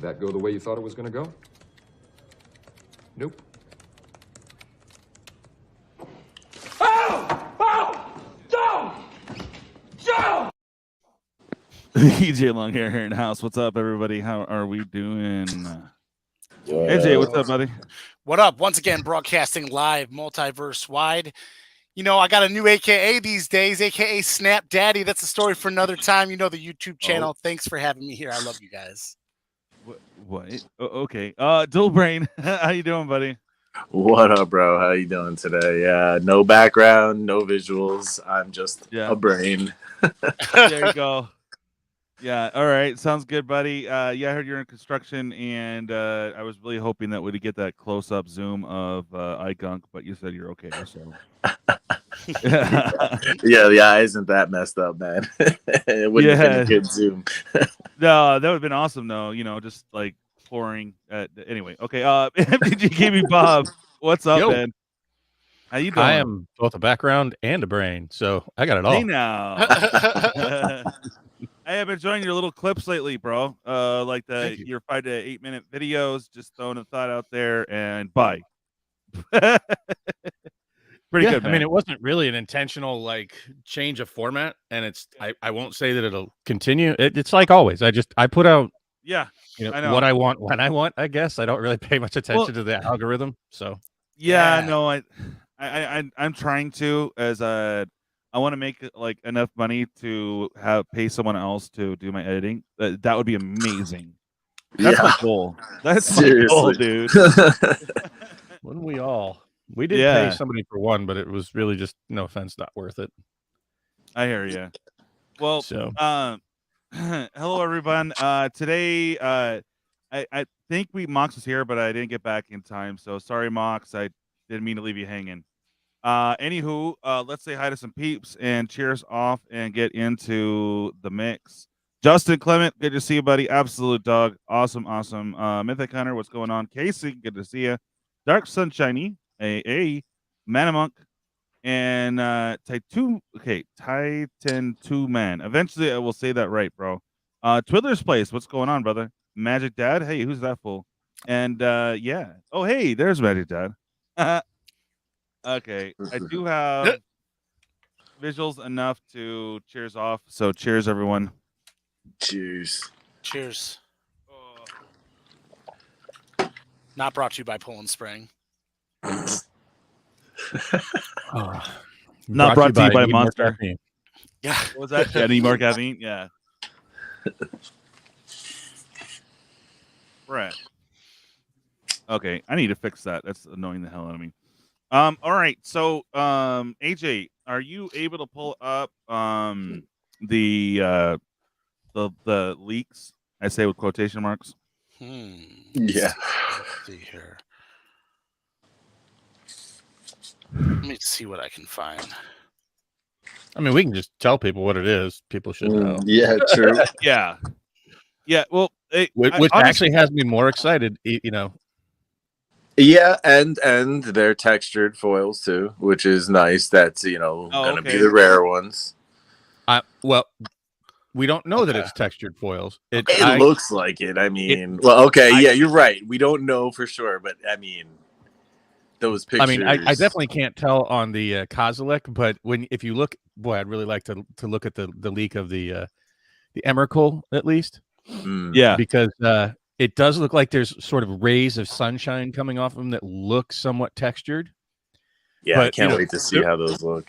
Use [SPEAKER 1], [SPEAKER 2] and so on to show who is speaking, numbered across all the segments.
[SPEAKER 1] Did that go the way you thought it was going to go? Nope.
[SPEAKER 2] DJ Longhair here in the house. What's up, everybody? How are we doing? AJ, what's up, buddy?
[SPEAKER 3] What up? Once again, broadcasting live, multiverse wide. You know, I got a new AKA these days, AKA Snap Daddy. That's a story for another time. You know, the YouTube channel. Thanks for having me here. I love you guys.
[SPEAKER 2] What? Okay. Dual Brain, how you doing, buddy?
[SPEAKER 4] What up, bro? How you doing today? Yeah, no background, no visuals. I'm just a brain.
[SPEAKER 2] There you go. Yeah, all right. Sounds good, buddy. Yeah, I heard you're in construction, and I was really hoping that we'd get that close-up zoom of iGunk, but you said you're okay, so.
[SPEAKER 4] Yeah, the eye isn't that messed up, man. It wouldn't have been a good zoom.
[SPEAKER 2] No, that would have been awesome, though. You know, just like pouring. Anyway, okay. MTG Gamingbob, what's up, man? How you doing?
[SPEAKER 5] I am both a background and a brain, so I got it all.
[SPEAKER 2] Hey now. I have been enjoying your little clips lately, bro. Like your 5 to 8 minute videos, just throwing a thought out there and bye. Pretty good, man.
[SPEAKER 5] I mean, it wasn't really an intentional like change of format, and I won't say that it'll continue. It's like always. I put out
[SPEAKER 2] you know,
[SPEAKER 5] what I want when I want. I guess I don't really pay much attention to the algorithm. So
[SPEAKER 2] no, I'm trying to I want to make like enough money to pay someone else to do my editing. That would be amazing. That's my goal. That's my goal, dude.
[SPEAKER 5] Wouldn't we all? We did pay somebody for one, but it was really just, no offense, not worth it.
[SPEAKER 2] I hear you. Well, hello everyone. Today, I think Mox was here, but I didn't get back in time. So sorry, Mox. I didn't mean to leave you hanging. Anywho, let's say hi to some peeps and cheers off and get into the mix. Justin Clement, good to see you, buddy. Absolute dog. Awesome. Mythic Hunter, what's going on? Casey, good to see you. Dark Sunshiny, Manamonk, and Titan 2 Man. Eventually I will say that right, bro. Twiddler's Place, what's going on, brother? Magic Dad, hey, who's that fool? And yeah. Oh, hey, there's Magic Dad. Okay, I do have visuals enough to cheers off. So cheers, everyone.
[SPEAKER 4] Cheers.
[SPEAKER 3] Cheers. Not brought to you by Poland Spring.
[SPEAKER 2] Not brought to you by Monster.
[SPEAKER 3] Yeah.
[SPEAKER 2] What was that? Yeah, need more caffeine? Yeah. Brett. Okay, I need to fix that. That's annoying the hell out of me. All right, so AJ, are you able to pull up the leaks? I say with quotation marks.
[SPEAKER 4] Yeah.
[SPEAKER 3] Let's see here. Let me see what I can find.
[SPEAKER 5] I mean, we can just tell people what it is. People should know.
[SPEAKER 4] Yeah, true.
[SPEAKER 2] Yeah. Well,
[SPEAKER 5] which actually has me more excited. You know.
[SPEAKER 4] Yeah, and they're textured foils too, which is nice. That's gonna be the rare ones.
[SPEAKER 5] Well, we don't know that it's textured foils.
[SPEAKER 4] It looks like it. I mean, you're right. We don't know for sure, but I mean, those pictures.
[SPEAKER 5] I mean, I definitely can't tell on the Kozilek, but if you look, boy, I'd really like to look at the leak of the Emrakul at least.
[SPEAKER 2] Yeah,
[SPEAKER 5] because it does look like there's sort of rays of sunshine coming off of them that look somewhat textured.
[SPEAKER 4] Yeah, but, I can't wait to see how those look.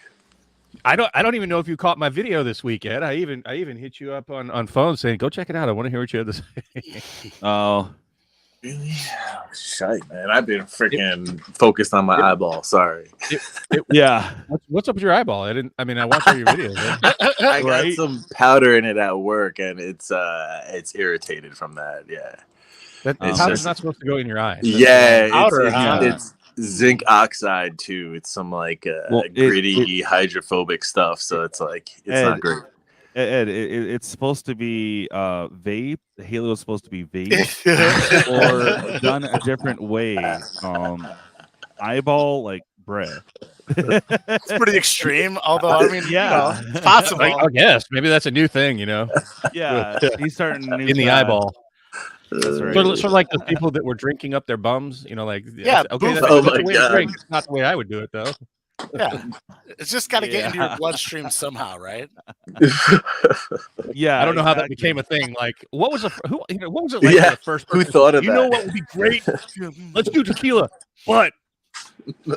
[SPEAKER 5] I don't even know if you caught my video this weekend. I even hit you up on phone saying, go check it out. I want to hear what you had to say.
[SPEAKER 4] Oh, really? Shite, man. I've been freaking focused on my eyeball. Sorry.
[SPEAKER 2] Yeah.
[SPEAKER 5] What's up with your eyeball? I watched all your videos.
[SPEAKER 4] I got some powder in it at work, and it's irritated from that. Yeah.
[SPEAKER 5] Powder's not supposed to go in your eye.
[SPEAKER 4] Yeah, it's zinc oxide too. It's some like gritty hydrophobic stuff. So it's like not great.
[SPEAKER 2] It's supposed to be vape. The Halo is supposed to be vape or done a different way. Eyeball like bread.
[SPEAKER 3] It's pretty extreme, although I mean, it's possible.
[SPEAKER 5] I guess maybe that's a new thing,
[SPEAKER 2] Yeah, he's starting
[SPEAKER 5] in the eyeball.
[SPEAKER 2] That's right.
[SPEAKER 5] Sort of like the people that were drinking up their bums, you know, like
[SPEAKER 3] Yeah,
[SPEAKER 5] okay,
[SPEAKER 3] boof.
[SPEAKER 5] that's a way to drink. It's not the way I would do it though.
[SPEAKER 3] Yeah, it's just got to get into your bloodstream somehow, right?
[SPEAKER 2] Yeah,
[SPEAKER 5] I don't know how that became a thing. Like, what was what was it like?
[SPEAKER 4] Yeah,
[SPEAKER 5] The first
[SPEAKER 4] who
[SPEAKER 5] person?
[SPEAKER 4] thought of
[SPEAKER 5] You
[SPEAKER 4] that?
[SPEAKER 5] know what would be great? Let's do tequila, but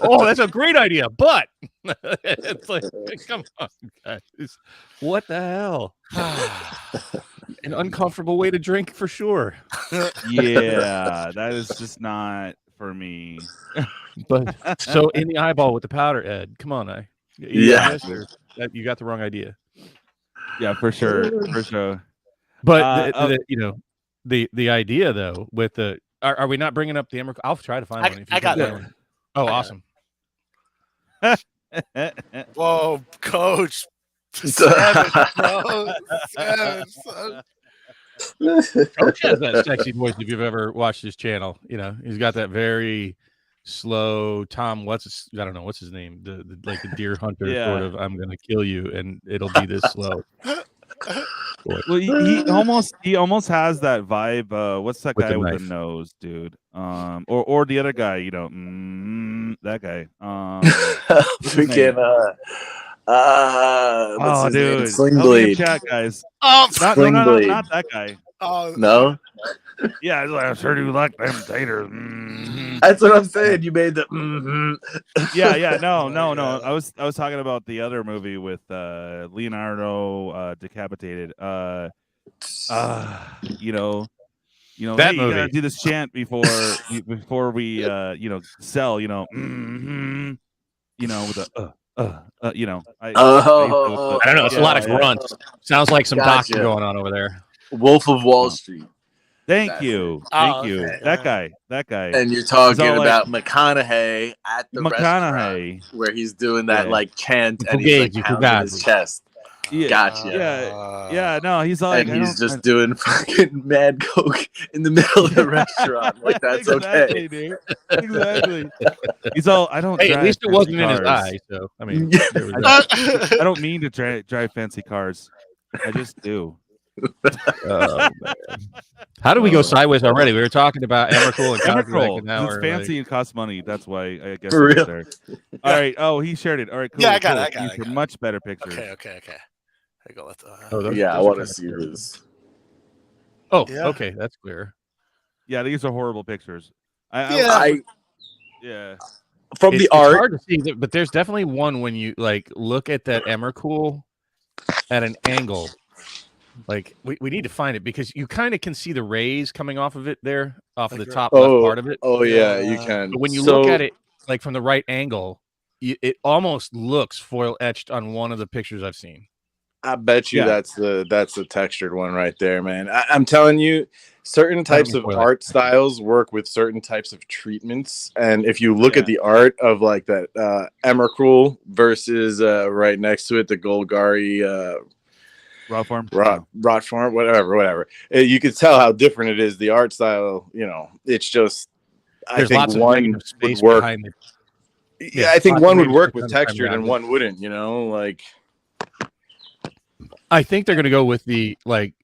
[SPEAKER 5] oh, that's a great idea. But it's like, come on, guys, what the hell? An uncomfortable way to drink for sure.
[SPEAKER 2] Yeah, that is just not for me.
[SPEAKER 5] But so in the eyeball with the powder, Ed. Come on, you got the wrong idea.
[SPEAKER 2] Yeah, for sure, for sure.
[SPEAKER 5] But you know, the idea though with the are we not bringing up the Emrakul? I'll try to find one. If you
[SPEAKER 3] I got that.
[SPEAKER 5] One. Oh, awesome.
[SPEAKER 3] Whoa, Coach. Savage, bro. Savage, son.
[SPEAKER 5] Coach has that sexy voice if you've ever watched his channel. You know, he's got that very slow Tom. I don't know what's his name. The like the deer hunter sort of. I'm gonna kill you, and it'll be this slow.
[SPEAKER 2] Well, he almost has that vibe. What's that guy with the nose, dude? Or the other guy, you know, that guy.
[SPEAKER 4] Freaking what's his name?
[SPEAKER 2] Dude,
[SPEAKER 4] Slingblade.
[SPEAKER 2] Chat guys.
[SPEAKER 3] Oh,
[SPEAKER 2] Not that guy.
[SPEAKER 4] No.
[SPEAKER 2] Yeah, I heard you like them taters.
[SPEAKER 4] That's what I'm saying. You made the.
[SPEAKER 2] Yeah. No. I was talking about the other movie with Leonardo decapitated. You know,
[SPEAKER 5] that
[SPEAKER 2] hey,
[SPEAKER 5] movie.
[SPEAKER 2] You gotta do this chant before we sell. You know, with a you know. I don't
[SPEAKER 5] know. It's a lot of grunts. Sounds like some docking going on over there.
[SPEAKER 4] Wolf of Wall Street.
[SPEAKER 2] Thank you.
[SPEAKER 3] Okay.
[SPEAKER 2] That guy.
[SPEAKER 4] And you're talking about McConaughey at the restaurant where he's doing that like chant and he's like pounding his chest.
[SPEAKER 2] Yeah,
[SPEAKER 4] gotcha.
[SPEAKER 2] Yeah. No, he's like,
[SPEAKER 4] and he's just doing fucking mad coke in the middle of the restaurant. Like that's
[SPEAKER 2] exactly,
[SPEAKER 4] okay,
[SPEAKER 2] dude. Exactly. He's all. I don't.
[SPEAKER 5] Hey, at least it wasn't
[SPEAKER 2] cars.
[SPEAKER 5] In his eye. So I mean,
[SPEAKER 2] I don't mean to drive fancy cars. I just do.
[SPEAKER 5] How did we go sideways already? We were talking about Emrakul and
[SPEAKER 2] Emrakul.
[SPEAKER 5] It's
[SPEAKER 2] fancy and costs money. That's why I guess.
[SPEAKER 4] For real.
[SPEAKER 2] There. All right. Oh, he shared it. All right. Cool.
[SPEAKER 3] Yeah, I got it.
[SPEAKER 2] These are much better pictures.
[SPEAKER 3] Okay. I go with.
[SPEAKER 4] I want to see this.
[SPEAKER 5] Oh, yeah. Okay, that's clear.
[SPEAKER 2] Yeah, these are horrible pictures.
[SPEAKER 4] From
[SPEAKER 5] the
[SPEAKER 4] art,
[SPEAKER 5] it's hard to see, but there's definitely one when you like look at that Emrakul at an angle. Like we need to find it because you kind of can see the rays coming off of it there, off of the top left part of it.
[SPEAKER 4] Oh yeah, you can.
[SPEAKER 5] But when you look at it like from the right angle, it almost looks foil etched on one of the pictures I've seen.
[SPEAKER 4] I bet you that's the textured one right there, man. I'm telling you, certain types of art styles work with certain types of treatments, and if you look at the art of like that Emrakul versus right next to it the Golgari.
[SPEAKER 2] Rot farm,
[SPEAKER 4] whatever. You could tell how different it is. The art style, it's just.
[SPEAKER 5] There's
[SPEAKER 4] I think one would work. I think one would work with textured and one wouldn't. Like.
[SPEAKER 5] I think they're going to go with the like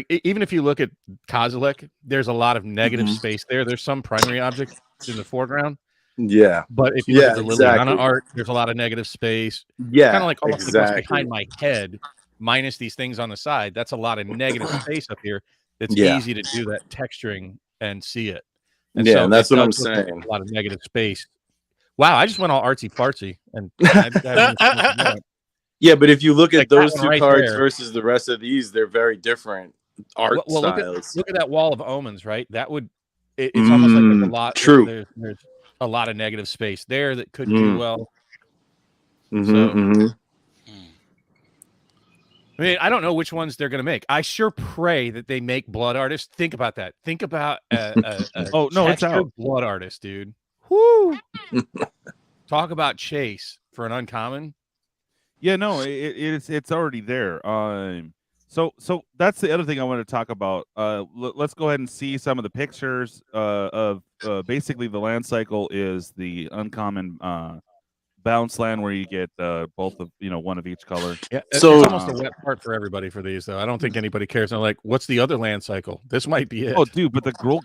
[SPEAKER 5] even if you look at Kozilek, there's a lot of negative space there. There's some primary objects in the foreground.
[SPEAKER 4] Yeah,
[SPEAKER 5] but if you look at the Liliana art, there's a lot of negative space.
[SPEAKER 4] Yeah,
[SPEAKER 5] kind of like almost like what's behind my head. Minus these things on the side, that's a lot of negative space up here. It's easy to do that texturing and see it. And
[SPEAKER 4] and that's what I'm saying.
[SPEAKER 5] A lot of negative space. Wow, I just went all artsy fartsy. And
[SPEAKER 4] yeah, but if you look at those two cards
[SPEAKER 5] there
[SPEAKER 4] versus the rest of these, they're very different art styles.
[SPEAKER 5] Look at that Wall of Omens, right? That would it's almost like there's a lot.
[SPEAKER 4] True.
[SPEAKER 5] There's a lot of negative space there that could do well. I mean, I don't know which ones they're going to make. I sure pray that they make blood artists. Think about that. Think about it's out. Blood artist, dude. Whoo! Talk about chase for an uncommon.
[SPEAKER 2] Yeah, no, it's already there. So that's the other thing I want to talk about. Let's go ahead and see some of the pictures of basically the land cycle is the uncommon bounce land where you get both of one of each color.
[SPEAKER 5] Yeah,
[SPEAKER 4] So-
[SPEAKER 5] it's almost a wet part for everybody for these, though. I don't think anybody cares. They're like, what's the other land cycle? This might be it.
[SPEAKER 2] Oh, dude, but the Gruul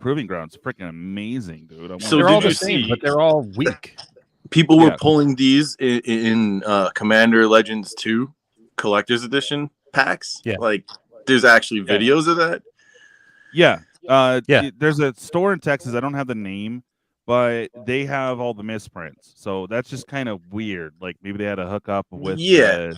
[SPEAKER 2] proving ground's freaking amazing, dude.
[SPEAKER 4] So
[SPEAKER 5] they're
[SPEAKER 4] did
[SPEAKER 5] all the
[SPEAKER 4] you
[SPEAKER 5] same,
[SPEAKER 4] see-
[SPEAKER 5] but they're all weak.
[SPEAKER 4] People were
[SPEAKER 2] Yeah.
[SPEAKER 4] pulling these in Commander Legends 2 Collector's Edition packs.
[SPEAKER 5] Yeah.
[SPEAKER 4] Like, there's actually videos of that.
[SPEAKER 2] Yeah.
[SPEAKER 5] Yeah.
[SPEAKER 2] There's a store in Texas. I don't have the name, but they have all the misprints. So that's just kind of weird. Like maybe they had a hookup with.
[SPEAKER 4] Yeah.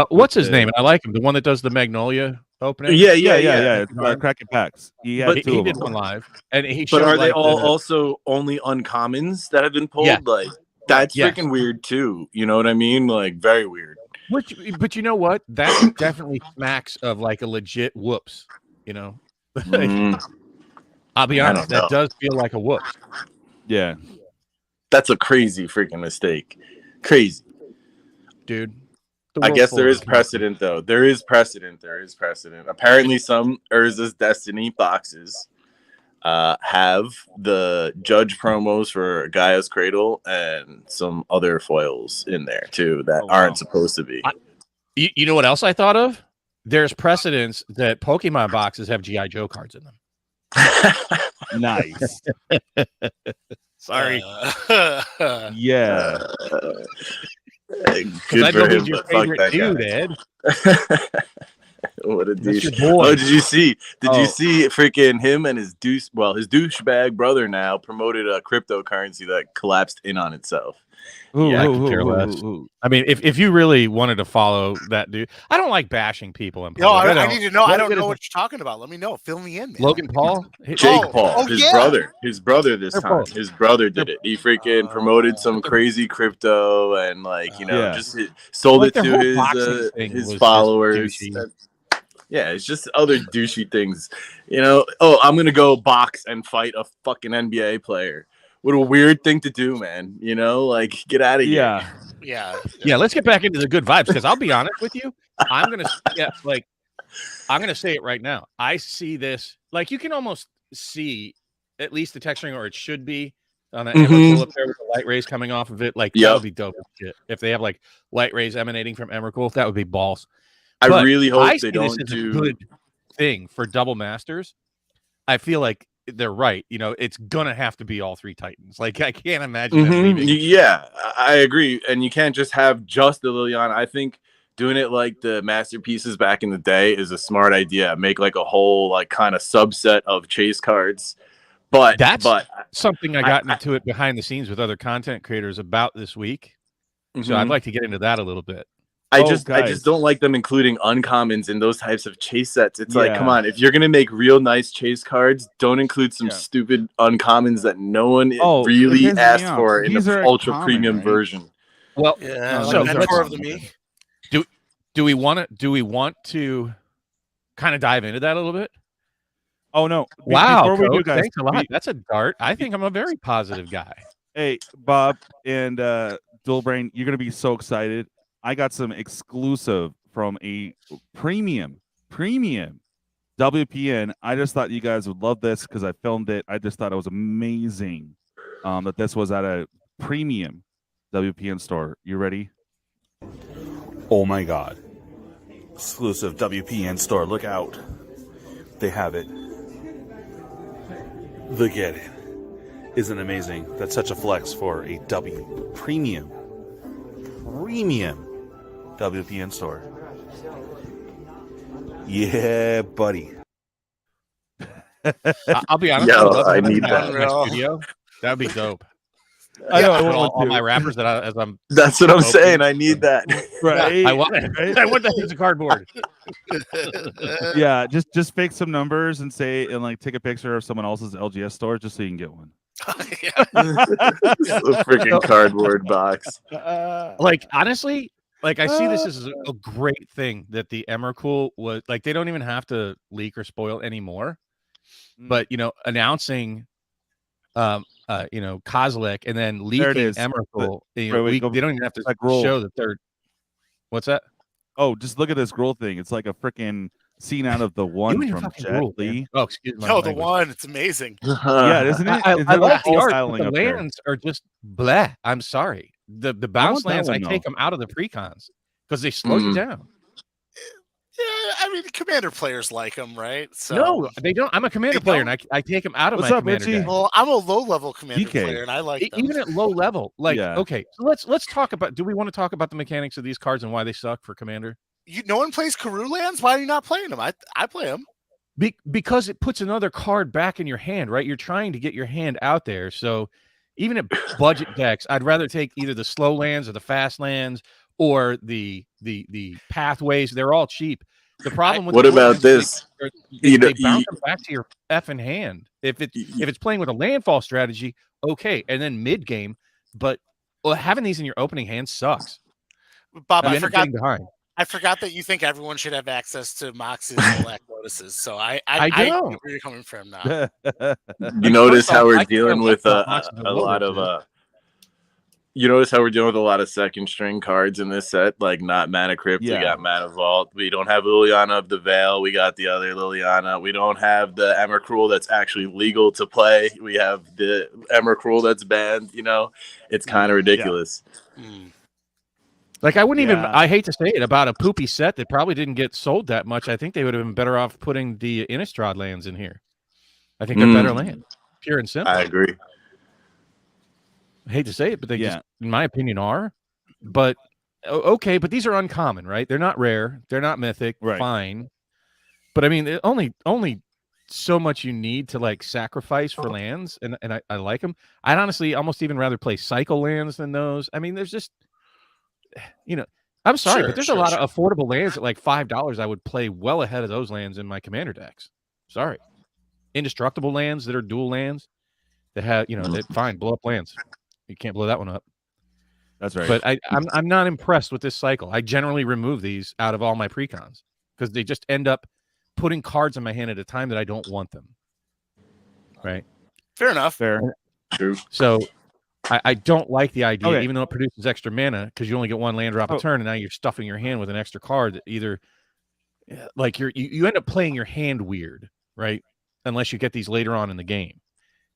[SPEAKER 5] What's his name? And I like him. The one that does the Magnolia opening.
[SPEAKER 4] Yeah.
[SPEAKER 2] It's Kraken Packs. He had
[SPEAKER 5] He
[SPEAKER 2] two of
[SPEAKER 5] did
[SPEAKER 2] them.
[SPEAKER 5] one live, and he.
[SPEAKER 4] But
[SPEAKER 5] showed,
[SPEAKER 4] are they
[SPEAKER 5] like,
[SPEAKER 4] all also only uncommons that have been pulled?
[SPEAKER 5] Yeah.
[SPEAKER 4] Like, that's
[SPEAKER 5] Yes.
[SPEAKER 4] freaking weird too. You know what I mean? Like, very weird.
[SPEAKER 5] But you know what? That definitely smacks of like a legit whoops. You know,
[SPEAKER 4] Mm,
[SPEAKER 5] I'll be
[SPEAKER 4] I
[SPEAKER 5] honest.
[SPEAKER 4] don't know.
[SPEAKER 5] That does feel like a whoops,
[SPEAKER 2] Yeah.
[SPEAKER 4] that's a crazy freaking mistake. Crazy.
[SPEAKER 5] dude.
[SPEAKER 4] I guess there is precedent, though. There is precedent. Apparently, some Urza's Destiny boxes have the judge promos for Gaia's Cradle and some other foils in there, too, that
[SPEAKER 2] Oh, wow.
[SPEAKER 4] aren't supposed to be.
[SPEAKER 5] You know what else I thought of? There's precedents that Pokemon boxes have GI Joe cards in them.
[SPEAKER 2] Nice.
[SPEAKER 5] Sorry.
[SPEAKER 2] Yeah.
[SPEAKER 4] Good
[SPEAKER 5] I
[SPEAKER 4] for
[SPEAKER 5] know
[SPEAKER 4] him,
[SPEAKER 5] he's your
[SPEAKER 4] but fuck
[SPEAKER 5] favorite
[SPEAKER 4] that
[SPEAKER 5] dude,
[SPEAKER 4] guy.
[SPEAKER 5] Ed.
[SPEAKER 4] What a
[SPEAKER 5] That's
[SPEAKER 4] douche.
[SPEAKER 5] your boy.
[SPEAKER 4] Oh, did you see? Did
[SPEAKER 2] Oh.
[SPEAKER 4] you see freaking him and his douchebag brother now promoted a cryptocurrency that collapsed in on itself?
[SPEAKER 5] Yeah, I could care less. I mean, if you really wanted to follow that dude, I don't like bashing people in
[SPEAKER 3] No,
[SPEAKER 5] public.
[SPEAKER 3] I need to know. I don't
[SPEAKER 5] Logan
[SPEAKER 3] know
[SPEAKER 5] is-
[SPEAKER 3] what you're talking about. Let me know. Fill me in, man.
[SPEAKER 5] Logan Paul.
[SPEAKER 4] Jake
[SPEAKER 3] Oh,
[SPEAKER 4] Paul,
[SPEAKER 3] oh,
[SPEAKER 4] his
[SPEAKER 3] yeah.
[SPEAKER 4] brother this
[SPEAKER 5] They're
[SPEAKER 4] time.
[SPEAKER 5] both-
[SPEAKER 4] His brother did it. He freaking promoted some crazy crypto and
[SPEAKER 2] Yeah.
[SPEAKER 4] just sold
[SPEAKER 5] Like
[SPEAKER 4] it
[SPEAKER 5] their
[SPEAKER 4] to
[SPEAKER 5] whole boxing thing was
[SPEAKER 4] his
[SPEAKER 5] just
[SPEAKER 4] followers.
[SPEAKER 5] douchey.
[SPEAKER 4] Yeah, it's just other douchey things. Oh, I'm gonna go box and fight a fucking NBA player. What a weird thing to do, man. Like, get out of here.
[SPEAKER 2] Yeah.
[SPEAKER 5] Yeah, let's get back into the good vibes because I'll be honest with you. I'm gonna say it right now. I see this like you can almost see at least the texturing, or it should be on an Emrakul up there with the light rays coming off of it. Like that would be dope as shit. If they have like light rays emanating from Emrakul, that would be balls.
[SPEAKER 4] I
[SPEAKER 5] But
[SPEAKER 4] really hope
[SPEAKER 5] I
[SPEAKER 4] they
[SPEAKER 5] see
[SPEAKER 4] don't
[SPEAKER 5] this as
[SPEAKER 4] do.
[SPEAKER 5] a good thing for double masters. I feel like they're right. It's gonna have to be all three Titans. Like I can't imagine them leaving.
[SPEAKER 4] Yeah, I agree. And you can't just have just the Liliana. I think doing it like the masterpieces back in the day is a smart idea. Make like a whole like kind of subset of chase cards. But
[SPEAKER 5] That's something I got into it behind the scenes with other content creators about this week. So I'd like to get into that a little bit.
[SPEAKER 4] I
[SPEAKER 2] Oh,
[SPEAKER 4] just
[SPEAKER 2] guys.
[SPEAKER 4] don't like them including uncommons in those types of chase sets. It's like,
[SPEAKER 2] Yeah.
[SPEAKER 4] come on, if you're gonna make real nice chase cards, don't include some
[SPEAKER 2] Yeah.
[SPEAKER 4] stupid uncommons that no one
[SPEAKER 2] Oh, it
[SPEAKER 4] really
[SPEAKER 2] pisses me
[SPEAKER 4] asked
[SPEAKER 2] off.
[SPEAKER 4] for in
[SPEAKER 2] These
[SPEAKER 4] the
[SPEAKER 2] are
[SPEAKER 4] ultra
[SPEAKER 2] uncommon,
[SPEAKER 4] premium
[SPEAKER 2] right?
[SPEAKER 4] version.
[SPEAKER 5] Well,
[SPEAKER 3] Yeah.
[SPEAKER 5] So
[SPEAKER 3] So
[SPEAKER 5] let's-
[SPEAKER 3] mentor of the me.
[SPEAKER 5] do we want to kind of dive into that a little bit?
[SPEAKER 2] Oh no!
[SPEAKER 5] Wow,
[SPEAKER 2] Before we do,
[SPEAKER 5] Coach,
[SPEAKER 2] guys,
[SPEAKER 5] thanks a lot. That's a dart. I think I'm a very positive guy.
[SPEAKER 2] Hey, Bob and Dual Brain, you're gonna be so excited. I got some exclusive from a premium WPN. I just thought you guys would love this because I filmed it. I just thought it was amazing that this was at a premium WPN store. You ready?
[SPEAKER 6] Oh my god. Exclusive WPN store. Look out. They have it. Look at it. Isn't it amazing? That's such a flex for a premium WPN store. Yeah, buddy.
[SPEAKER 5] I'll be honest.
[SPEAKER 4] Yo,
[SPEAKER 5] would love to
[SPEAKER 4] I
[SPEAKER 5] have
[SPEAKER 4] need
[SPEAKER 5] that in
[SPEAKER 3] that.
[SPEAKER 5] my studio. That'd be dope.
[SPEAKER 2] I know. I
[SPEAKER 5] Put
[SPEAKER 2] want
[SPEAKER 5] all
[SPEAKER 2] one
[SPEAKER 5] my
[SPEAKER 2] too.
[SPEAKER 5] rappers that as I'm
[SPEAKER 4] That's what I'm
[SPEAKER 5] Okay.
[SPEAKER 4] saying. I need that.
[SPEAKER 2] Right?
[SPEAKER 5] I want it. I want that piece of cardboard.
[SPEAKER 2] Yeah, just fake some numbers and like take a picture of someone else's LGS store just so you can get one.
[SPEAKER 4] It's a freaking cardboard box.
[SPEAKER 5] Like honestly, like I see this as a great thing that the Emrakul was like they don't even have to leak or spoil anymore. But announcing Kozilek and then
[SPEAKER 2] There it
[SPEAKER 5] leaking
[SPEAKER 2] is.
[SPEAKER 5] Emrakul,
[SPEAKER 2] wait, go-
[SPEAKER 5] they don't even have to
[SPEAKER 2] like Gruul.
[SPEAKER 5] show that they're what's that?
[SPEAKER 2] Oh, just look at this Gruul thing. It's like a freaking scene out of the one from Jet Li.
[SPEAKER 5] Oh, excuse me.
[SPEAKER 3] No, the one. It's amazing.
[SPEAKER 2] Yeah, isn't it?
[SPEAKER 5] I like the art, but
[SPEAKER 2] styling
[SPEAKER 5] the
[SPEAKER 2] up there.
[SPEAKER 5] lands are just bleh. I'm sorry. The bounce
[SPEAKER 2] that
[SPEAKER 5] lands,
[SPEAKER 2] one,
[SPEAKER 5] I take
[SPEAKER 2] though.
[SPEAKER 5] them out of the precons because they slow you down.
[SPEAKER 3] Yeah, I mean, commander players like them, right? So
[SPEAKER 5] No, they don't. I'm a commander player, and I take them out of
[SPEAKER 2] What's
[SPEAKER 5] my
[SPEAKER 2] up,
[SPEAKER 5] commander
[SPEAKER 2] Richie?
[SPEAKER 5] deck.
[SPEAKER 3] Well, I'm a low-level commander
[SPEAKER 2] DK.
[SPEAKER 3] player, and I like them.
[SPEAKER 5] Even at low level. Like,
[SPEAKER 2] Yeah.
[SPEAKER 5] okay, so let's talk about. Do we want to talk about the mechanics of these cards and why they suck for commander?
[SPEAKER 3] No one plays Karoo lands. Why are you not playing them? I play them.
[SPEAKER 5] Because it puts another card back in your hand, right? You're trying to get your hand out there. So even at budget decks, I'd rather take either the slow lands or the fast lands or the pathways. They're all cheap. The problem with
[SPEAKER 4] What about this?
[SPEAKER 5] They bounce them back to your effing hand. If it's playing with a landfall strategy, okay, and then mid game, but having these in your opening hand sucks.
[SPEAKER 3] Bob,
[SPEAKER 5] You
[SPEAKER 3] I
[SPEAKER 5] end up
[SPEAKER 3] forgot.
[SPEAKER 5] getting behind.
[SPEAKER 3] I forgot that you think everyone should have access to Mox's Black Lotuses. So I
[SPEAKER 5] don't.
[SPEAKER 3] get where you're coming from now.
[SPEAKER 4] You notice
[SPEAKER 5] First
[SPEAKER 4] how
[SPEAKER 5] off,
[SPEAKER 4] we're
[SPEAKER 5] I
[SPEAKER 4] dealing
[SPEAKER 5] can't
[SPEAKER 4] with
[SPEAKER 5] let
[SPEAKER 4] a
[SPEAKER 5] Mox know
[SPEAKER 4] lot
[SPEAKER 5] what
[SPEAKER 4] of you notice how we're dealing with a lot of second string cards in this set, like not Mana Crypt, we got Mana Vault, we don't have Liliana of the Veil, we got the other Liliana, we don't have the Emrakul that's actually legal to play, we have the Emrakul that's banned, you know, it's kind of ridiculous.
[SPEAKER 5] Like I wouldn't even, I hate to say it, about a poopy set that probably didn't get sold that much. I think they would have been better off putting the Innistrad lands in here. I think they're better lands, pure and simple.
[SPEAKER 4] I agree.
[SPEAKER 5] I hate to say it, but they just, in my opinion, are. But okay, but these are uncommon, right? They're not rare. They're not mythic.
[SPEAKER 2] Right.
[SPEAKER 5] Fine. But I mean, only so much you need to like sacrifice for lands, and I like them. I'd honestly almost even rather play cycle lands than those. I mean, there's just, you know, I'm sorry, but there's a lot of affordable lands at like $5. I would play well ahead of those lands in my commander decks. Sorry, indestructible lands that are dual lands that have, you know, that fine blow up lands. You can't blow that one up.
[SPEAKER 2] That's right.
[SPEAKER 5] But I'm not impressed with this cycle. I generally remove these out of all my precons because they just end up putting cards in my hand at a time that I don't want them. Right.
[SPEAKER 3] Fair enough.
[SPEAKER 2] Fair.
[SPEAKER 4] True.
[SPEAKER 5] So I don't like the idea, even though it produces extra mana, because you only get one land drop a turn, and now you're stuffing your hand with an extra card that either like you end up playing your hand weird, right? Unless you get these later on in the game.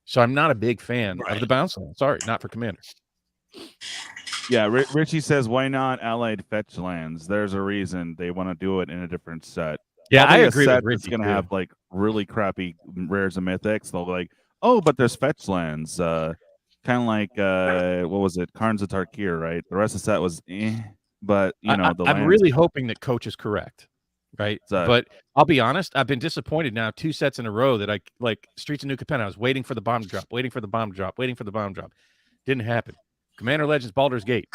[SPEAKER 5] So I'm not a big fan of the bounce land. Sorry, not for commander.
[SPEAKER 2] Yeah, Richie says, why not allied fetch lands? There's a reason they want to do it in a different set.
[SPEAKER 5] Yeah,
[SPEAKER 2] Probably
[SPEAKER 5] I agree
[SPEAKER 2] a set
[SPEAKER 5] with Richie.
[SPEAKER 2] It's going to have like really crappy rares and mythics. They'll be like, oh, but there's fetch lands. Kind of like, what was it? Karn's of Tarkir, right? The rest of the set was but, you know,
[SPEAKER 5] I'm really hoping that Coach is correct. Right. But I'll be honest, I've been disappointed now 2 sets in a row that I like Streets of New Capenna. I was waiting for the bomb to drop, waiting for the bomb to drop, waiting for the bomb to drop. Didn't happen. Commander Legends Baldur's Gate.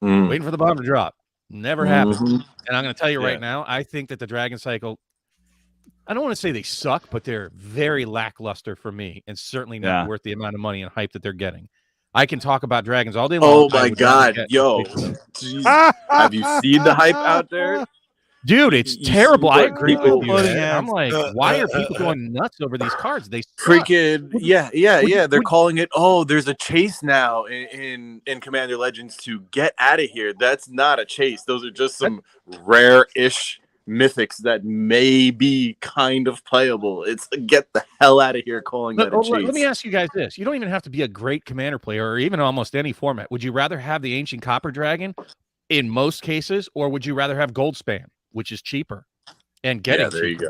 [SPEAKER 5] Waiting for the bomb to drop. Never happened. And I'm going to tell you right now, I think that the Dragon Cycle, I don't want to say they suck, but they're very lackluster for me and certainly not worth the amount of money and hype that they're getting. I can talk about dragons all day long.
[SPEAKER 4] Oh my God. Yo. Have you seen the hype out there?
[SPEAKER 5] Dude, it's terrible. I agree with you. I'm like, why are people going nuts over these cards? They
[SPEAKER 4] freaking yeah. They're calling it. Oh, there's a chase now in Commander Legends to get out of here. That's not a chase. Those are just some rare-ish mythics that may be kind of playable. It's get the hell out of here calling that a chase.
[SPEAKER 5] Let me ask you guys this: you don't even have to be a great commander player, or even almost any format. Would you rather have the Ancient Copper Dragon in most cases, or would you rather have Goldspan, which is cheaper and getting
[SPEAKER 4] there
[SPEAKER 5] cheaper?
[SPEAKER 4] You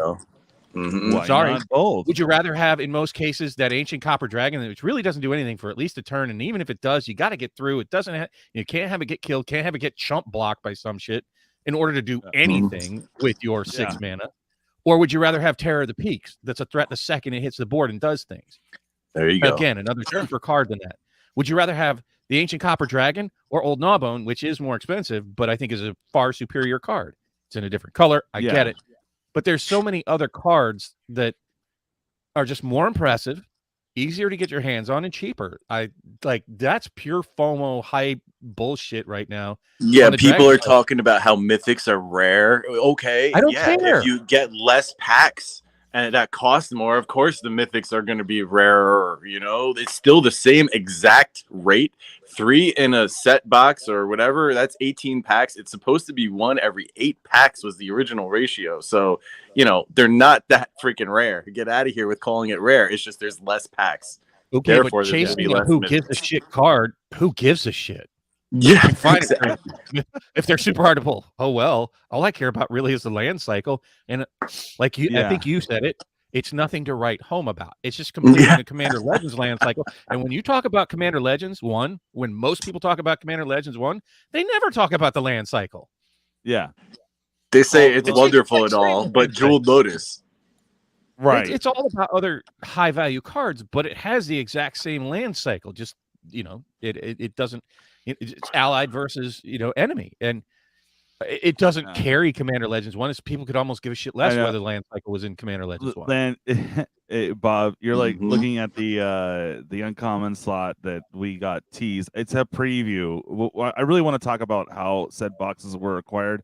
[SPEAKER 4] go.
[SPEAKER 5] Sorry, would you rather have in most cases that Ancient Copper Dragon, which really doesn't do anything for at least a turn, and even if it does, you got to get through. It doesn't. You can't have it get killed. Can't have it get chump blocked by some shit in order to do anything with your 6 mana. Or would you rather have Terror of the Peaks? That's a threat the second it hits the board and does things.
[SPEAKER 4] There you go.
[SPEAKER 5] Again, another cheaper card than that. Would you rather have the Ancient Copper Dragon or Old Gnawbone, which is more expensive, but I think is a far superior card? It's in a different color. I get it. But there's so many other cards that are just more impressive, easier to get your hands on, and cheaper. I like that's pure FOMO hype bullshit right now.
[SPEAKER 4] Yeah, people are talking about how mythics are rare. Okay,
[SPEAKER 5] I don't care.
[SPEAKER 4] If you get less packs and that costs more, of course the mythics are going to be rarer. You know, it's still the same exact rate 3 in a set box or whatever, that's 18 packs. It's supposed to be 1 every 8 packs was the original ratio. So, you know, they're not that freaking rare. Get out of here with calling it rare. It's just there's less packs.
[SPEAKER 5] Okay,
[SPEAKER 4] Therefore,
[SPEAKER 5] but
[SPEAKER 4] there's gonna be
[SPEAKER 5] chasing a
[SPEAKER 4] less
[SPEAKER 5] who
[SPEAKER 4] mythics.
[SPEAKER 5] gives a shit card, who gives a shit?
[SPEAKER 4] Yeah,
[SPEAKER 5] Fine
[SPEAKER 4] exactly.
[SPEAKER 5] if they're super hard to pull. Oh well, all I care about really is the land cycle, and like you, I think you said it. It's nothing to write home about. It's just completing the Commander Legends land cycle. And when you talk about Commander Legends 1, when most people talk about Commander Legends 1, they never talk about the land cycle.
[SPEAKER 2] Yeah,
[SPEAKER 4] they say it's wonderful and all, but Jeweled Lotus.
[SPEAKER 2] Right.
[SPEAKER 5] It's all about other high value cards, but it has the exact same land cycle. Just, you know, it doesn't. It's allied versus, you know, enemy, and it doesn't carry Commander Legends 1. It's people could almost give a shit less whether land cycle was in Commander Legends 1.
[SPEAKER 2] Then, Bob, you're like looking at the uncommon slot that we got teased. It's a preview. I really want to talk about how said boxes were acquired,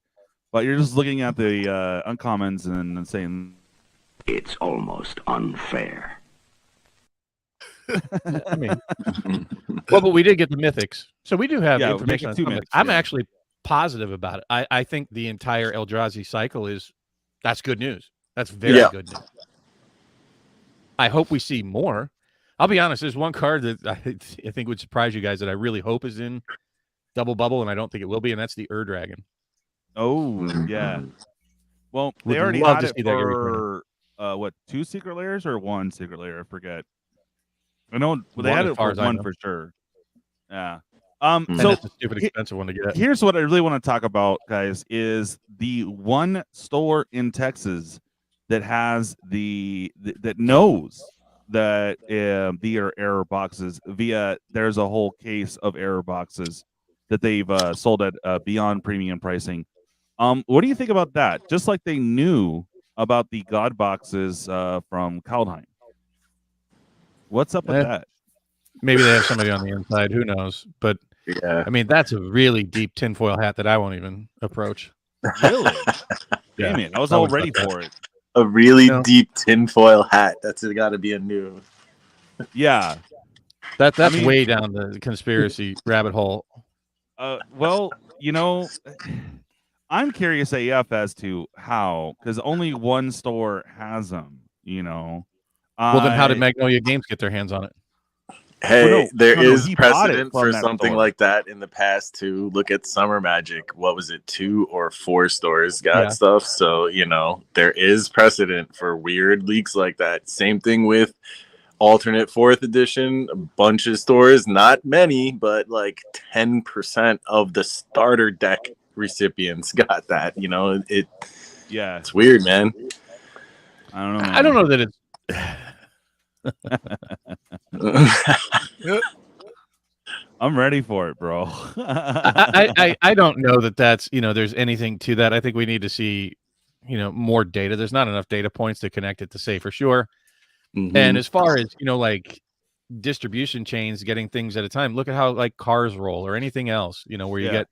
[SPEAKER 2] but you're just looking at the uncommons and saying
[SPEAKER 7] it's almost unfair.
[SPEAKER 5] I mean, well, but we did get the mythics, so we do have information on
[SPEAKER 2] 2
[SPEAKER 5] mythics.
[SPEAKER 2] mythics,
[SPEAKER 5] I'm actually positive about it. I think the entire Eldrazi cycle that's good news. That's very good news. I hope we see more. I'll be honest, there's one card that I think would surprise you guys that I really hope is in Double Bubble, and I don't think it will be, and that's the Dragon.
[SPEAKER 2] Oh, yeah. Well, they
[SPEAKER 5] Would
[SPEAKER 2] already
[SPEAKER 5] love
[SPEAKER 2] had
[SPEAKER 5] to
[SPEAKER 2] it
[SPEAKER 5] see that
[SPEAKER 2] for what, 2 secret layers or 1 secret layer? I forget. I know they
[SPEAKER 5] One,
[SPEAKER 2] had
[SPEAKER 5] as
[SPEAKER 2] it
[SPEAKER 5] far
[SPEAKER 2] for
[SPEAKER 5] as I
[SPEAKER 2] 1
[SPEAKER 5] know.
[SPEAKER 2] for sure. Yeah.
[SPEAKER 5] And
[SPEAKER 2] So
[SPEAKER 5] that's a stupid expensive one to get.
[SPEAKER 2] here's what I really want to talk about, guys, is the one store in Texas that has that knows that the error boxes via there's a whole case of error boxes that they've sold at beyond premium pricing. What do you think about that? Just like they knew about the God boxes from Kaldheim. What's up with that?
[SPEAKER 5] Maybe they have somebody on the inside. Who knows? But
[SPEAKER 4] Yeah,
[SPEAKER 5] I mean, that's a really deep tinfoil hat that I won't even approach.
[SPEAKER 2] Really? Damn it! I was all ready for it.
[SPEAKER 4] a really deep tinfoil hat. That's got to be a new.
[SPEAKER 2] Yeah,
[SPEAKER 5] that's way down the conspiracy rabbit hole.
[SPEAKER 2] Well, you know, I'm curious AF as to how, because only one store has them. You know.
[SPEAKER 5] Well, then how did Magnolia Games get their hands on it?
[SPEAKER 4] Hey, there is
[SPEAKER 2] he bought it
[SPEAKER 4] precedent
[SPEAKER 2] from
[SPEAKER 4] for
[SPEAKER 2] that
[SPEAKER 4] something
[SPEAKER 2] store.
[SPEAKER 4] like that in the past too. Look at Summer Magic. What was it? 2 or 4 stores got stuff. So, you know, there is precedent for weird leaks like that. Same thing with alternate 4th edition. A bunch of stores, not many, but like 10% of the starter deck recipients got that. You know, it's weird, man.
[SPEAKER 2] I don't know. Man.
[SPEAKER 5] I don't know that it's.
[SPEAKER 2] I'm ready for it, bro.
[SPEAKER 5] I don't know that that's, you know, there's anything to that. I think we need to see, you know, more data. There's not enough data points to connect it to say for sure. And as far as, you know, like distribution chains getting things at a time, look at how like cars roll or anything else, you know, where you get,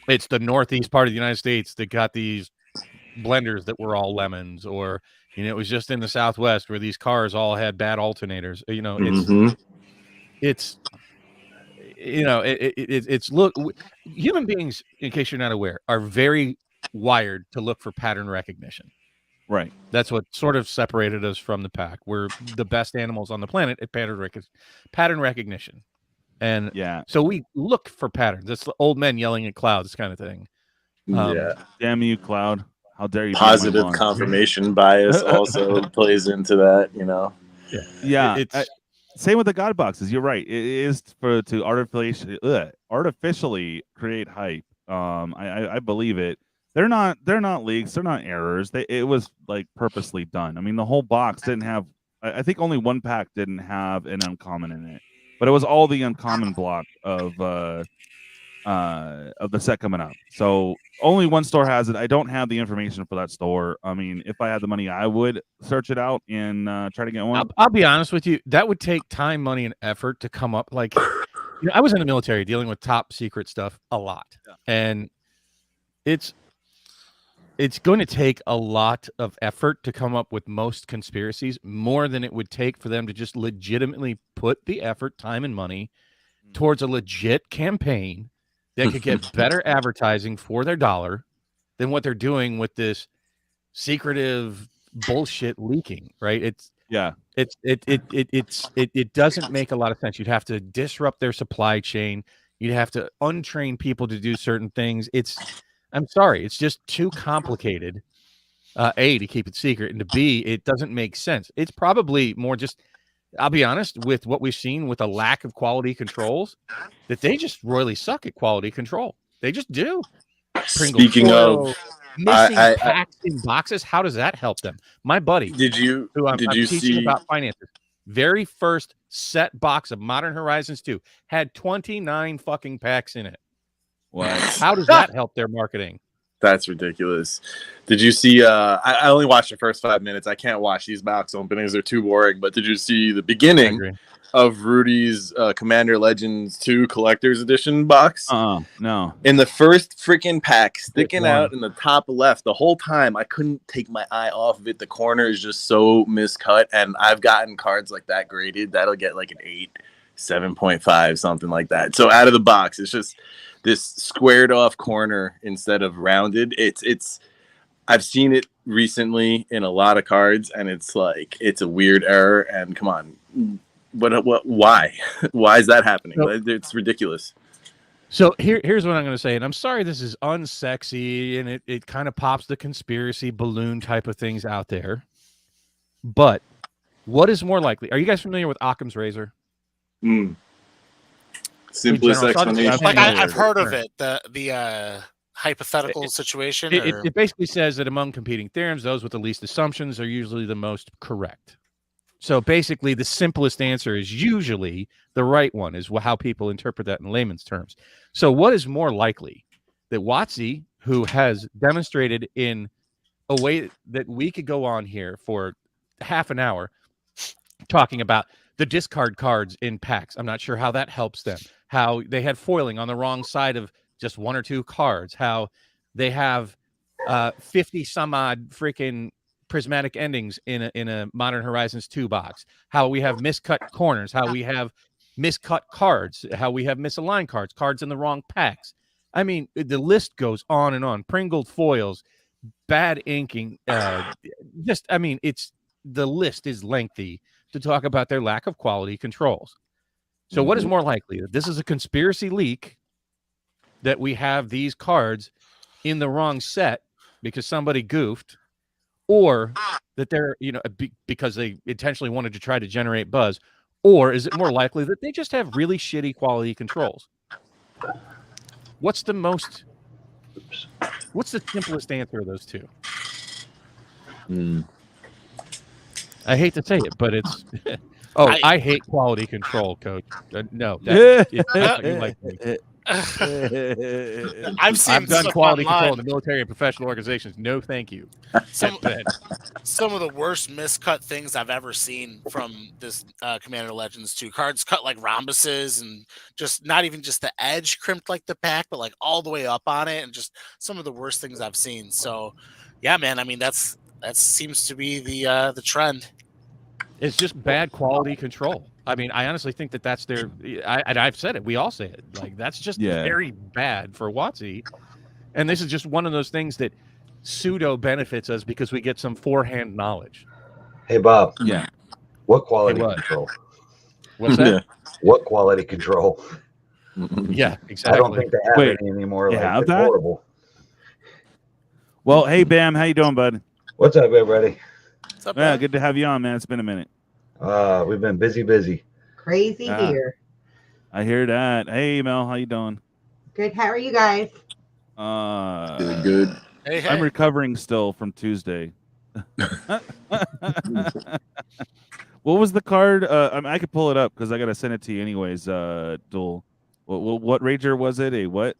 [SPEAKER 5] it's the northeast part of the United States that got these blenders that were all lemons, or, you know, it was just in the Southwest where these cars all had bad alternators. You know, it's you know, it's look, human beings, in case you're not aware, are very wired to look for pattern recognition.
[SPEAKER 2] Right.
[SPEAKER 5] That's what sort of separated us from the pack. We're the best animals on the planet at pattern recognition. And so we look for patterns. It's the old men yelling at clouds kind of thing.
[SPEAKER 2] Damn you, Cloud. How dare you?
[SPEAKER 4] Positive confirmation bias also plays into that, you know.
[SPEAKER 2] Same with the God boxes. You're right. It is to artificially create hype. I believe it. They're not leaks. They're not errors. It was like purposely done. I mean, the whole box didn't have. I think only one pack didn't have an uncommon in it, but it was all the uncommon block of the set coming up. So only one store has it. I don't have the information for that store. I mean, if I had the money, I would search it out and try to get one.
[SPEAKER 5] I'll be honest with you. That would take time, money, and effort to come up. Like, you know, I was in the military dealing with top secret stuff a lot, and it's going to take a lot of effort to come up with most conspiracies, more than it would take for them to just legitimately put the effort, time, and money towards a legit campaign that could get better advertising for their dollar than what they're doing with this secretive bullshit leaking, right? It doesn't make a lot of sense. You'd have to disrupt their supply chain. You'd have to untrain people to do certain things. I'm sorry, it's just too complicated. A, to keep it secret, and to B, it doesn't make sense. It's probably more just, I'll be honest, with what we've seen with a lack of quality controls, that they just royally suck at quality control. They just do.
[SPEAKER 4] Speaking of
[SPEAKER 5] missing packs in boxes, how does that help them? My buddy, who I'm teaching
[SPEAKER 4] see
[SPEAKER 5] about finances, very first set box of Modern Horizons 2 had 29 fucking packs in it.
[SPEAKER 2] What?
[SPEAKER 5] How does that help their marketing?
[SPEAKER 4] That's ridiculous. Did you see? I only watched the first 5 minutes. I can't watch these box openings; they're too boring. But did you see the beginning of Rudy's Commander Legends 2 Collector's Edition box?
[SPEAKER 2] No.
[SPEAKER 4] In the first freaking pack, sticking out in the top left, the whole time I couldn't take my eye off of it. The corner is just so miscut, and I've gotten cards like that graded. That'll get like an 8, 7.5, something like that. So out of the box, it's just this squared off corner instead of rounded. It's I've seen it recently in a lot of cards, and it's like it's a weird error. And come on, why is that happening? It's ridiculous.
[SPEAKER 5] So here's what I'm going to say, and I'm sorry this is unsexy, and it kind of pops the conspiracy balloon type of things out there. But what is more likely? Are you guys familiar with Occam's razor?
[SPEAKER 4] Simplest explanation.
[SPEAKER 3] Like I've heard of it. The hypothetical situation.
[SPEAKER 5] It basically says that among competing theorems, those with the least assumptions are usually the most correct. So basically, the simplest answer is usually the right one, is how people interpret that in layman's terms. So what is more likely? That WotC, who has demonstrated in a way that we could go on here for half an hour talking about the discard cards in packs. I'm not sure how that helps them. How they had foiling on the wrong side of just 1 or 2 cards. How they have 50 some odd freaking prismatic endings in a Modern Horizons 2 box. How we have miscut corners. How we have miscut cards. How we have misaligned cards in the wrong packs. I mean, the list goes on and on. Pringled foils, bad inking. It's the list is lengthy to talk about their lack of quality controls. So what is more likely? That this is a conspiracy leak, that we have these cards in the wrong set because somebody goofed, or that they're, because they intentionally wanted to try to generate buzz, or is it more likely that they just have really shitty quality controls? What's the simplest answer of those two? I hate to say it, but it's I hate quality control, Coach. No, it's not what you like me. I've done quality control in the military and professional organizations. No, thank you.
[SPEAKER 3] Some of the worst miscut things I've ever seen from this Commander Legends 2 cards, cut like rhombuses, and just not even just the edge crimped like the pack, but like all the way up on it, and just some of the worst things I've seen. So, yeah, man. I mean, that seems to be the trend.
[SPEAKER 5] It's just bad quality control. I mean, I honestly think that's their. I've said it. We all say it. Like, that's just very bad for WotC. And this is just one of those things that pseudo benefits us because we get some forehand knowledge.
[SPEAKER 8] Hey, Bob.
[SPEAKER 2] Yeah.
[SPEAKER 8] What quality control?
[SPEAKER 5] What's that?
[SPEAKER 8] What quality control?
[SPEAKER 5] Yeah, exactly.
[SPEAKER 8] I don't think they have any anymore.
[SPEAKER 2] Yeah,
[SPEAKER 8] it's horrible.
[SPEAKER 2] Well, hey, Bam. How you doing, bud?
[SPEAKER 8] What's up, everybody?
[SPEAKER 3] What's up,
[SPEAKER 2] Yeah, good to have you on, man. It's been a minute.
[SPEAKER 8] We've been busy.
[SPEAKER 9] Crazy here.
[SPEAKER 2] I hear that. Hey, Mel, how you doing?
[SPEAKER 9] Good. How are you guys?
[SPEAKER 4] Good.
[SPEAKER 3] Hey.
[SPEAKER 2] I'm recovering still from Tuesday. What was the card? I could pull it up because I gotta send it to you anyways. Duel. What Rager was it? A what?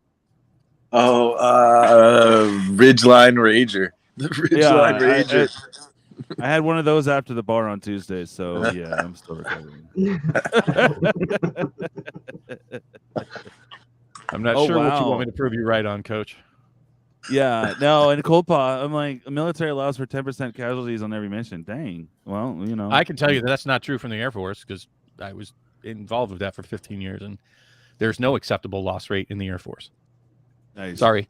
[SPEAKER 4] Oh, Ridgeline Rager. The Ridgeline Rager.
[SPEAKER 2] I had one of those after the bar on Tuesday, so yeah, I'm still recovering.
[SPEAKER 5] I'm not sure what you want me to prove you right on, Coach.
[SPEAKER 2] Yeah, no, in Cold Paw, I'm like, the military allows for 10% casualties on every mission. Dang. Well,
[SPEAKER 5] I can tell you that's not true from the Air Force because I was involved with that for 15 years, and there's no acceptable loss rate in the Air Force.
[SPEAKER 2] Nice.
[SPEAKER 5] Sorry.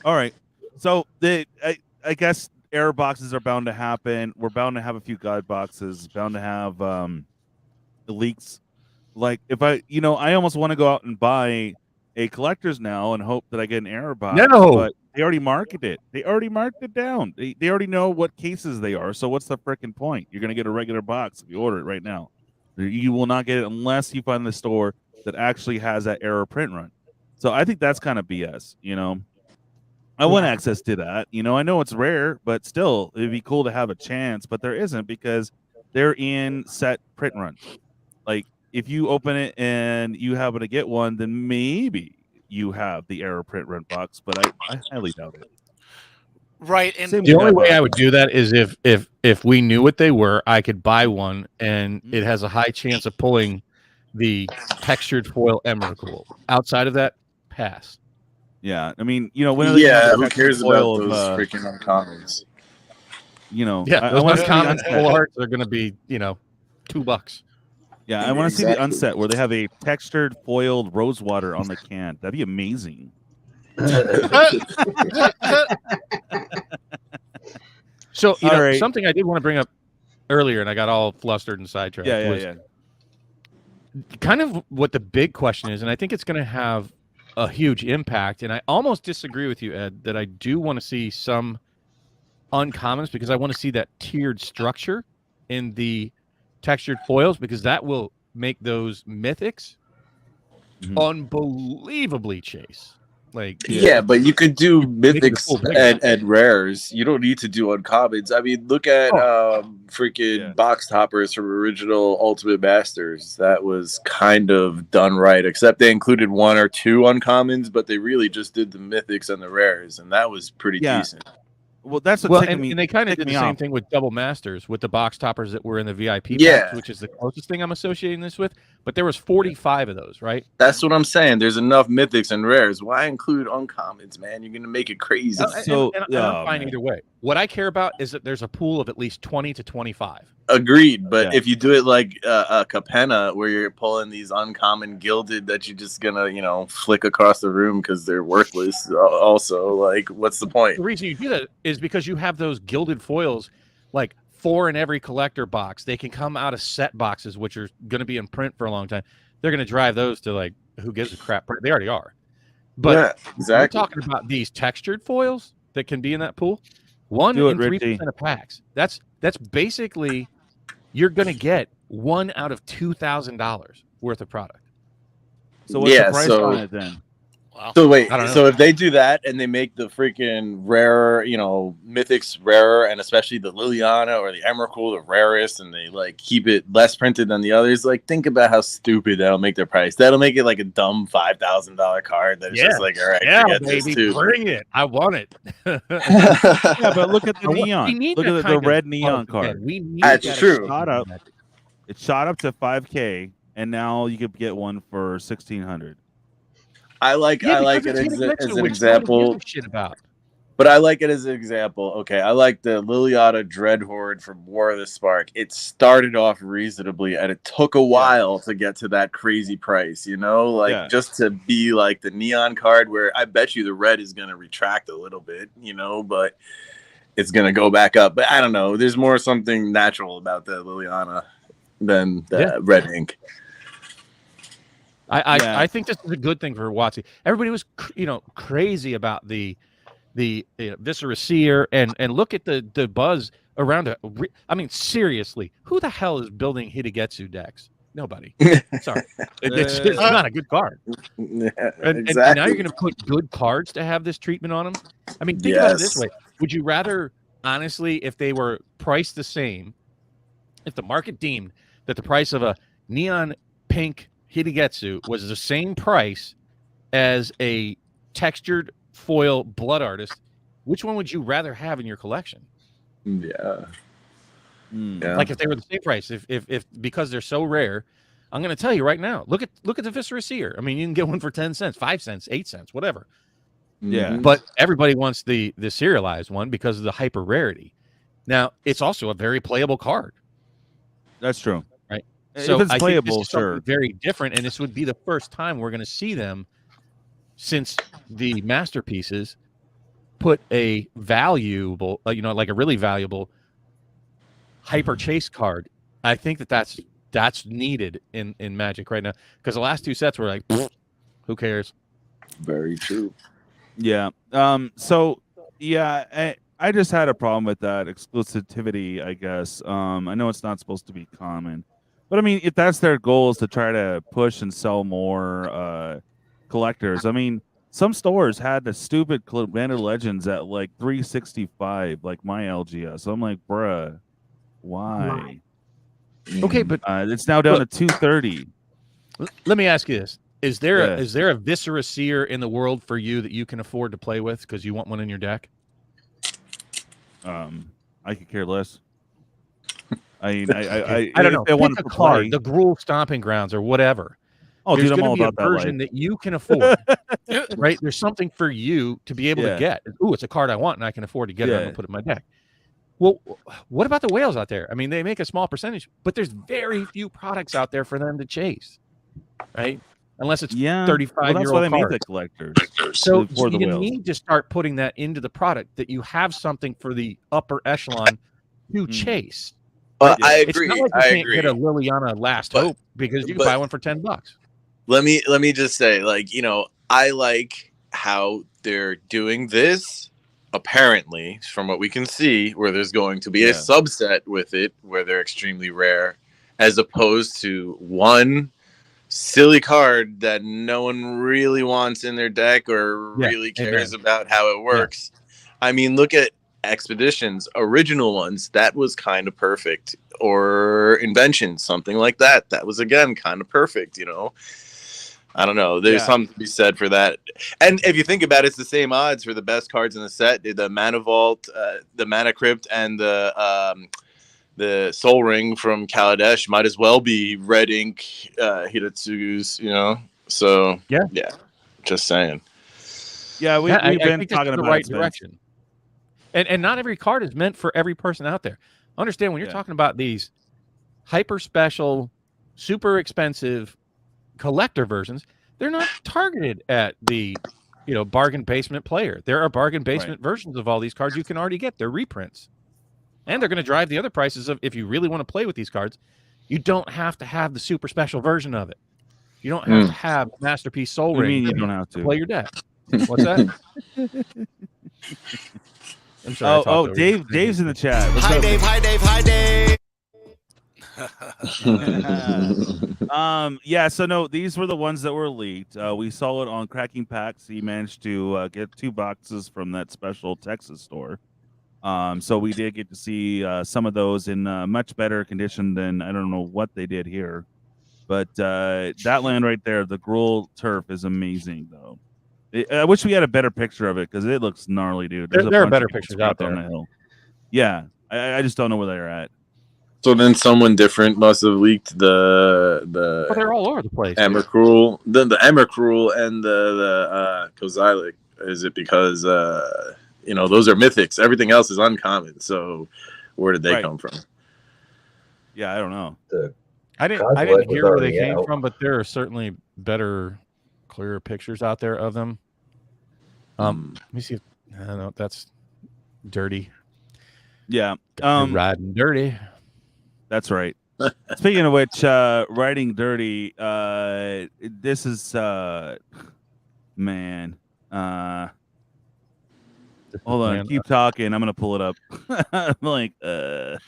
[SPEAKER 2] All right. So I guess error boxes are bound to happen. We're bound to have a few guide boxes, bound to have the leaks. Like if I almost want to go out and buy a collector's now and hope that I get an error box.
[SPEAKER 5] No,
[SPEAKER 2] but they already marked it. They already marked it down. They already know what cases they are. So what's the freaking point? You're gonna get a regular box if you order it right now. You will not get it unless you find the store that actually has that error print run. So I think that's kind of BS. I want access to that. I know it's rare, but still, it'd be cool to have a chance. But there isn't because they're in set print runs. Like if you open it and you happen to get one, then maybe you have the error print run box. But I highly doubt it.
[SPEAKER 3] Right, and
[SPEAKER 5] the only way I would do that is if we knew what they were, I could buy one, and it has a high chance of pulling the textured foil Emrakul. Outside of that, pass.
[SPEAKER 2] Yeah, I mean,
[SPEAKER 4] who cares about those freaking uncommons?
[SPEAKER 5] Yeah, those uncommon full arts are going to be, $2.
[SPEAKER 2] Yeah, I want to see the unset where they have a textured foiled rosewater on the can. That'd be amazing.
[SPEAKER 5] So, something I did want to bring up earlier, and I got all flustered and sidetracked.
[SPEAKER 2] Yeah.
[SPEAKER 5] Kind of what the big question is, and I think it's going to have a huge impact. And I almost disagree with you, Ed, that I do want to see some uncommons because I want to see that tiered structure in the textured foils because that will make those mythics unbelievably chase.
[SPEAKER 4] Yeah, but you could do mythics and rares. You don't need to do uncommons. I mean, look at freaking box toppers from original Ultimate Masters. That was kind of done right, except they included 1 or 2 uncommons, but they really just did the mythics and the rares, and that was pretty decent.
[SPEAKER 2] Well, that's what
[SPEAKER 5] and they kind of did the same thing with double masters with the box toppers that were in the VIP packs, which is the closest thing I'm associating this with. But there was 45 of those, right?
[SPEAKER 4] That's what I'm saying. There's enough mythics and rares. Why include uncommons, man? You're gonna make it crazy.
[SPEAKER 5] And I'm fine either way. What I care about is that there's a pool of at least 20 to 25.
[SPEAKER 4] Agreed, but if you do it like a Capenna, where you're pulling these uncommon gilded that you're just gonna, flick across the room because they're worthless. Also, like, what's the point?
[SPEAKER 5] The reason you do that is because you have those gilded foils, like 4 in every collector box. They can come out of set boxes, which are going to be in print for a long time. They're going to drive those to like, who gives a crap? They already are. But we're talking about these textured foils that can be in that pool. 1 in 3% of packs. That's basically. You're going to get $1 out of $2,000 worth of product.
[SPEAKER 2] So what's the price on it then?
[SPEAKER 3] Wow.
[SPEAKER 4] So wait, so if they do that and they make the freaking rarer, mythics rarer, and especially the Liliana or the Emrakul the rarest, and they like keep it less printed than the others, like think about how stupid that'll make their price. That'll make it like a dumb $5,000 card that's just like, all right, forget
[SPEAKER 5] baby,
[SPEAKER 4] this too.
[SPEAKER 5] Bring it. I want it.
[SPEAKER 2] Yeah, but look at the neon. Look at the red neon card.
[SPEAKER 4] That's true.
[SPEAKER 2] It shot up to 5K, and now you could get one for 1,600.
[SPEAKER 4] I like it as an example. But I like it as an example. Okay, I like the Liliana Dreadhorde from War of the Spark. It started off reasonably, and it took a while to get to that crazy price, just to be like the neon card where I bet you the red is going to retract a little bit, but it's going to go back up. But I don't know. There's more something natural about the Liliana than the red ink.
[SPEAKER 5] I think this is a good thing for WotC. Everybody was, crazy about the Viscera Seer and look at the buzz around it. I mean, seriously, who the hell is building Hidegetsu decks? Nobody. Sorry, it's not a good card.
[SPEAKER 4] Yeah,
[SPEAKER 5] and now you're going to put good cards to have this treatment on them. I mean, think about it this way: would you rather, honestly, if they were priced the same, if the market deemed that the price of a neon pink Hidegetsu was the same price as a textured foil blood artist, which one would you rather have in your collection?
[SPEAKER 4] Yeah.
[SPEAKER 5] Like if they were the same price, if because they're so rare, I'm going to tell you right now. Look at the Viscera Seer. I mean, you can get one for 10 cents, 5 cents, 8 cents, whatever.
[SPEAKER 2] Yeah.
[SPEAKER 5] But everybody wants the serialized one because of the hyper rarity. Now, it's also a very playable card.
[SPEAKER 2] That's true.
[SPEAKER 5] Right. So
[SPEAKER 2] if it's
[SPEAKER 5] I think
[SPEAKER 2] playable,
[SPEAKER 5] this is something
[SPEAKER 2] sure.
[SPEAKER 5] very different, and this would be the first time we're going to see them since the masterpieces put a valuable, like a really valuable hyper chase card. I think that's needed in Magic right now, because the last two sets were like, who cares?
[SPEAKER 4] Very true.
[SPEAKER 2] Yeah. So yeah, I just had a problem with that exclusivity, I guess. I know it's not supposed to be common, but I mean, if that's their goal is to try to push and sell more collectors, I mean, some stores had the stupid Commander Legends at like 365, like my LGS. So I'm like, bruh, why?
[SPEAKER 5] Okay, but
[SPEAKER 2] it's now down to 230.
[SPEAKER 5] Let me ask you this: is there a Viscera Seer in the world for you that you can afford to play with because you want one in your deck?
[SPEAKER 2] I could care less. I mean, I
[SPEAKER 5] don't know.
[SPEAKER 2] If I want
[SPEAKER 5] Pick
[SPEAKER 2] to
[SPEAKER 5] a card,
[SPEAKER 2] play,
[SPEAKER 5] the Gruul Stomping Grounds or whatever.
[SPEAKER 2] oh,
[SPEAKER 5] There's
[SPEAKER 2] dude, I'm
[SPEAKER 5] going
[SPEAKER 2] all
[SPEAKER 5] to be
[SPEAKER 2] about
[SPEAKER 5] a
[SPEAKER 2] that
[SPEAKER 5] version
[SPEAKER 2] life.
[SPEAKER 5] that you can afford, right? There's something for you to be able to get. Ooh, it's a card I want and I can afford to get it. I'm going to put it in my deck. Well, what about the whales out there? I mean, they make a small percentage, but there's very few products out there for them to chase, right? Unless it's 35-year-old
[SPEAKER 2] well, that's why they made
[SPEAKER 5] cards.
[SPEAKER 2] the collectors.
[SPEAKER 5] So
[SPEAKER 2] for the
[SPEAKER 5] you
[SPEAKER 2] whales.
[SPEAKER 5] need to start putting that into the product, that you have something for the upper echelon to chase.
[SPEAKER 4] I agree.
[SPEAKER 5] It's not like you can't get a Liliana Last Hope because you can buy one for $10.
[SPEAKER 4] Let me just say, like, I like how they're doing this. Apparently, from what we can see, where there's going to be a subset with it where they're extremely rare, as opposed to one silly card that no one really wants in their deck or really cares about how it works. I mean, look at Expeditions, original ones, that was kind of perfect. Or Inventions, something like that. That was, again, kind of perfect, I don't know. There's something to be said for that. And if you think about it, it's the same odds for the best cards in the set. The Mana Vault, the Mana Crypt, and the Soul Ring from Kaladesh might as well be red ink Hidatsu's, So, yeah. Just saying.
[SPEAKER 2] Yeah, we've been talking about
[SPEAKER 5] the right direction. And not every card is meant for every person out there. Understand, when you're talking about these hyper special, super expensive collector versions, they're not targeted at the bargain basement player. There are bargain basement versions of all these cards you can already get. They're reprints, and they're going to drive the other prices of, if you really want to play with these cards, you don't have to have the super special version of it. You don't have to have Masterpiece Soul Ring.
[SPEAKER 2] You don't have to
[SPEAKER 5] play your deck. What's that? I'm sorry.
[SPEAKER 2] Dave's in the chat. What's
[SPEAKER 3] Hi,
[SPEAKER 2] up,
[SPEAKER 3] Dave. Hi, Dave. Hi, Dave.
[SPEAKER 2] So no, these were the ones that were leaked. We saw it on Cracking Packs. He managed to get 2 boxes from that special Texas store. So we did get to see some of those in much better condition than, I don't know what they did here. But that land right there, the Gruul turf, is amazing, though. I wish we had a better picture of it because it looks gnarly, dude.
[SPEAKER 5] There are better pictures out there
[SPEAKER 2] on the hill. Yeah, I just don't know where they're at.
[SPEAKER 4] So then someone different must have leaked the
[SPEAKER 5] Well, they're all over the place.
[SPEAKER 4] Emrakul, the Emrakul and the Kozilek. Is it because those are mythics? Everything else is uncommon. So where did they come from?
[SPEAKER 2] Yeah, I don't know.
[SPEAKER 5] I didn't hear where they came from, but there are certainly better, clearer pictures out there of them. Let me see. I don't know. That's dirty.
[SPEAKER 2] Yeah.
[SPEAKER 5] Riding dirty.
[SPEAKER 2] That's right. Speaking of which, riding dirty. This is man. Hold on. Keep talking. I'm gonna pull it up. I'm like,
[SPEAKER 8] Yeah,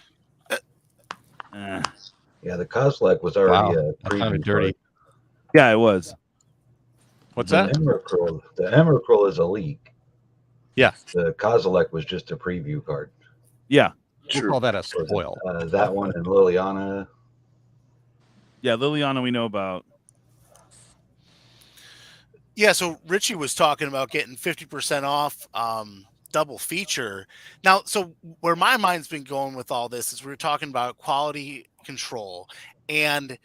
[SPEAKER 8] the Kozilek was already
[SPEAKER 5] kind of dirty.
[SPEAKER 2] Yeah, it was.
[SPEAKER 5] What's that?
[SPEAKER 8] The Emrakul is a leak.
[SPEAKER 5] Yeah.
[SPEAKER 8] The Kozilek was just a preview card.
[SPEAKER 2] Yeah.
[SPEAKER 5] We'll call that a spoil.
[SPEAKER 8] That one and Liliana.
[SPEAKER 2] Yeah, Liliana we know about.
[SPEAKER 3] Yeah, so Richie was talking about getting 50% off double feature. Now, so where my mind's been going with all this is we were talking about quality control. And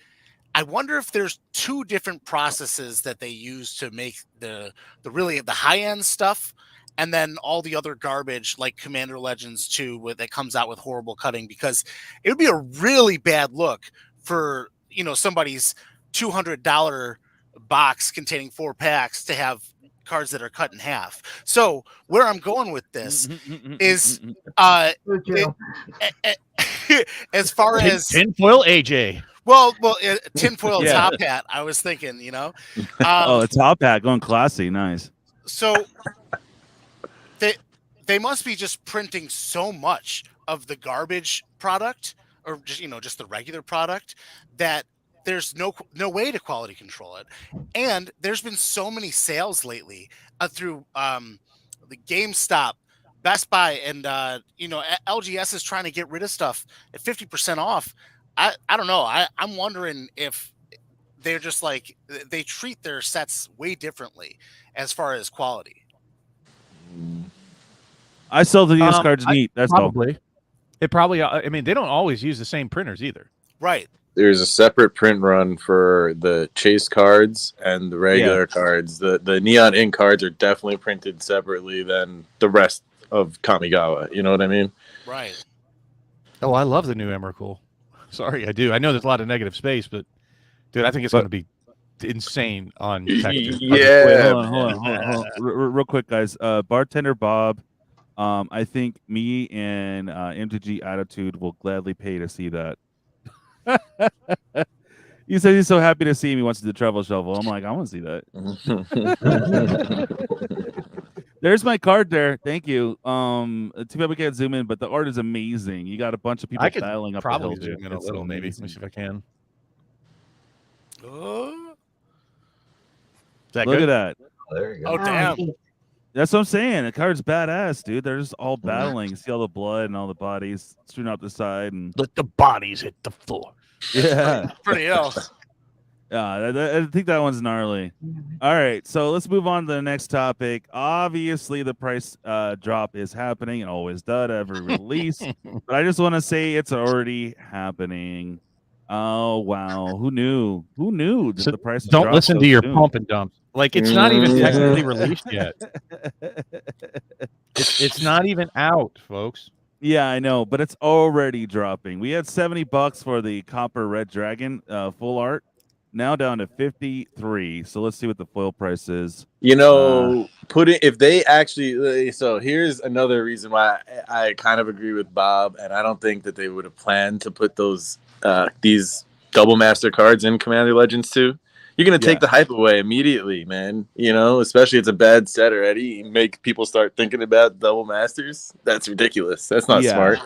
[SPEAKER 3] I wonder if there's 2 different processes that they use to make the really the high-end stuff, and then all the other garbage like Commander Legends 2 that comes out with horrible cutting, because it would be a really bad look for somebody's $200 box containing 4 packs to have cards that are cut in half. So where I'm going with this is as far as
[SPEAKER 5] tinfoil AJ.
[SPEAKER 3] Well, tinfoil top hat. I was thinking,
[SPEAKER 2] oh, a top hat going classy, nice.
[SPEAKER 3] So they must be just printing so much of the garbage product, or just the regular product, that there's no way to quality control it. And there's been so many sales lately through the GameStop, Best Buy, and LGS is trying to get rid of stuff at 50% off. I don't know. I'm wondering if they're just like, they treat their sets way differently as far as quality.
[SPEAKER 2] I still think these cards neat. That's
[SPEAKER 5] probably.
[SPEAKER 2] all.
[SPEAKER 5] It probably. I mean, they don't always use the same printers either.
[SPEAKER 3] Right.
[SPEAKER 4] There's a separate print run for the chase cards and the regular cards. The neon ink cards are definitely printed separately than the rest of Kamigawa. You know what I mean?
[SPEAKER 3] Right.
[SPEAKER 5] Oh, I love the new Emrakul. Sorry, I do. I know there's a lot of negative space, but dude, I think it's going to be insane on texture.
[SPEAKER 4] Yeah.
[SPEAKER 2] Wait, hold on. Real quick, guys. Bartender Bob, I think me and MTG Attitude will gladly pay to see that. He said he's so happy to see me. Wants to do travel shovel. I'm like, I want to see that. There's my card there. Thank you. Too bad we can't zoom in, but the art is amazing. You got a bunch of people battling up the hill.
[SPEAKER 5] Probably zoom in a little, maybe. Let me see if I can.
[SPEAKER 3] Is
[SPEAKER 2] that Look at that.
[SPEAKER 8] Oh, there you go.
[SPEAKER 3] Oh, damn.
[SPEAKER 2] That's what I'm saying. The card's badass, dude. They're just all battling. See all the blood and all the bodies strewn out the side, and
[SPEAKER 5] let the bodies hit the floor.
[SPEAKER 2] Yeah,
[SPEAKER 3] pretty else.
[SPEAKER 2] Yeah, I think that one's gnarly. All right, so let's move on to the next topic. Obviously, the price drop is happening. It always does every release, but I just want to say it's already happening. Oh wow, who knew? Who knew that the price?
[SPEAKER 5] Don't listen to your pump and dump. Like it's not even technically released yet. It's not even out, folks.
[SPEAKER 2] Yeah, I know, but it's already dropping. We had $70 for the Copper Red Dragon full art. Now down to 53. So let's see what the foil price is.
[SPEAKER 4] If they actually, so here's another reason why I kind of agree with Bob, and I don't think that they would have planned to put those these double master cards in Commander Legends 2. You're gonna take the hype away immediately, man. Especially it's a bad set already. Make people start thinking about double masters. That's ridiculous. That's not smart.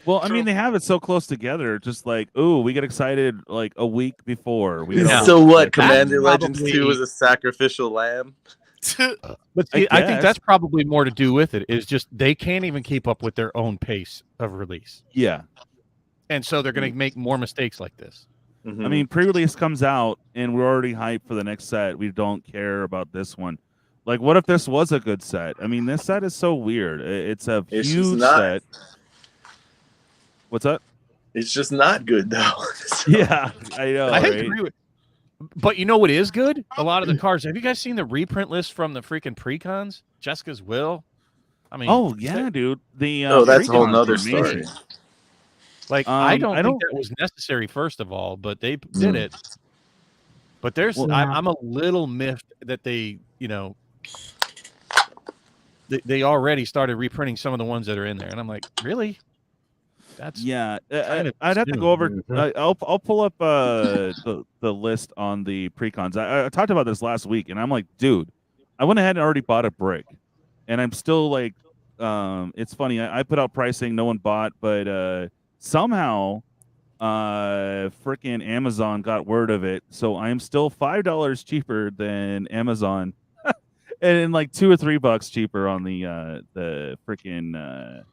[SPEAKER 2] Well, I mean, they have it so close together. Just like, we get excited like a week before.
[SPEAKER 4] So what? Commander Legends 2 was a sacrificial lamb.
[SPEAKER 5] But see, I think that's probably more to do with it. Is just they can't even keep up with their own pace of release.
[SPEAKER 2] Yeah,
[SPEAKER 5] and so they're going to make more mistakes like this.
[SPEAKER 2] I mean, pre-release comes out and we're already hyped for the next set. We don't care about this one. Like, what if this was a good set? I mean, this set is so weird. It's a huge set. What's up?
[SPEAKER 4] It's just not good, though.
[SPEAKER 2] Yeah, I know.
[SPEAKER 5] I agree with. But you know what is good? A lot of the cards. Have you guys seen the reprint list from the freaking precons? Jessica's Will. I mean,
[SPEAKER 2] oh yeah, dude.
[SPEAKER 4] That's a whole nother story.
[SPEAKER 5] Like, I don't think that was necessary, first of all, but they did it. But there's, I'm a little miffed that they already started reprinting some of the ones that are in there, and I'm like, really? That's
[SPEAKER 2] I'd have to go over. I'll pull up the list on the precons. I talked about this last week, and I'm like, dude, I went ahead and already bought a brick, and I'm still like, it's funny. I put out pricing, no one bought, but somehow freaking Amazon got word of it, so I'm still $5 cheaper than Amazon, and like $2 or $3 cheaper on the freaking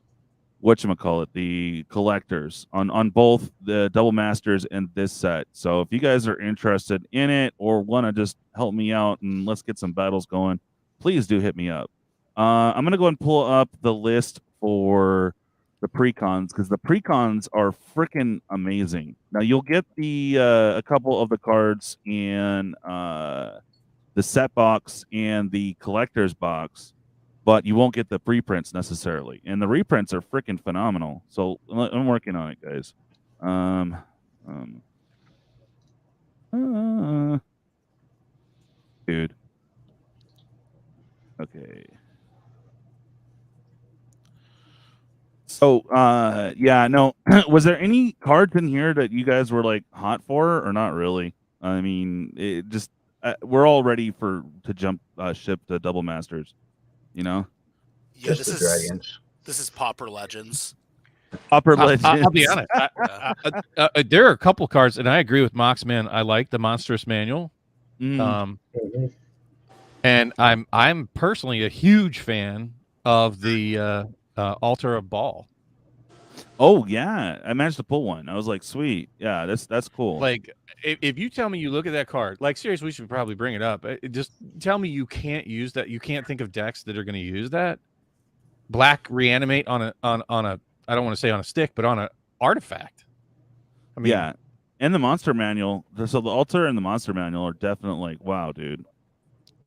[SPEAKER 2] whatchamacallit, the collectors on both the double masters and this set. So if you guys are interested in it or want to just help me out and let's get some battles going, please do hit me up. I'm gonna go and pull up the list for the precons, because the precons are freaking amazing. Now you'll get a couple of the cards in the set box and the collector's box, but you won't get the reprints necessarily. And the reprints are freaking phenomenal. So I'm working on it, guys. So, yeah, no. Was there any cards in here that you guys were like hot for, or not really? I mean, it just we're all ready to jump ship to Double Masters, you know.
[SPEAKER 3] Yeah,
[SPEAKER 8] Just the dragons.
[SPEAKER 3] This is Pauper Legends.
[SPEAKER 2] Pauper Legends.
[SPEAKER 5] I'll be honest. There are a couple cards, and I agree with Mox, man. I like the Monstrous Manual. And I'm personally a huge fan of the Altar of Ball.
[SPEAKER 2] Oh yeah, I managed to pull one. I was like, sweet, yeah, that's cool.
[SPEAKER 5] Like, if you tell me you look at that card, like seriously, we should probably bring it up. Just tell me you can't use that. You can't think of decks that are going to use that. Black reanimate on a I don't want to say on a stick, but on a artifact. I mean,
[SPEAKER 2] yeah, and the Monster Manual. So the Altar and the Monster Manual are definitely like, wow, dude.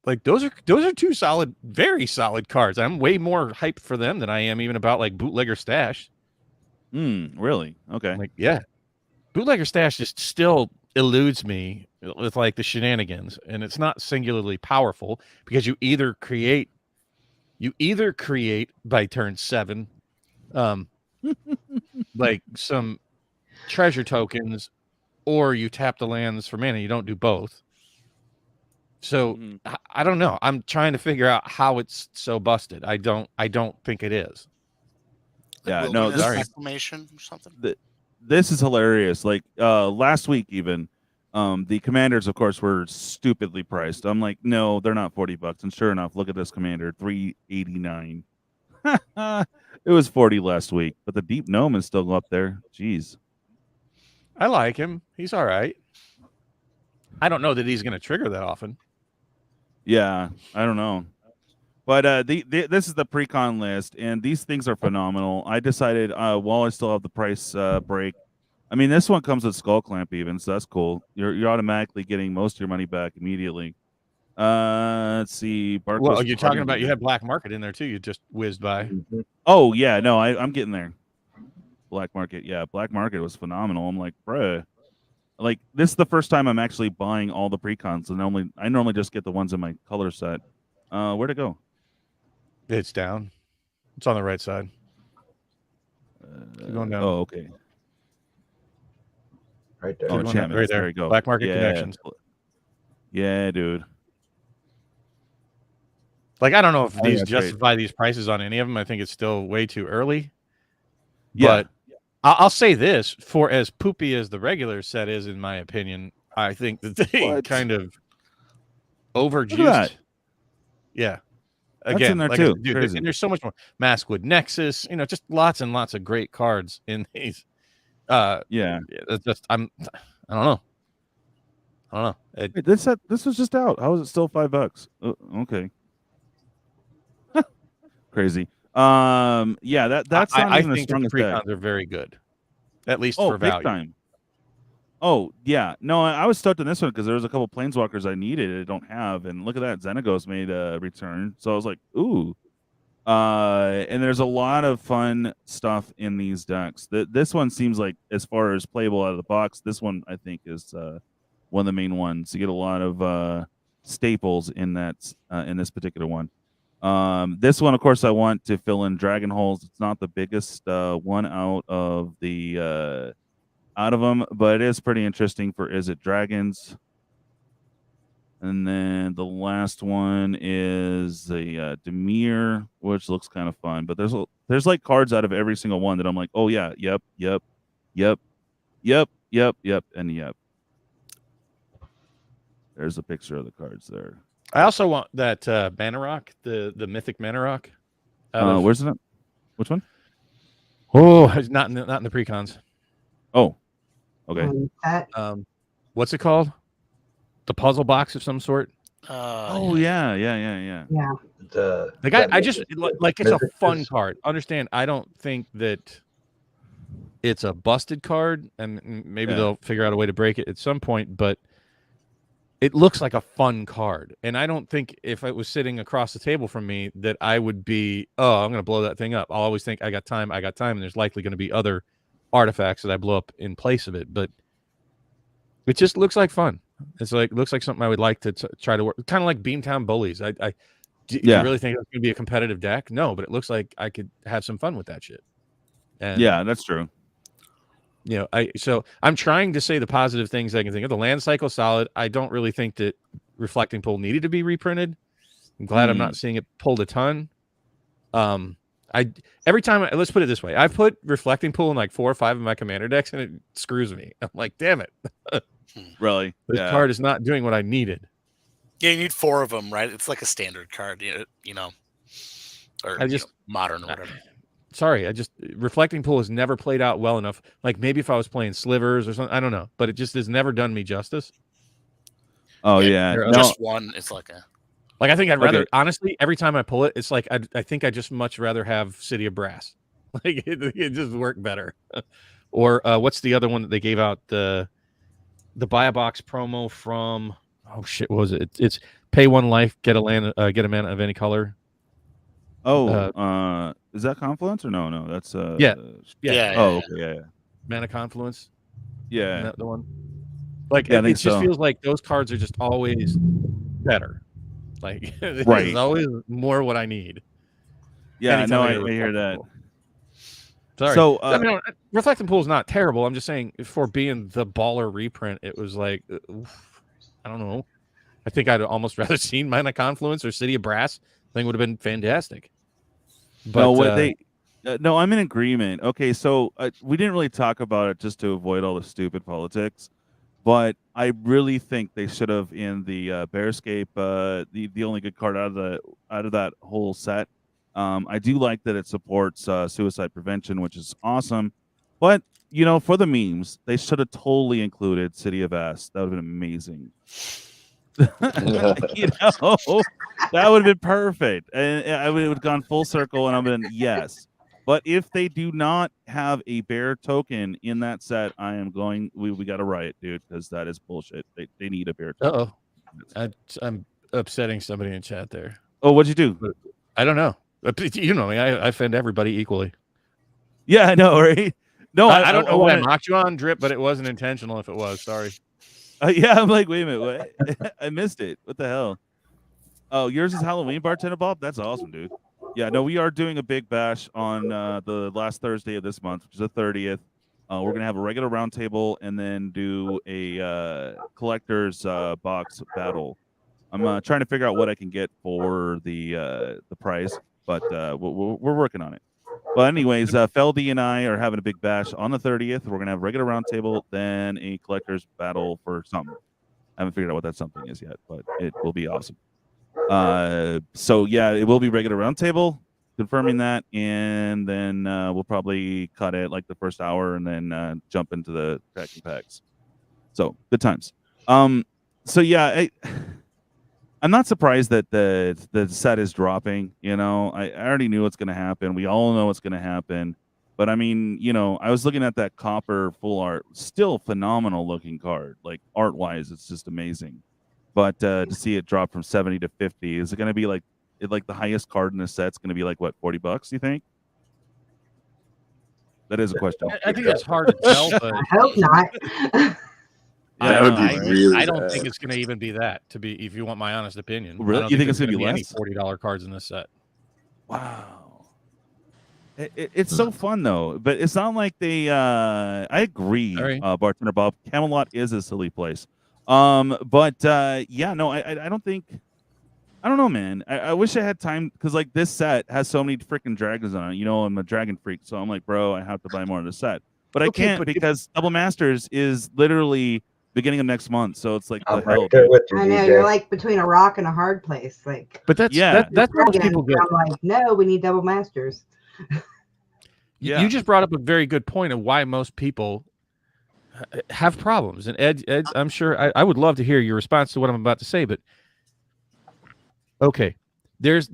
[SPEAKER 5] Like those are two solid, very solid cards. I'm way more hyped for them than I am even about like Bootlegger Stash.
[SPEAKER 2] Really? Okay.
[SPEAKER 5] Like, yeah, Bootlegger Stash just still eludes me with like the shenanigans, and it's not singularly powerful because you either create by turn 7, like some treasure tokens, or you tap the lands for mana. You don't do both. So I don't know. I'm trying to figure out how it's so busted. I don't think it is.
[SPEAKER 2] Yeah, no, this
[SPEAKER 3] exclamation or something.
[SPEAKER 2] This is hilarious. Like last week, even the commanders, of course, were stupidly priced. I'm like, no, they're not $40. And sure enough, look at this commander, $389. It was 40 last week, but the Deep Gnome is still up there. Jeez,
[SPEAKER 5] I like him. He's all right. I don't know that he's going to trigger that often.
[SPEAKER 2] Yeah, I don't know. But this is the pre-con list, and these things are phenomenal. I decided while I still have the price break, I mean, this one comes with Skull Clamp even, so that's cool. You're automatically getting most of your money back immediately. Let's see.
[SPEAKER 5] Well, you're talking about you had Black Market in there too. You just whizzed by.
[SPEAKER 2] Oh yeah, no, I'm getting there. Black Market, yeah, Black Market was phenomenal. I'm like, bruh. Like, this is the first time I'm actually buying all the pre-cons. And I normally just get the ones in my color set. Where'd it go?
[SPEAKER 5] It's down. It's on the right side. Keep going down.
[SPEAKER 2] Oh, okay.
[SPEAKER 8] Right there.
[SPEAKER 2] Oh, enchantments.
[SPEAKER 5] Right there.
[SPEAKER 2] There you go.
[SPEAKER 5] Black Market Connections.
[SPEAKER 2] Yeah, dude.
[SPEAKER 5] Like, I don't know if these
[SPEAKER 2] that's
[SPEAKER 5] justify these prices on any of them. I think it's still way too early.
[SPEAKER 2] Yeah.
[SPEAKER 5] But I'll say this, for as poopy as the regular set is, in my opinion, I think that they kind of overjuiced. Yeah. Again,
[SPEAKER 2] that's in there
[SPEAKER 5] like
[SPEAKER 2] too.
[SPEAKER 5] Dude, and there's so much more. Maskwood Nexus, just lots and lots of great cards in these.
[SPEAKER 2] Yeah.
[SPEAKER 5] It's just I don't know.
[SPEAKER 2] Wait, this was just out. How is it still $5? Okay. Crazy. Yeah, that's not
[SPEAKER 5] I
[SPEAKER 2] even the
[SPEAKER 5] think the
[SPEAKER 2] strongest
[SPEAKER 5] pre-cons
[SPEAKER 2] deck.
[SPEAKER 5] are very good, at least
[SPEAKER 2] Oh,
[SPEAKER 5] for
[SPEAKER 2] big
[SPEAKER 5] value.
[SPEAKER 2] time. Oh yeah, no, I was stoked on this one because there was a couple planeswalkers I needed I don't have, and look at that, Xenagos made a return, so I was like, ooh. And there's a lot of fun stuff in these decks. This one seems like, as far as playable out of the box, this one I think is one of the main ones. You get a lot of staples in that in this particular one. This one, of course, I want to fill in Dragon Holes. It's not the biggest one out of the out of them, but it is pretty interesting for Is It Dragons. And then the last one is the Demir, which looks kind of fun. But there's like cards out of every single one that I'm like, oh yeah, yep, and yep. There's a picture of the cards there.
[SPEAKER 5] I also want that Manarok, the mythic Manarok.
[SPEAKER 2] Where's it? Which one?
[SPEAKER 5] Oh, it's not in the pre-cons.
[SPEAKER 2] Oh, okay.
[SPEAKER 5] What's it called? The puzzle box of some sort.
[SPEAKER 2] Oh yeah.
[SPEAKER 9] Yeah.
[SPEAKER 5] I just like it's a fun card. Understand? I don't think that it's a busted card, and maybe they'll figure out a way to break it at some point. But it looks like a fun card, and I don't think if it was sitting across the table from me that I would be, oh, I'm going to blow that thing up. I'll always think I got time, and there's likely going to be other artifacts that I blow up in place of it. But it just looks like fun. Looks like something I would like to try to work. Kind of like Beamtown Bullies. Do you really think it's going to be a competitive deck? No, but it looks like I could have some fun with that shit. And,
[SPEAKER 2] yeah, that's true.
[SPEAKER 5] You know, so I'm trying to say the positive things I can think of. The land cycle solid. I don't really think that Reflecting Pool needed to be reprinted. I'm glad I'm not seeing it pulled a ton. Every time let's put it this way, I put Reflecting Pool in like 4 or 5 of my commander decks, and it screws me. I'm like, damn it.
[SPEAKER 2] Really?
[SPEAKER 5] This card is not doing what I needed.
[SPEAKER 3] Yeah, you need 4 of them, right? It's like a standard card, you know, or modern or whatever.
[SPEAKER 5] Sorry, Reflecting Pool has never played out well enough. Like maybe if I was playing Slivers or something, I don't know, but it just has never done me justice.
[SPEAKER 2] Oh yeah,
[SPEAKER 3] just one. It's like
[SPEAKER 5] I think I'd rather honestly every time I pull it, it's like I think I just much rather have City of Brass. Like it just worked better. Or what's the other one that they gave out, the buy a box promo from? Oh shit, what was it? It's pay 1 life, get a mana of any color.
[SPEAKER 2] Oh, is that Confluence or no? That's
[SPEAKER 5] yeah.
[SPEAKER 2] Oh, okay, yeah.
[SPEAKER 5] Mana Confluence.
[SPEAKER 2] Yeah,
[SPEAKER 5] isn't that the one. Like
[SPEAKER 2] yeah,
[SPEAKER 5] it just feels like those cards are just always better. Like it's always more what I need.
[SPEAKER 2] Yeah, no, I hear that.
[SPEAKER 5] Sorry.
[SPEAKER 2] So
[SPEAKER 5] I mean, Reflecting Pool is not terrible. I'm just saying for being the baller reprint, it was like I don't know. I think I'd almost rather seen Mana Confluence or City of Brass. I think would have been fantastic. But
[SPEAKER 2] no, I'm in agreement. Okay, so we didn't really talk about it just to avoid all the stupid politics, but I really think they should have in the Bearscape, the only good card out of that whole set. I do like that it supports suicide prevention, which is awesome. But for the memes, they should have totally included City of Ass. That would have been amazing. That would have been perfect, and I would have gone full circle, and I've been yes. But if they do not have a bear token in that set, I am going. We got to riot, dude, because that is bullshit. They need a bear token.
[SPEAKER 5] I'm upsetting somebody in chat there.
[SPEAKER 2] Oh, what'd you do?
[SPEAKER 5] I don't know. You know me. I offend everybody equally.
[SPEAKER 2] Yeah, I know, right? No,
[SPEAKER 5] I don't know what I mocked you on, Drip, but it wasn't intentional. If it was, sorry.
[SPEAKER 2] Yeah, I'm like, wait a minute, what? I missed it. What the hell? Oh, yours is Halloween, Bartender Bob? That's awesome, dude. Yeah, no, we are doing a big bash on the last Thursday of this month, which is the 30th. We're going to have a regular roundtable and then do a collector's box battle. I'm trying to figure out what I can get for the prize, but we're working on it. Well, anyways, Feldy and I are having a big bash on the 30th. We're going to have a regular roundtable, then a collector's battle for something. I haven't figured out what that something is yet, but it will be awesome. So, yeah, it will be regular roundtable, confirming that, and then we'll probably cut it like the first hour and then jump into the cracking packs. So, good times. So, yeah, I'm not surprised that the set is dropping. I already knew what's going to happen. We all know what's going to happen. But I mean, I was looking at that copper full art, still phenomenal looking card. Like art wise, it's just amazing. But to see it drop from 70 to 50, is it going to be like the highest card in the set's going to be like what, $40? You think? That is a question.
[SPEAKER 5] I think it's hard to tell. But
[SPEAKER 9] I hope not.
[SPEAKER 5] I don't think it's going to even be that. If you want my honest opinion,
[SPEAKER 2] really, you think it's going to be less?
[SPEAKER 5] Any $40 cards in this set?
[SPEAKER 2] Wow, it's so fun though. But it's not like they. I agree, Bartender Bob. Camelot is a silly place. But yeah, no, I don't think. I don't know, man. I wish I had time because like this set has so many freaking dragons on it. I'm a dragon freak, so I'm like, bro, I have to buy more of the set. But I can't because Double Masters is literally beginning of next month, so it's like
[SPEAKER 8] I'm right there with you,
[SPEAKER 9] I know you're like between a rock and a hard place. Like,
[SPEAKER 5] but that's most people get.
[SPEAKER 9] I'm like, no, we need Double Masters.
[SPEAKER 5] You just brought up a very good point of why most people have problems, and Ed, I'm sure I would love to hear your response to what I'm about to say, but okay, there's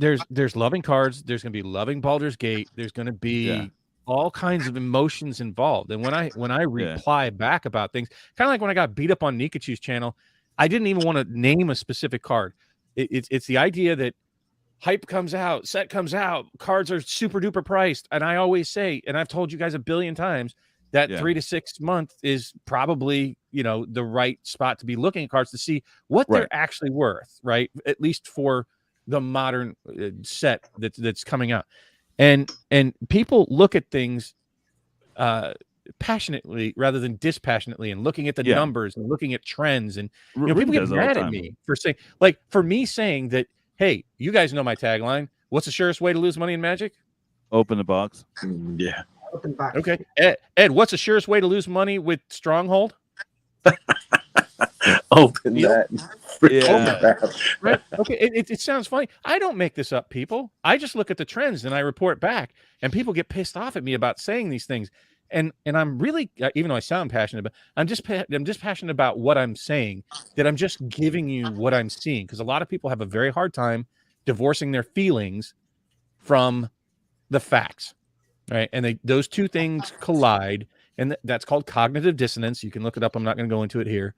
[SPEAKER 5] loving cards. There's going to be loving Baldur's Gate. There's going to be all kinds of emotions involved. And when I reply back about things, kind of like when I got beat up on Nikachu's channel, I didn't even want to name a specific card. It's the idea that hype comes out, set comes out, cards are super duper priced. And I always say, and I've told you guys a billion times, that 3 to 6 months is probably, the right spot to be looking at cards to see what they're actually worth, right? At least for the modern set that's coming out. And people look at things passionately rather than dispassionately, and looking at the numbers and looking at trends. And people get mad at me for saying, like, for me saying that, hey, you guys know my tagline. What's the surest way to lose money in Magic?
[SPEAKER 2] Open the box.
[SPEAKER 4] Yeah.
[SPEAKER 9] Open box.
[SPEAKER 5] Okay. Ed, what's the surest way to lose money with Stronghold?
[SPEAKER 4] Open that.
[SPEAKER 2] Yeah.
[SPEAKER 5] Right. Okay. It sounds funny. I don't make this up, people. I just look at the trends and I report back, and people get pissed off at me about saying these things. And I'm really, even though I sound passionate, but I'm just passionate about what I'm saying, that I'm just giving you what I'm seeing. Because a lot of people have a very hard time divorcing their feelings from the facts, right? And those two things collide, and that's called cognitive dissonance. You can look it up. I'm not going to go into it here.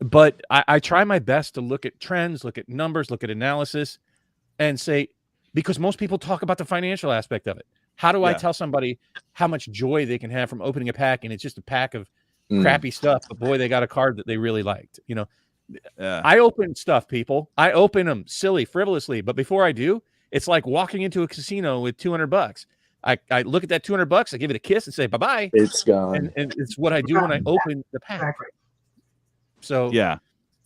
[SPEAKER 5] But I try my best to look at trends, look at numbers, look at analysis, and say, because most people talk about the financial aspect of it. How do I tell somebody how much joy they can have from opening a pack, and it's just a pack of crappy stuff, but boy, they got a card that they really liked? I open stuff, people. I open them silly, frivolously, but before I do, it's like walking into a casino with $200. I look at that $200, I give it a kiss and say bye-bye.
[SPEAKER 4] It's gone.
[SPEAKER 5] And it's what I do when I open the pack. So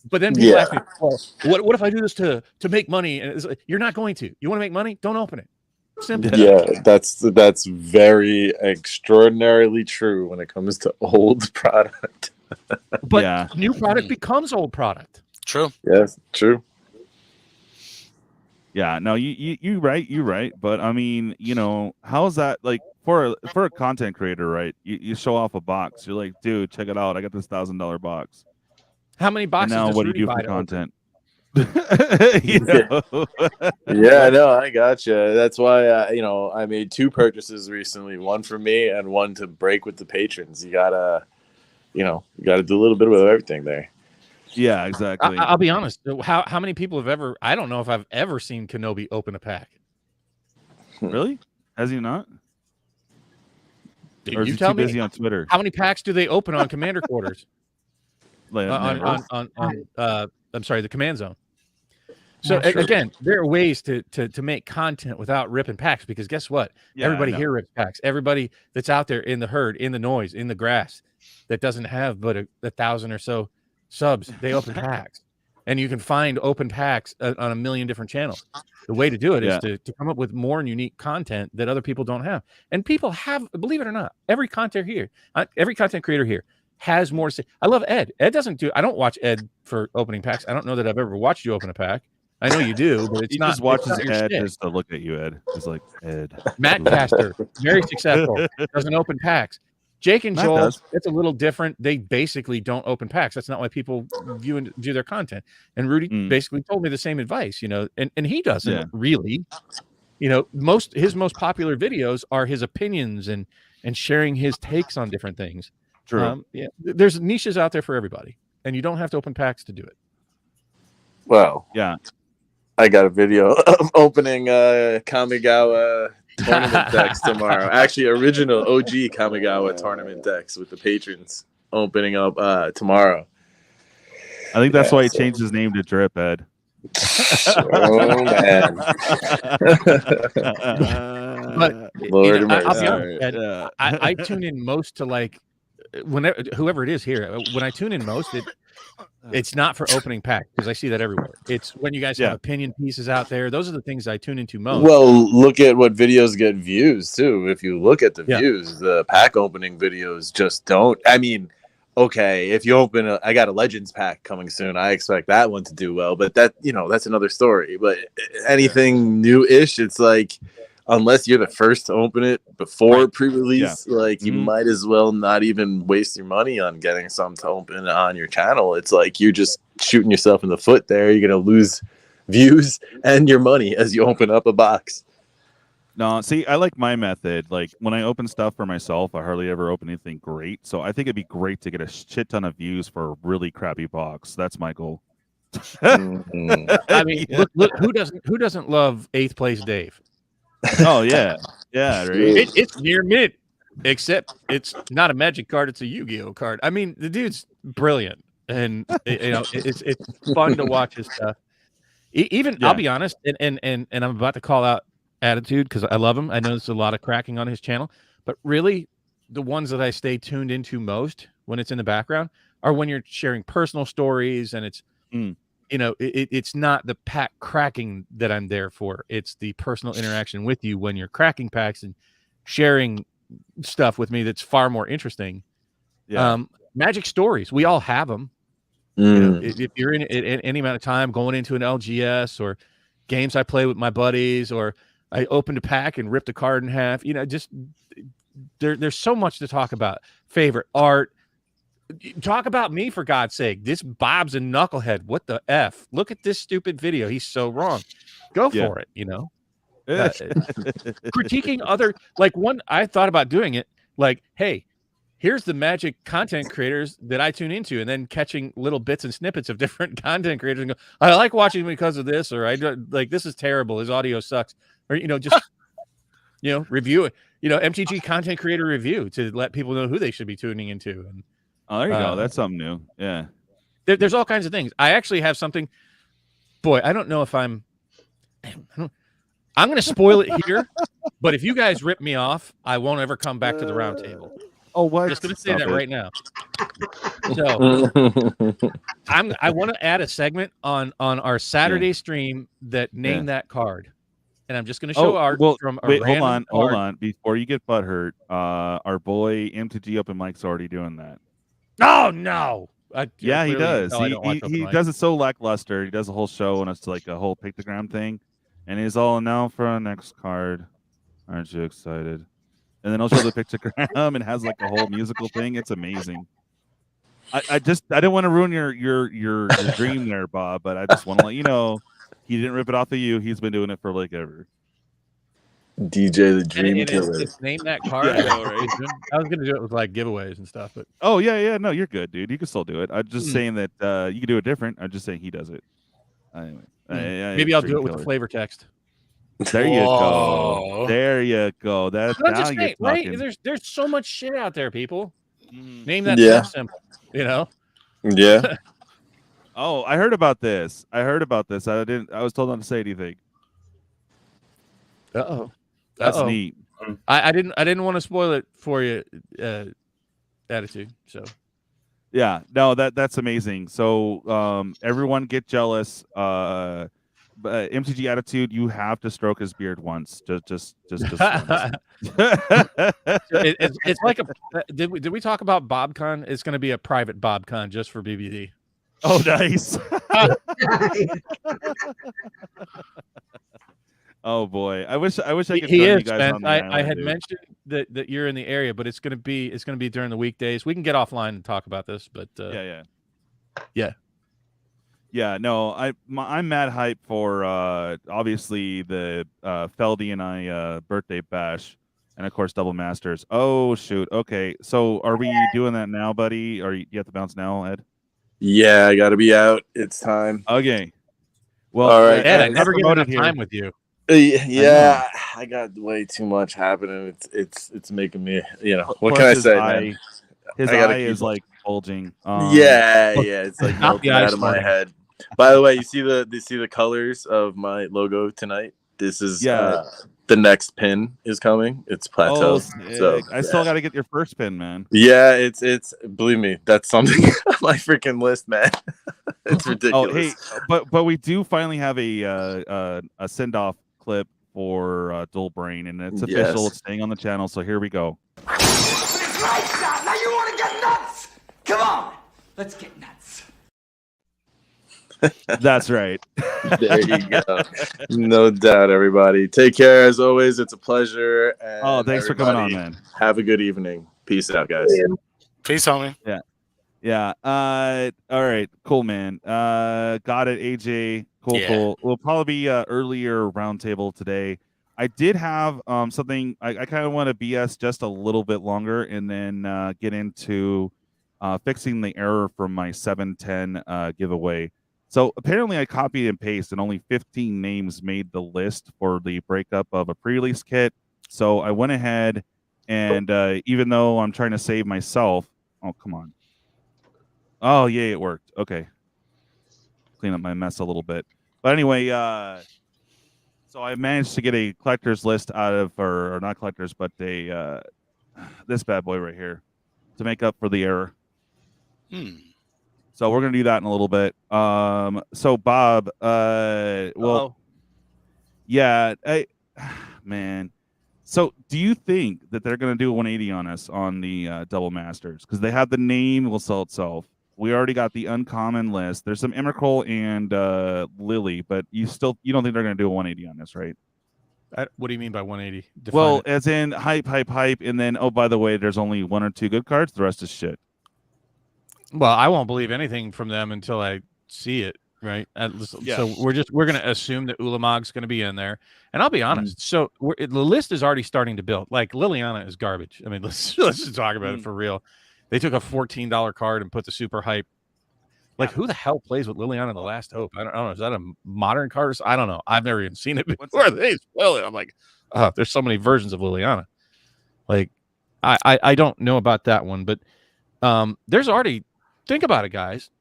[SPEAKER 5] but then people ask me, well, what if I do this to make money? And it's like, you're not going to. You want to make money? Don't open it. Simple.
[SPEAKER 4] Yeah, that's very extraordinarily true when it comes to old product.
[SPEAKER 5] But new product becomes old product.
[SPEAKER 3] True.
[SPEAKER 4] Yes, true.
[SPEAKER 2] Yeah, no, you're right. But I mean, how is that like for a content creator, right? You show off a box. You're like, dude, check it out. I got this $1,000 box.
[SPEAKER 5] How many boxes?
[SPEAKER 2] And now
[SPEAKER 5] does
[SPEAKER 2] what do
[SPEAKER 5] Rudy
[SPEAKER 2] you do
[SPEAKER 5] buy
[SPEAKER 2] for
[SPEAKER 5] to
[SPEAKER 2] content?
[SPEAKER 4] Yeah, no, I gotcha. That's why I made 2 purchases recently, one for me and one to break with the patrons. You gotta do a little bit of everything there.
[SPEAKER 2] Yeah, exactly.
[SPEAKER 5] I'll be honest. How many people have ever? I don't know if I've ever seen Kenobi open a pack.
[SPEAKER 2] Really? Has he not?
[SPEAKER 5] Did
[SPEAKER 2] or is
[SPEAKER 5] you
[SPEAKER 2] he
[SPEAKER 5] tell
[SPEAKER 2] too
[SPEAKER 5] me
[SPEAKER 2] busy on Twitter?
[SPEAKER 5] How many packs do they open on Commander Quarters? I'm sorry, the Command Zone. So again, there are ways to make content without ripping packs, because guess what? Everybody here rips packs. Everybody that's out there in the herd, in the noise, in the grass, that doesn't have but 1,000 or so subs, they open packs. And you can find open packs on a million different channels. The way to do it is to come up with more and unique content that other people don't have. And people have, believe it or not, every content creator here has more to say. I love Ed. I don't watch Ed for opening packs. I don't know that I've ever watched you open a pack. I know you do, but
[SPEAKER 2] he just watches Ed just to look at you, Ed. He's like, Ed.
[SPEAKER 5] Mattcaster, very successful, doesn't open packs. Jake and Joel, it's a little different. They basically don't open packs. That's not why people view their content. And Rudy basically told me the same advice, and he doesn't really. His most popular videos are his opinions and sharing his takes on different things.
[SPEAKER 2] True.
[SPEAKER 5] There's niches out there for everybody, and you don't have to open packs to do it.
[SPEAKER 4] Well,
[SPEAKER 2] yeah.
[SPEAKER 4] I got a video of opening Kamigawa tournament decks tomorrow. Actually, original OG Kamigawa tournament decks with the patrons opening up tomorrow.
[SPEAKER 2] I think that's why he changed his name to Drip, Ed.
[SPEAKER 4] Oh man!
[SPEAKER 5] But
[SPEAKER 4] Lord
[SPEAKER 5] I'll be honest, Ed, I tune in most to whoever it is here. When I tune in most, it's not for opening pack, because I see that everywhere. It's when you guys have opinion pieces out there. Those are the things I tune into most.
[SPEAKER 4] Well, look at what videos get views too. If you look at the views, the pack opening videos just don't. I mean, okay, if you open I got a Legends pack coming soon. I expect that one to do well, but that's another story. But anything new-ish, it's like, unless you're the first to open it before pre-release, you might as well not even waste your money on getting something to open on your channel. It's like you're just shooting yourself in the foot there. You're going to lose views and your money as you open up a box.
[SPEAKER 2] No, see, I like my method. Like, when I open stuff for myself, I hardly ever open anything great. So I think it'd be great to get a shit ton of views for a really crappy box. That's my goal.
[SPEAKER 5] I mean, look, who doesn't love 8th place Dave?
[SPEAKER 2] Oh yeah, right.
[SPEAKER 5] It's near mint, except it's not a Magic card; it's a Yu-Gi-Oh card. I mean, the dude's brilliant, and it's fun to watch his stuff. I'll be honest, and I'm about to call out Attitude because I love him. I know there's a lot of cracking on his channel, but really, the ones that I stay tuned into most when it's in the background are when you're sharing personal stories, and it's you know, it's not the pack cracking that I'm there for. It's the personal interaction with you when you're cracking packs and sharing stuff with me that's far more interesting.
[SPEAKER 2] Yeah.
[SPEAKER 5] Magic stories, we all have them. You know, if you're in any amount of time going into an LGS or games I play with my buddies, or I opened a pack and ripped a card in half, you know, just there's so much to talk about. Favorite art. Talk about me, for God's sake. This Bob's a knucklehead. What the F? Look at this stupid video. He's so wrong. Go for it, you know? Critiquing other, like, one, I thought about doing it, like, hey, here's the Magic content creators that I tune into, and then catching little bits and snippets of different content creators and go, I like watching him because of this, or I like, this is terrible. His audio sucks. Or, you know, just, you know, review it. You know, MTG content creator review to let people know who they should be tuning into. And
[SPEAKER 2] oh, there you go. That's something new. Yeah.
[SPEAKER 5] There's all kinds of things. I actually have something. Boy, I don't know if I'm going to spoil it here, but if you guys rip me off, I won't ever come back to the round table.
[SPEAKER 2] Oh, what?
[SPEAKER 5] I'm just going to say that right now. So I want to add a segment on our Saturday stream that named that card. And I'm just going to show art from a random
[SPEAKER 2] hold on. Before you get butthurt, our boy MTG Open Mic's already doing that.
[SPEAKER 5] Oh, no.
[SPEAKER 2] Yeah, he does. He does it so lackluster. He does a whole show, and it's like a whole pictogram thing. And he's all, now for our next card. Aren't you excited? And then I'll show the pictogram and has like a whole musical thing. It's amazing. I didn't want to ruin your dream there, Bob, but I just want to let you know he didn't rip it off of you. He's been doing it for like ever.
[SPEAKER 4] DJ the Dream Killer.
[SPEAKER 5] It's name that card.
[SPEAKER 2] Yeah, I know, right?
[SPEAKER 5] I was gonna do it with like giveaways and stuff, but
[SPEAKER 2] oh yeah, no, you're good, dude. You can still do it. I'm just saying that you can do it different. I'm just saying he does it. Anyway,
[SPEAKER 5] maybe I'll do it with the flavor text.
[SPEAKER 2] There you go. There you go. That's now you're talking.
[SPEAKER 5] Right? There's so much shit out there, people. Name that simple. You know?
[SPEAKER 4] Yeah.
[SPEAKER 2] Oh, I heard about this. I was told not to say anything. That's neat.
[SPEAKER 5] I didn't want to spoil it for you, Attitude. So
[SPEAKER 2] yeah, no, that's amazing. So everyone get jealous. MTG Attitude, you have to stroke his beard once. Just once.
[SPEAKER 5] It's like a. Did we talk about BobCon? It's going to be a private BobCon just for BBD.
[SPEAKER 2] Oh, nice. Oh boy, I wish I could.
[SPEAKER 5] He is.
[SPEAKER 2] You guys on the
[SPEAKER 5] I had
[SPEAKER 2] dude.
[SPEAKER 5] mentioned that you're in the area, but it's going to be during the weekdays. We can get offline and talk about this, but
[SPEAKER 2] yeah. No, I'm mad hype for obviously the Feldy and I birthday bash, and of course Double Masters. Oh shoot. Okay, so are we doing that now, buddy? Or you have to bounce now, Ed?
[SPEAKER 4] Yeah, I got to be out. It's time.
[SPEAKER 2] Okay. Well,
[SPEAKER 4] all right.
[SPEAKER 5] Ed, I never get enough time with you.
[SPEAKER 4] Yeah, I got way too much happening. It's making me, you know, what can I say, man?
[SPEAKER 2] His eye is like bulging.
[SPEAKER 4] Yeah, it's like melting out of my head. By the way, you see the colors of my logo tonight? This is the next pin is coming. It's plateau. So
[SPEAKER 2] I still got to get your first pin, man.
[SPEAKER 4] Yeah, it's believe me, that's something on my freaking list, man. It's ridiculous.
[SPEAKER 2] Oh, hey, but we do finally have a send off clip for Dual Brain, and it's official.
[SPEAKER 4] Yes.
[SPEAKER 2] It's staying on the channel. So here we go.
[SPEAKER 10] It's right now. Now you want to get nuts? Come on, let's get nuts.
[SPEAKER 2] That's right.
[SPEAKER 4] There you go. No doubt, everybody. Take care as always. It's a pleasure. And
[SPEAKER 2] thanks for coming on, man.
[SPEAKER 4] Have a good evening. Peace out, guys.
[SPEAKER 3] Peace, homie.
[SPEAKER 2] Yeah. All right. Cool, man. Got it, AJ. Cool. We'll probably be earlier roundtable today. I did have something. I kind of want to BS just a little bit longer, and then get into fixing the error from my 710 giveaway. So apparently I copied and pasted, and only 15 names made the list for the breakup of a pre-release kit. So I went ahead and even though I'm trying to save myself, oh, come on. Oh, yeah, it worked. Okay. Clean up my mess a little bit. But anyway, so I managed to get a collector's list out of, or not collectors, but a this bad boy right here to make up for the error.
[SPEAKER 3] So
[SPEAKER 2] we're gonna do that in a little bit. So Bob, yeah, man. So do you think that they're gonna do a 180 on us on the double masters because they have the name will sell itself? We already got the uncommon list. There's some Emrakul and Lily, but you don't think they're gonna do a 180 on this, right?
[SPEAKER 5] What do you mean by 180?
[SPEAKER 2] Well, as in hype, and then by the way, there's only 1 or 2 good cards. The rest is shit.
[SPEAKER 5] Well, I won't believe anything from them until I see it, right? So we're going to assume that Ulamog's going to be in there, and I'll be honest. So the list is already starting to build. Like Liliana is garbage. I mean, let's just talk about it for real. They took a $14 card and put the super hype. Like, who the hell plays with Liliana the Last Hope? I don't know. Is that a modern card? I don't know. I've never even seen it before. They spoil it. I'm like, there's so many versions of Liliana. Like, I don't know about that one, but there's already. Think about it, guys.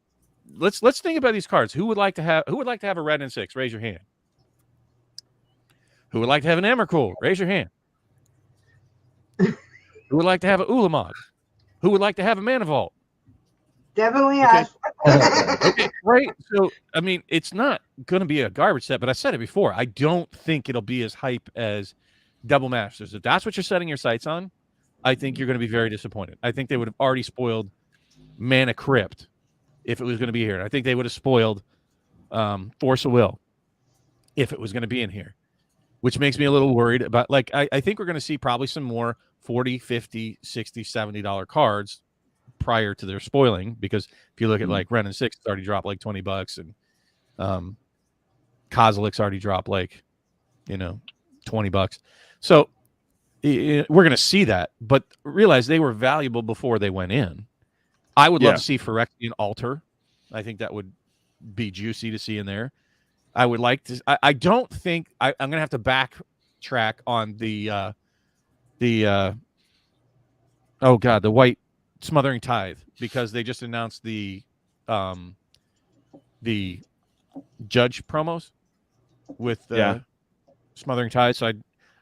[SPEAKER 5] Let's think about these cards. Who would like to have a red and 6? Raise your hand. Who would like to have an Emrakul? Raise your hand. Who would like to have an Ulamog? Who would like to have a Mana Vault?
[SPEAKER 9] Definitely us.
[SPEAKER 5] Okay, right. So I mean, it's not going to be a garbage set, but I said it before. I don't think it'll be as hype as Double Masters. If that's what you're setting your sights on, I think you're going to be very disappointed. I think they would have already spoiled Mana Crypt if it was going to be here. I think they would have spoiled Force of Will if it was going to be in here, which makes me a little worried about, like, I think we're going to see probably some more $40, $50, $60, $70 cards prior to their spoiling, because if you look at like Ren and 6, it's already dropped like $20, and Kozilek's already dropped like, $20. So we're going to see that, but realize they were valuable before they went in. I would love to see Phyrexian Altar. I think that would be juicy to see in there. I would like to. I don't think I'm going to have to backtrack on the White Smothering Tithe, because they just announced the Judge promos with Smothering Tithe. So I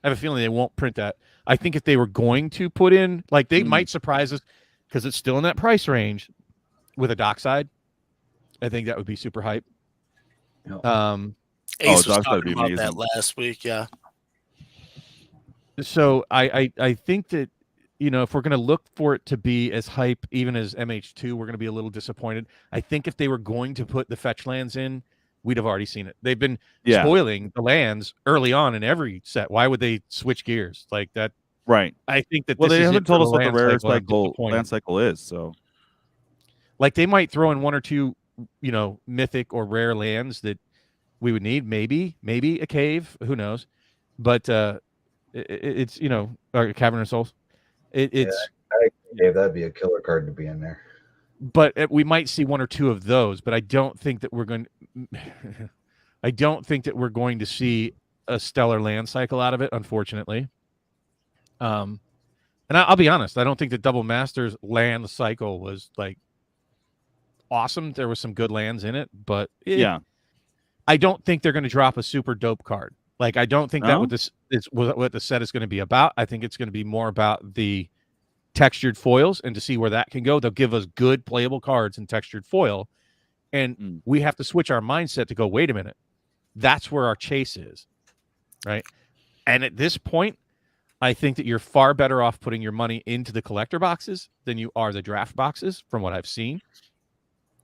[SPEAKER 5] have a feeling they won't print that. I think if they were going to put in, like, they might surprise us, because it's still in that price range with a dockside. I think that would be super hype.
[SPEAKER 3] Ace was talking about that last week,
[SPEAKER 5] So I think that, if we're going to look for it to be as hype even as MH2, we're going to be a little disappointed. I think if they were going to put the fetch lands in, we'd have already seen it. They've been spoiling the lands early on in every set. Why would they switch gears like that?
[SPEAKER 2] Right.
[SPEAKER 5] I think that
[SPEAKER 2] they haven't told us what the rare land cycle is. So,
[SPEAKER 5] like, they might throw in 1 or 2, mythic or rare lands that we would need. Maybe a cave. Who knows? But it's or Cavern of Souls. It's
[SPEAKER 8] that'd be a killer card to be in there.
[SPEAKER 5] But we might see 1 or 2 of those. But I don't think that we're going. I don't think that we're going to see a stellar land cycle out of it, unfortunately. And I'll be honest, I don't think the Double Masters land cycle was like awesome. There was some good lands in it, but I don't think they're going to drop a super dope card. Like, I don't think that what the set is going to be about. I think it's going to be more about the textured foils, and to see where that can go. They'll give us good playable cards in textured foil, and we have to switch our mindset to go, wait a minute, that's where our chase is, right? And at this point, I think that you're far better off putting your money into the collector boxes than you are the draft boxes, from what I've seen.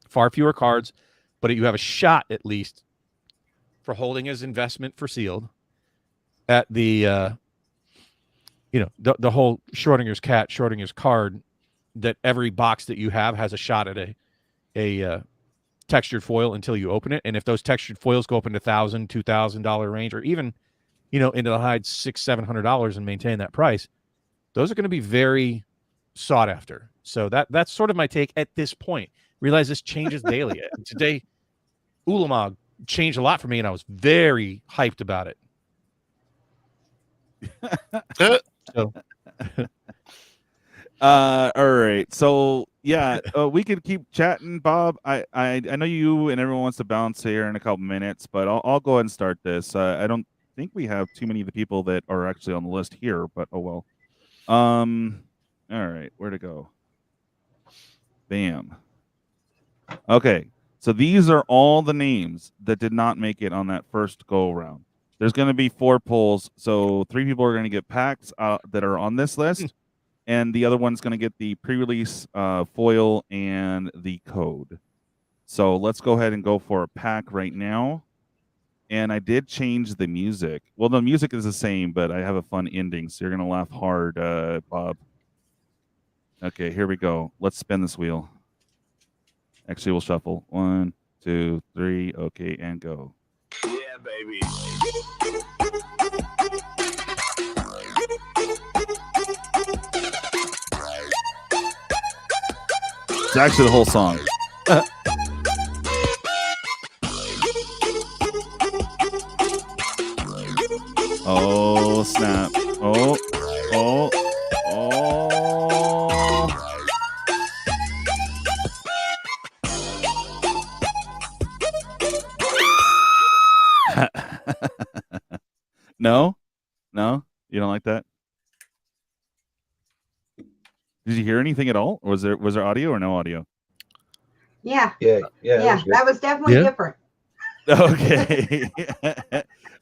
[SPEAKER 5] Far fewer cards, but you have a shot, at least, for holding as investment for sealed at the the whole Schrodinger's cat, Schrodinger's card, that every box that you have has a shot at a textured foil until you open it. And if those textured foils go up into $1,000, $2,000 range, or even into the high $600-$700 and maintain that price, those are going to be very sought after. So that's sort of my take at this point. Realize this changes daily. Today, Ulamog changed a lot for me, and I was very hyped about it. So.
[SPEAKER 2] All right. So we could keep chatting, Bob. I know you and everyone wants to bounce here in a couple minutes, but I'll go ahead and start this. I don't think we have too many of the people that are actually on the list here, but oh well. All right, where to go? Bam. Okay, so these are all the names that did not make it on that first go around. There's going to be 4 polls, so 3 people are going to get packs that are on this list, and the other one's going to get the pre-release foil and the code. So let's go ahead and go for a pack right now. And I did change the music. Well, the music is the same, but I have a fun ending, so you're going to laugh hard, Bob. Okay, here we go. Let's spin this wheel. Actually, we'll shuffle. 1, 2, 3. Okay, and go.
[SPEAKER 4] Yeah, baby.
[SPEAKER 2] It's actually the whole song. Oh, snap. Oh, oh, oh. No? No? You don't like that? Did you hear anything at all? Or was there audio or no audio?
[SPEAKER 9] Yeah.
[SPEAKER 8] Yeah.
[SPEAKER 9] That was definitely different.
[SPEAKER 2] Okay.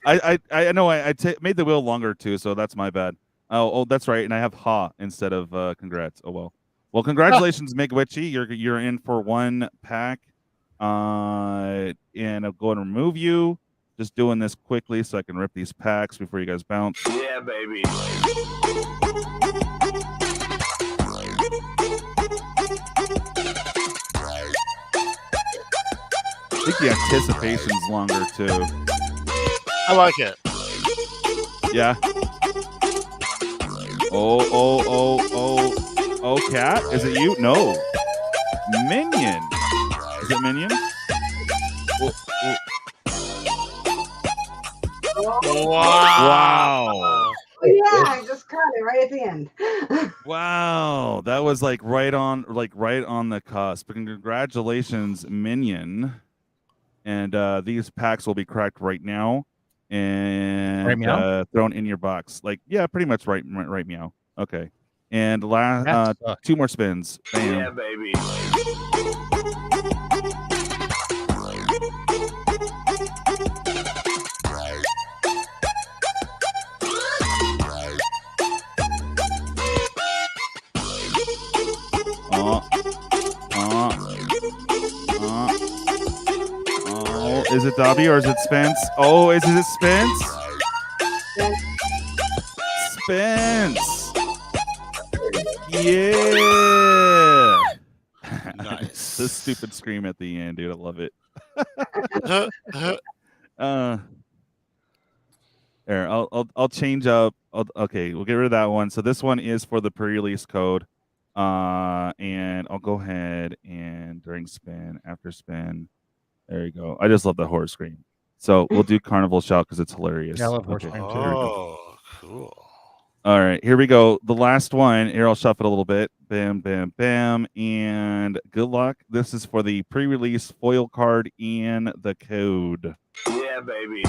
[SPEAKER 2] I know I made the wheel longer too, so that's my bad. Oh, that's right. And I have ha instead of congrats. Oh well. Well, congratulations, McWitchy. You're in for 1 pack. And I'll go and remove you. Just doing this quickly so I can rip these packs before you guys bounce.
[SPEAKER 4] Yeah, baby.
[SPEAKER 2] I think the anticipation's longer too.
[SPEAKER 3] I like it.
[SPEAKER 2] Yeah. Oh, Cat? Is it you? No. Minion. Is it Minion? Wow.
[SPEAKER 9] Oh, yeah, I just caught it right at the end.
[SPEAKER 2] Wow. That was like right on the cusp. Congratulations, Minion. And these packs will be cracked right now and thrown in your box. Like, yeah, pretty much right meow. Okay. And last 2 more spins. Bam.
[SPEAKER 4] Yeah, baby.
[SPEAKER 2] Is it Dobby or is it Spence? Oh, is it Spence? Spence. Yeah.
[SPEAKER 3] Nice.
[SPEAKER 2] This stupid scream at the end, dude. I love it. There, I'll change up. Okay, we'll get rid of that one. So this one is for the pre-release code. And I'll go ahead and during spin, after spin. There you go. I just love the horror scream. So we'll do Carnival Shout because it's hilarious.
[SPEAKER 5] Yeah, I love horror scream too.
[SPEAKER 3] Oh, cool.
[SPEAKER 2] All right, here we go. The last one. Here, I'll shuffle it a little bit. Bam, bam, bam. And good luck. This is for the pre-release foil card and the code.
[SPEAKER 4] Yeah, baby.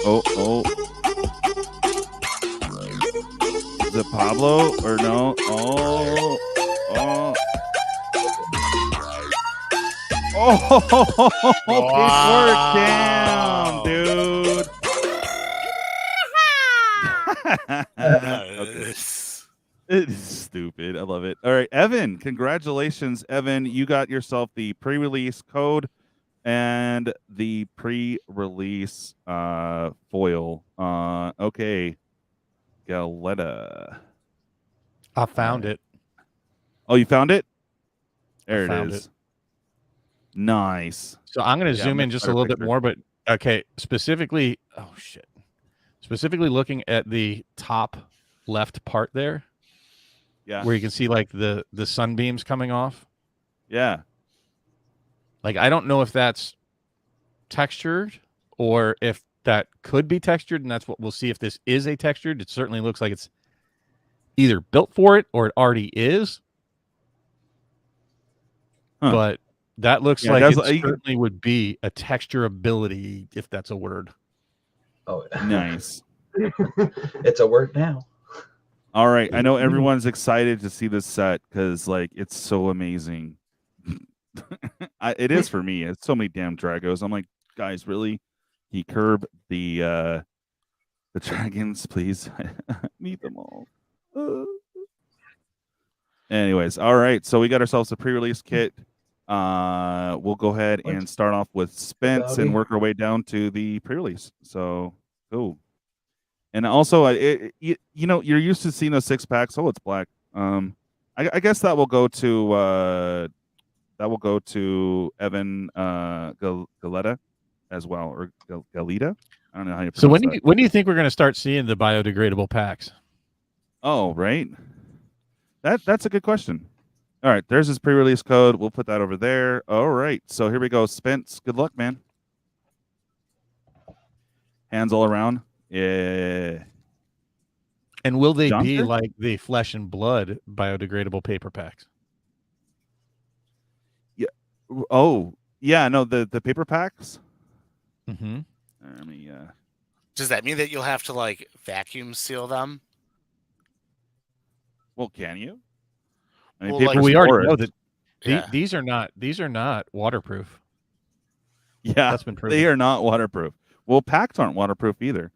[SPEAKER 2] Oh. Is it Pablo or no? Oh.
[SPEAKER 3] Wow.
[SPEAKER 2] Damn, dude. Okay. It is stupid. I love it. All right, Evan, congratulations, Evan. You got yourself the pre-release code and the pre-release foil. Okay. Galetta.
[SPEAKER 5] I found it.
[SPEAKER 2] Oh, you found it? There it
[SPEAKER 5] found
[SPEAKER 2] is. Nice.
[SPEAKER 5] So I'm going to zoom in just a little bit more, but okay, specifically, oh shit. Specifically looking at the top left part there.
[SPEAKER 2] Yeah.
[SPEAKER 5] Where you can see like the sunbeams coming off.
[SPEAKER 2] Yeah.
[SPEAKER 5] Like, I don't know if that's textured or if that could be textured, and that's what we'll see if this is a textured. It certainly looks like it's either built for it or it already is. but that looks like
[SPEAKER 2] that's
[SPEAKER 5] it
[SPEAKER 2] like-
[SPEAKER 5] certainly would be a texture ability, if that's a word.
[SPEAKER 8] Oh,
[SPEAKER 2] Nice.
[SPEAKER 8] it's a word now.
[SPEAKER 2] All right. I know everyone's excited to see this set because, like, it's so amazing. It is for me. It's so many damn Dragos. I'm like, guys, really? He curb the dragons, please. Meet them all. Anyways, all right. So we got ourselves a pre-release kit. We'll go ahead and start off with Spence and work our way down to the pre-release. So cool. And also, you know, you're used to seeing those 6-packs. Oh, it's black. I guess that will go to Evan Galetta as well, or Galita. I don't know how you pronounce
[SPEAKER 5] So
[SPEAKER 2] that.
[SPEAKER 5] when do you think we're going to start seeing the biodegradable packs?
[SPEAKER 2] Oh, right. That's a good question. All right, there's his pre-release code. We'll put that over there. All right, so here we go. Spence, good luck, man. Hands all around. Yeah.
[SPEAKER 5] And will they be
[SPEAKER 2] Johnson?
[SPEAKER 5] like the flesh and blood biodegradable paper packs?
[SPEAKER 2] Yeah. Oh, yeah. No, the paper packs.
[SPEAKER 5] Mm-hmm.
[SPEAKER 2] Let me.
[SPEAKER 3] Does that mean that you'll have to like vacuum seal them?
[SPEAKER 2] Well, can you? I mean,
[SPEAKER 3] Well,
[SPEAKER 2] paper's
[SPEAKER 3] like,
[SPEAKER 5] we already
[SPEAKER 2] porous.
[SPEAKER 5] know that
[SPEAKER 3] Yeah.
[SPEAKER 5] these are not waterproof.
[SPEAKER 2] Yeah,
[SPEAKER 5] That's been proven.
[SPEAKER 2] they are not waterproof. Well, packs aren't waterproof either.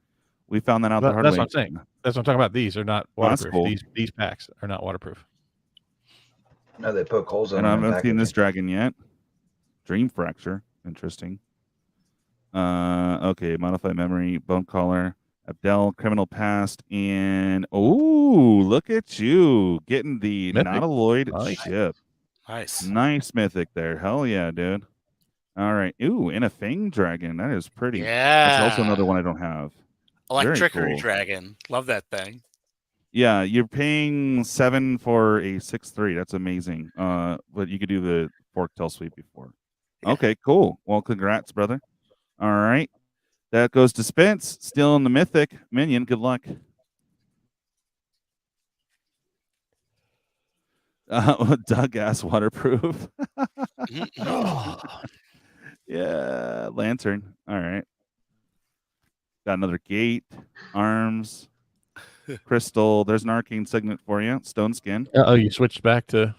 [SPEAKER 2] We found that out the hard
[SPEAKER 5] That's
[SPEAKER 2] way.
[SPEAKER 5] what I'm saying. That's what I'm talking about. These are not
[SPEAKER 2] Oh, that's
[SPEAKER 5] waterproof.
[SPEAKER 2] cool.
[SPEAKER 5] These packs are not waterproof.
[SPEAKER 8] No, they poke holes in
[SPEAKER 2] And I
[SPEAKER 8] them.
[SPEAKER 2] haven't seen this dragon yet. Dream Fracture. Interesting. Okay, Modify Memory, Bone Collar, Abdel, Criminal Past, and look at you getting the
[SPEAKER 5] Mythic.
[SPEAKER 2] non-alloyed
[SPEAKER 5] Nice.
[SPEAKER 2] ship.
[SPEAKER 3] Nice.
[SPEAKER 2] Nice mythic there. Hell yeah, dude. All right. Ooh, and a Fang Dragon. That is pretty.
[SPEAKER 3] Yeah.
[SPEAKER 2] That's also another one I don't have.
[SPEAKER 3] Electricity
[SPEAKER 2] cool.
[SPEAKER 3] Dragon. Love that thing.
[SPEAKER 2] Yeah, you're paying 7 for a 6/3. That's amazing. But you could do the fork tail sweep before.
[SPEAKER 3] Yeah.
[SPEAKER 2] Okay, cool. Well, congrats, brother. All right. That goes to Spence. Still in the mythic. Minion, good luck. Doug ass waterproof. Yeah, lantern. All right. Got another gate, arms, crystal. There's an arcane signet for you. Stone skin.
[SPEAKER 5] Oh, you switched back to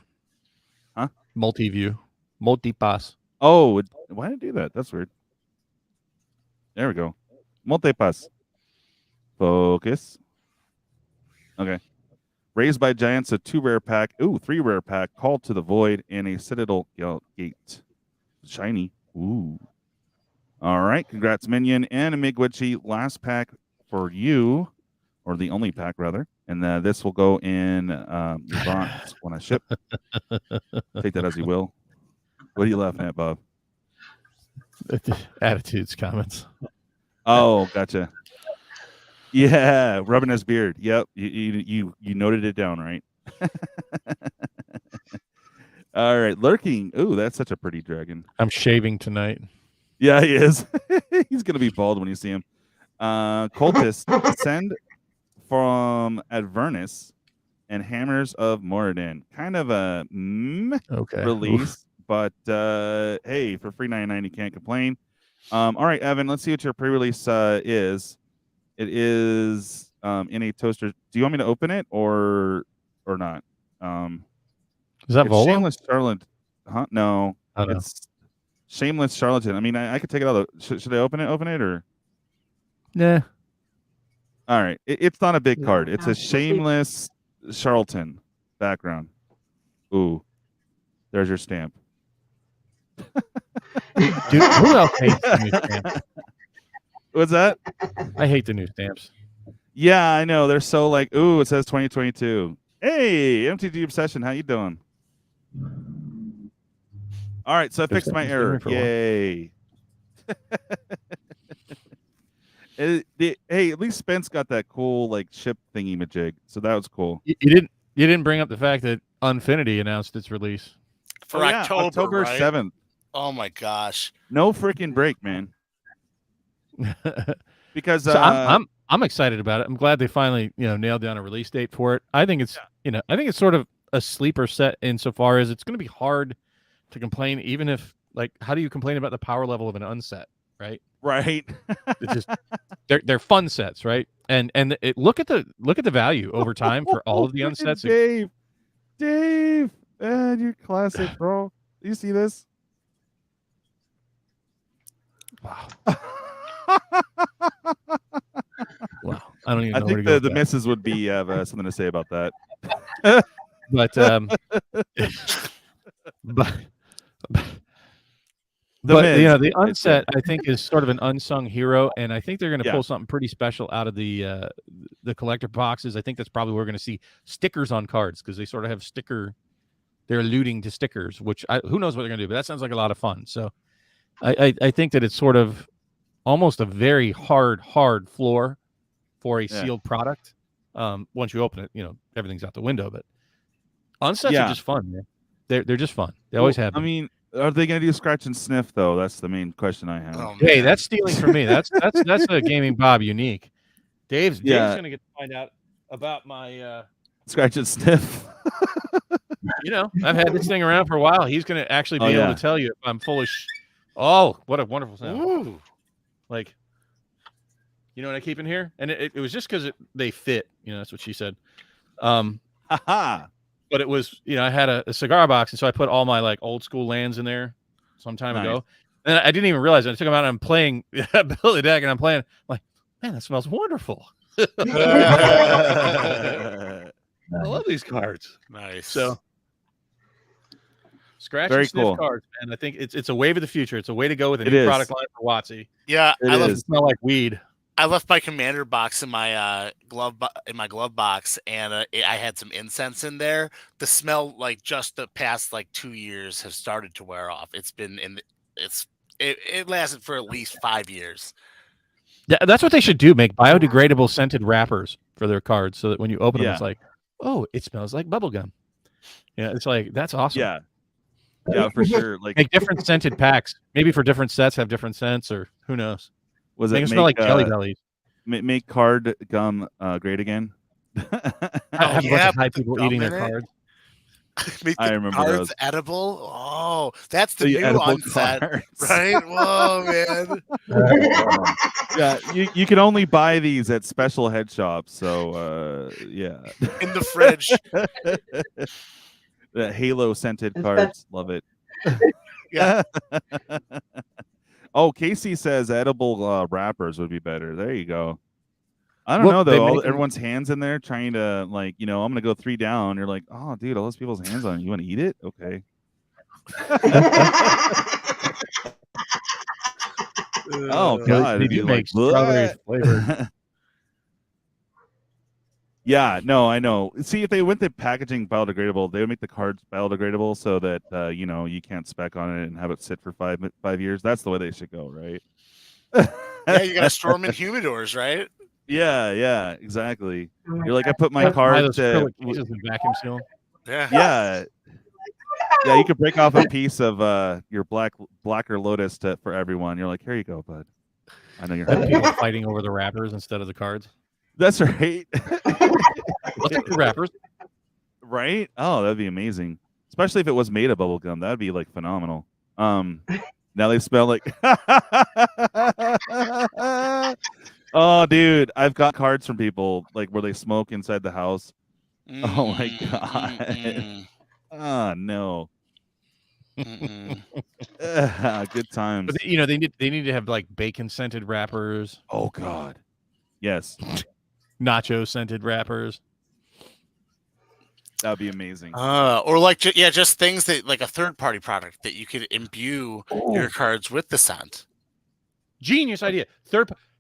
[SPEAKER 2] Huh?
[SPEAKER 5] multi-view, multi-pass.
[SPEAKER 2] Oh, why did I do that? That's weird. There we go. Multipass. Focus. Okay. Raised by Giants, a 2 rare pack. Ooh, 3 rare pack. Called to the Void and a Citadel Gate. Shiny. Ooh. All right. Congrats, Minion. And a Migwitchy. Last pack for you, or the only pack, rather. And this will go in your box when I ship. Take that as you will. What are you laughing at, Bob?
[SPEAKER 5] Attitudes comments.
[SPEAKER 2] Oh, gotcha. Yeah, rubbing his beard. Yep, you noted it down, right? All right, lurking. Ooh, that's such a pretty dragon.
[SPEAKER 5] I'm shaving tonight.
[SPEAKER 2] Yeah, he is. He's gonna be bald when you see him. Cultist, Ascend from Advernus and Hammers of Moradin. Kind of a release, but hey, for free 99, you can't complain. All right, Evan, let's see what your pre-release is. It is in a toaster. Do you want me to open it or not?
[SPEAKER 5] Is that Volo?
[SPEAKER 2] Shameless Charlotte? Huh? No,
[SPEAKER 5] Oh, no.
[SPEAKER 2] it's Shameless Charlatan. I mean, I could take it out. Should I open it? Open it or?
[SPEAKER 5] Nah.
[SPEAKER 2] All right, it's not a big card. It's a
[SPEAKER 9] We'll see.
[SPEAKER 2] Shameless Charlatan background. Ooh, there's your stamp.
[SPEAKER 5] Dude, who else hates the new stamps?
[SPEAKER 2] What's that?
[SPEAKER 5] I hate the new stamps.
[SPEAKER 2] Yeah, I know. They're so like, ooh, it says 2022. Hey, MTG Obsession, how you doing? All right, so I fixed my error. Yay. Hey, at least Spence got that cool like ship thingy majig, so that was cool.
[SPEAKER 5] You didn't bring up the fact that Unfinity announced its release
[SPEAKER 3] For October, right?
[SPEAKER 2] 7th.
[SPEAKER 3] Oh my gosh.
[SPEAKER 2] No freaking break, man. Because
[SPEAKER 5] so I'm excited about it. I'm glad they finally nailed down a release date for it. I think it's I think it's sort of a sleeper set insofar as it's going to be hard to complain, even if like, how do you complain about the power level of an unset, right?
[SPEAKER 2] Right.
[SPEAKER 5] It's just they're fun sets, right? And look at the value over time for all of the unsets.
[SPEAKER 2] Dave, man, you're classic, bro. You see this?
[SPEAKER 5] Wow. Wow. I don't even know
[SPEAKER 2] I think the missus would be have something to say about that.
[SPEAKER 5] But the unset I think is sort of an unsung hero, and I think they're going to pull something pretty special out of the collector boxes. I think that's probably where we're going to see stickers on cards, because they sort of have they're alluding to stickers, which who knows what they're going to do, but that sounds like a lot of fun. So I think that it's sort of almost a very hard floor for a sealed product. Once you open it, everything's out the window. But unsets are just fun, man. They're just fun. They always have been.
[SPEAKER 2] I mean, are they going to do scratch and sniff though? That's the main question I have.
[SPEAKER 5] Oh, hey, that's stealing from me. That's a Gaming Bob unique. Dave's going to get to find out about my
[SPEAKER 2] scratch and sniff.
[SPEAKER 5] I've had this thing around for a while. He's going to actually be able to tell you if I'm full of Oh, what a wonderful sound. Ooh. Like, you know what I keep in here? And it was just because they fit. That's what she said. But it was, I had a cigar box, and so I put all my like old school lands in there some time ago. And I didn't even realize it. I took them out and I'm playing, build the deck, and I'm playing. I'm like, man, that smells wonderful. I love these cards.
[SPEAKER 3] Nice.
[SPEAKER 5] So scratch and sniff cards, man. I think it's a wave of the future. It's a way to go with a new product line for WotC.
[SPEAKER 3] Yeah,
[SPEAKER 5] I love it. Smell like weed.
[SPEAKER 3] I left my commander box in my glove box, and I had some incense in there. The smell, like just the past like 2 years, has started to wear off. It lasted for at least 5 years.
[SPEAKER 5] Yeah, that's what they should do. Make biodegradable scented wrappers for their cards, so that when you open them, it's like, oh, it smells like bubblegum. Yeah, it's like, that's awesome.
[SPEAKER 2] Yeah, for sure. Like,
[SPEAKER 5] make different scented packs. Maybe for different sets have different scents, or who knows. Make it smell like Jelly Bellies.
[SPEAKER 2] Make card gum great again.
[SPEAKER 5] I have a bunch of high people eating their cards.
[SPEAKER 3] Make the
[SPEAKER 2] I remember
[SPEAKER 3] cards
[SPEAKER 2] those.
[SPEAKER 3] edible. Oh, that's the new onset, right? Whoa, man.
[SPEAKER 2] Yeah, you can only buy these at special head shops. So yeah,
[SPEAKER 3] in the fridge.
[SPEAKER 2] The Halo scented cards, love it.
[SPEAKER 3] Yeah.
[SPEAKER 2] Oh, Casey says edible wrappers would be better. There you go. I don't know though. Everyone's hands in there trying to I'm gonna go 3 down. You're like, oh, dude, all those people's hands on it. You want to eat it? Okay. Oh god,
[SPEAKER 5] they do make strawberry flavor.
[SPEAKER 2] Yeah, no, I know. See, if they went the packaging biodegradable, they would make the cards biodegradable so that you can't spec on it and have it sit for 5 years. That's the way they should go, right?
[SPEAKER 3] Yeah, you gotta store them in humidors, right?
[SPEAKER 2] Yeah, exactly. You're like, I put my cards
[SPEAKER 5] in vacuum seal.
[SPEAKER 3] Yeah.
[SPEAKER 2] Yeah, you could break off a piece of your blacker lotus for everyone. You're like, here you go, bud. I know you're
[SPEAKER 5] people fighting over the wrappers instead of the cards.
[SPEAKER 2] That's right.
[SPEAKER 5] Let's take the wrappers.
[SPEAKER 2] Right? Oh, that'd be amazing. Especially if it was made of bubble gum. That'd be like phenomenal. Now they smell like oh, dude, I've got cards from people like where they smoke inside the house. Oh my god. Oh no. Good times.
[SPEAKER 5] But they need to have like bacon scented wrappers.
[SPEAKER 2] Oh god. Yes.
[SPEAKER 5] Nacho scented wrappers.
[SPEAKER 2] That'd be amazing.
[SPEAKER 3] Or like just things that like a third party product that you could imbue your cards with the scent.
[SPEAKER 5] Genius idea.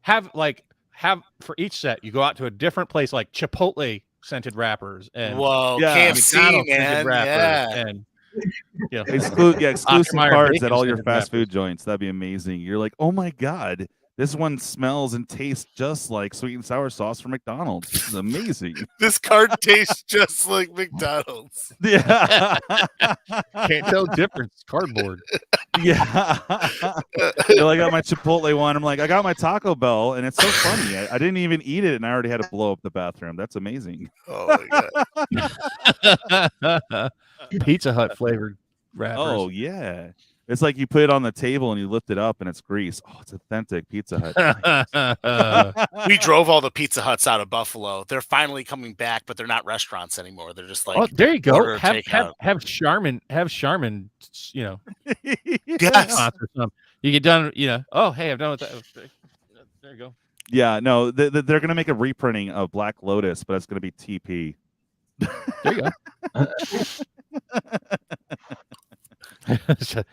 [SPEAKER 5] Have for each set you go out to a different place, like Chipotle scented wrappers and
[SPEAKER 3] KFC, man.
[SPEAKER 5] And
[SPEAKER 2] exclusive cards at all your fast food joints. That'd be amazing. You're like, oh my god, this one smells and tastes just like sweet and sour sauce from McDonald's. This is amazing.
[SPEAKER 3] This card tastes just like McDonald's.
[SPEAKER 2] Yeah.
[SPEAKER 5] Can't tell the difference. Cardboard.
[SPEAKER 2] Yeah. I got my Chipotle one. I'm like, I got my Taco Bell, and it's so funny. I didn't even eat it, and I already had to blow up the bathroom. That's amazing.
[SPEAKER 3] Oh my god.
[SPEAKER 5] Pizza Hut flavored wrappers.
[SPEAKER 2] Oh yeah, it's like you put it on the table and you lift it up and it's grease. Oh, it's authentic Pizza Hut.
[SPEAKER 3] We drove all the Pizza Huts out of Buffalo. They're finally coming back, but they're not restaurants anymore. They're just like,
[SPEAKER 5] oh, there you go.
[SPEAKER 3] order
[SPEAKER 5] Have Charmin, you know.
[SPEAKER 3] Yes.
[SPEAKER 5] You get done, you know. Oh, hey, I'm done with that. There you go.
[SPEAKER 2] Yeah, no, they're gonna make a reprinting of Black Lotus, but it's gonna be TP.
[SPEAKER 5] There you go.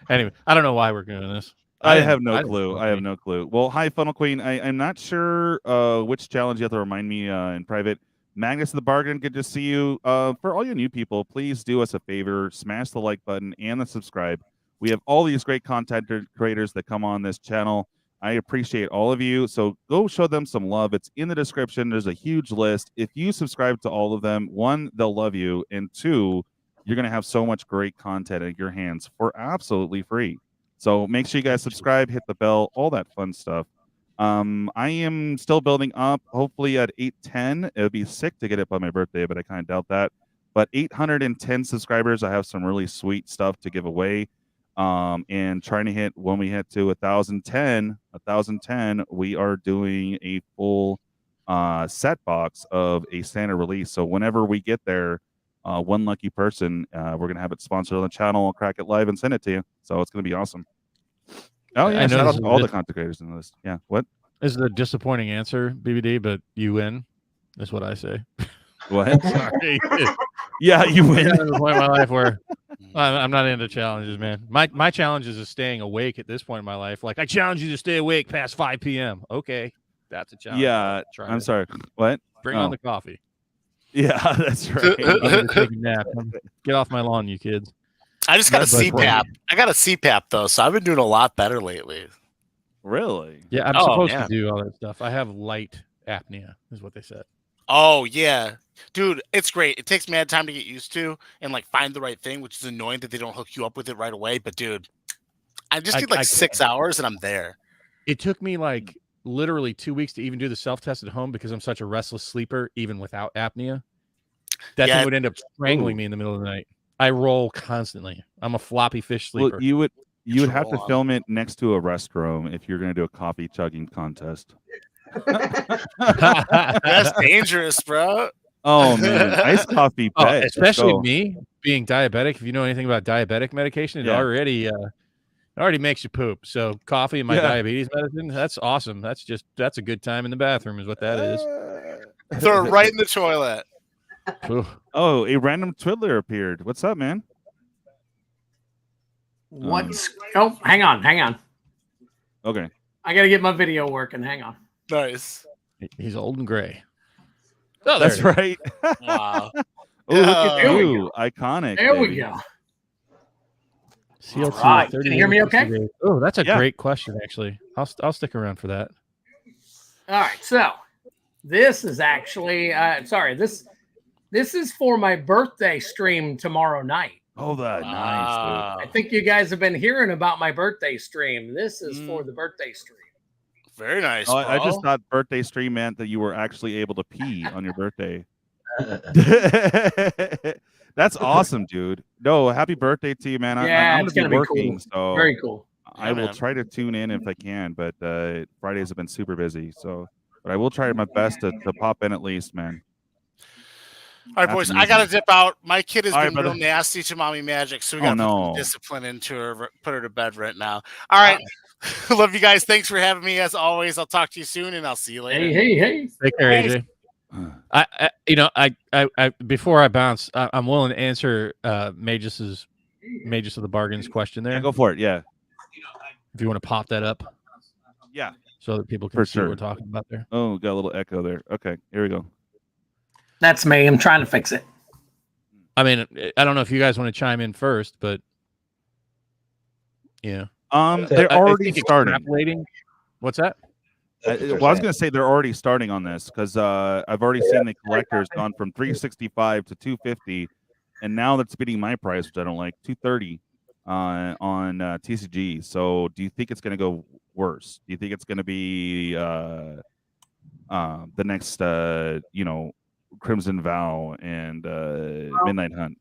[SPEAKER 5] Anyway, I don't know why we're doing this.
[SPEAKER 2] I have no clue. I have no clue. Well, hi, Funnel Queen. I'm not sure which challenge you have to remind me in private. Magnus of the Bargain, good to see you. For all you new people, please do us a favor. Smash the like button and the subscribe. We have all these great content creators that come on this channel. I appreciate all of you. So go show them some love. It's in the description. There's a huge list. If you subscribe to all of them, one, they'll love you. And two, you're going to have so much great content in your hands for absolutely free. So make sure you guys subscribe, hit the bell, all that fun stuff. I am still building up. Hopefully at 810, it would be sick to get it by my birthday, but I kind of doubt that. But 810 subscribers, I have some really sweet stuff to give away. And trying to hit, when we hit to 1,010, we are doing a full set box of a standard release. So whenever we get there, one lucky person, we're gonna have it sponsored on the channel. I'll crack it live and send it to you. So it's gonna be awesome. Oh yeah, shout out to all the content creators in this. Yeah, what?
[SPEAKER 5] This is a disappointing answer, BBD, but you win. That's what I say.
[SPEAKER 2] What?
[SPEAKER 5] Sorry.
[SPEAKER 2] Yeah, you win.
[SPEAKER 5] At the point in my life where I'm not into challenges, man. My challenge is staying awake at this point in my life. Like, I challenge you to stay awake past 5 p.m. Okay, that's a challenge.
[SPEAKER 2] Yeah, I'm sorry. What?
[SPEAKER 5] Bring on the coffee.
[SPEAKER 2] Yeah, that's right.
[SPEAKER 5] I'm gonna take a nap. Get off my lawn, you kids.
[SPEAKER 3] I just got a CPAP. I got a CPAP though, so I've been doing a lot better lately.
[SPEAKER 2] Really?
[SPEAKER 5] Yeah, I'm supposed to do all that stuff. I have light apnea, is what they said.
[SPEAKER 3] Oh yeah, dude, it's great. It takes mad time to get used to and like find the right thing, which is annoying that they don't hook you up with it right away. But dude, I just need like 6 hours and I'm there.
[SPEAKER 5] It took me like literally 2 weeks to even do the self-test at home because I'm such a restless sleeper, even without apnea. That thing would end up strangling me in the middle of the night. I roll constantly. I'm a floppy fish sleeper.
[SPEAKER 2] Well, you would have to film it next to a restroom if you're going to do a coffee chugging contest.
[SPEAKER 3] That's dangerous, bro.
[SPEAKER 2] Oh man, iced coffee.
[SPEAKER 5] Especially me being diabetic. If you know anything about diabetic medication, it already makes you poop. So coffee and my diabetes medicine, that's awesome. That's a good time in the bathroom is what that is.
[SPEAKER 3] Throw it right in the toilet.
[SPEAKER 2] Oh, a random Twiddler appeared. What's up, man?
[SPEAKER 11] What's oh, hang on.
[SPEAKER 2] Okay.
[SPEAKER 11] I gotta get my video working. Hang on.
[SPEAKER 3] Nice.
[SPEAKER 5] He's old and gray.
[SPEAKER 2] Oh, that's right.
[SPEAKER 3] Wow.
[SPEAKER 2] Oh, look at you. Iconic.
[SPEAKER 11] There we go.
[SPEAKER 5] CL2,
[SPEAKER 11] right. Can you hear me okay?
[SPEAKER 5] Oh, that's a great question, actually. I'll stick around for that.
[SPEAKER 11] All right. So this is actually this is for my birthday stream tomorrow night.
[SPEAKER 2] Oh, that nice. Dude.
[SPEAKER 11] I think you guys have been hearing about my birthday stream. This is for the birthday stream.
[SPEAKER 3] Very nice.
[SPEAKER 2] Oh, I just thought birthday stream meant that you were actually able to pee on your birthday. That's awesome, dude. No, happy birthday to you, man. I'm
[SPEAKER 11] it's gonna be
[SPEAKER 2] working,
[SPEAKER 11] cool.
[SPEAKER 2] so
[SPEAKER 11] Very cool.
[SPEAKER 2] I will try to tune in if I can, but Fridays have been super busy, but I will try my best to pop in at least, man.
[SPEAKER 3] All right, boys, I gotta dip out. My kid has been real nasty to Mommy Magic, so we gotta put some discipline into her, put her to bed right now. All right. Love you guys. Thanks for having me as always. I'll talk to you soon and I'll see you later.
[SPEAKER 11] Hey.
[SPEAKER 5] Take care, AJ. I before I bounce, I'm willing to answer Magus of the Bargain's question there.
[SPEAKER 2] Yeah, go for it. Yeah.
[SPEAKER 5] If you want to pop that up.
[SPEAKER 2] Yeah.
[SPEAKER 5] So that people can see what we're talking about there.
[SPEAKER 2] Oh, got a little echo there. Okay, here we go.
[SPEAKER 11] That's me. I'm trying to fix it.
[SPEAKER 5] I mean, I don't know if you guys want to chime in first, but yeah.
[SPEAKER 2] They're already starting.
[SPEAKER 5] What's that?
[SPEAKER 2] Well, I was going to say they're already starting on this because I've already seen the collectors gone from 365 to 250, and now that's beating my price, which I don't like, 230 on TCG. So, do you think it's going to go worse? Do you think it's going to be the next, Crimson Vow and Midnight Hunt?